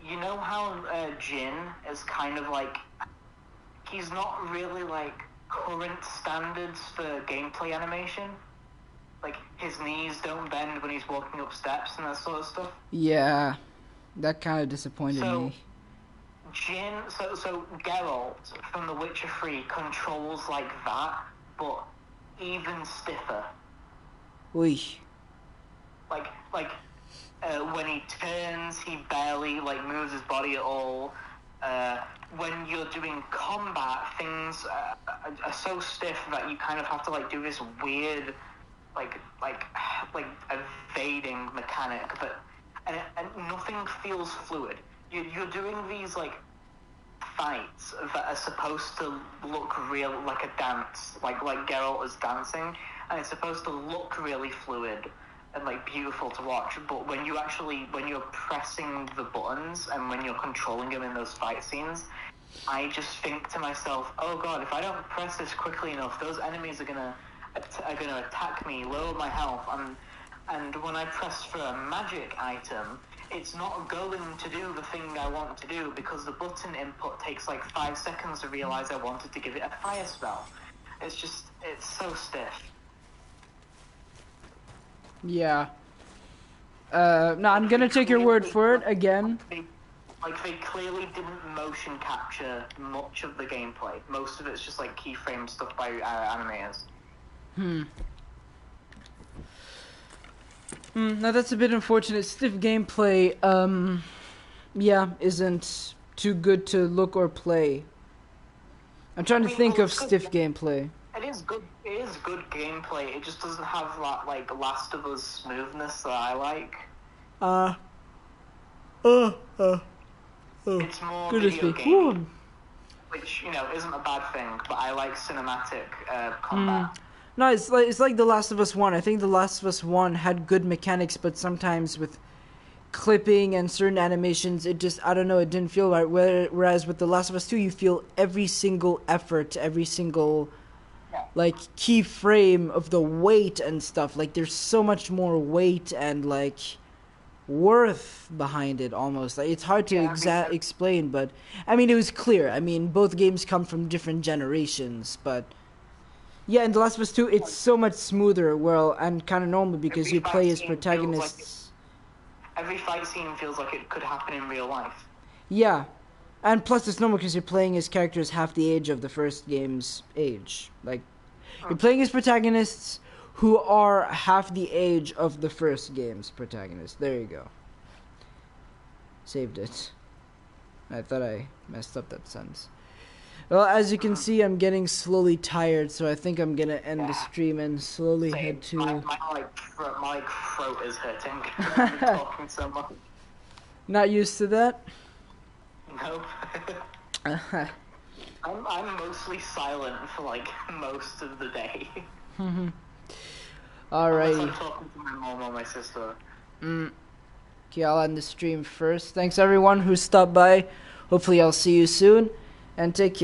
[SPEAKER 6] you know how Jin is kind of like, he's not really like current standards for gameplay animation. Like his knees don't bend when he's walking up steps and that sort of stuff.
[SPEAKER 2] Yeah, that kind of disappointed me.
[SPEAKER 6] Jin, so Geralt from The Witcher 3 controls like that, but even stiffer.
[SPEAKER 2] Oy.
[SPEAKER 6] Like when he turns, he barely like moves his body at all. When you're doing combat, things are so stiff that you kind of have to like do this weird, like evading mechanic, and nothing feels fluid. You're doing these like fights that are supposed to look real, like a dance, like Geralt is dancing, and it's supposed to look really fluid and like beautiful to watch. But when you're pressing the buttons and when you're controlling them in those fight scenes, I just think to myself, oh god, if I don't press this quickly enough, those enemies are gonna attack me, lower my health, and when I press for a magic item, it's not going to do the thing I want to do because the button input takes like 5 seconds to realize I wanted to give it a fire spell. It's so stiff.
[SPEAKER 2] Yeah. No, I'm gonna take your word for it again.
[SPEAKER 6] They clearly didn't motion capture much of the gameplay. Most of it's just like keyframe stuff by animators.
[SPEAKER 2] Now that's a bit unfortunate. Stiff gameplay, yeah, isn't too good to look or play. I'm trying to think of stiff gameplay.
[SPEAKER 6] It is good. It is good gameplay. It just doesn't have that like Last of Us smoothness that I like. It's more video game, which isn't a bad thing. But I like cinematic combat.
[SPEAKER 2] No, it's like The Last of Us 1. I think The Last of Us 1 had good mechanics, but sometimes with clipping and certain animations, it just, I don't know, it didn't feel right. Whereas with The Last of Us 2, you feel every single effort, every single like key frame of the weight and stuff. Like there's so much more weight and like worth behind it almost. Like, it's hard to explain, but I mean it was clear. I mean both games come from different generations, but yeah, in The Last of Us 2 it's so much smoother, and kind of normal because you play as protagonists.
[SPEAKER 6] Every fight scene feels like it could happen in real life.
[SPEAKER 2] Yeah. And plus it's normal because you're playing as characters half the age of the first game's age. Like, you're playing as protagonists who are half the age of the first game's protagonists. There you go. Saved it. I thought I messed up that sentence. Well, as you can see, I'm getting slowly tired, so I think I'm gonna end the stream and slowly head to...
[SPEAKER 6] My throat is hurting. I've been talking so much.
[SPEAKER 2] Not used to that?
[SPEAKER 6] Nope. I'm mostly silent for like most of the day.
[SPEAKER 2] Alright.
[SPEAKER 6] Unless I'm talking to my mom or my sister.
[SPEAKER 2] Okay, I'll end the stream first. Thanks everyone who stopped by. Hopefully I'll see you soon. And take care.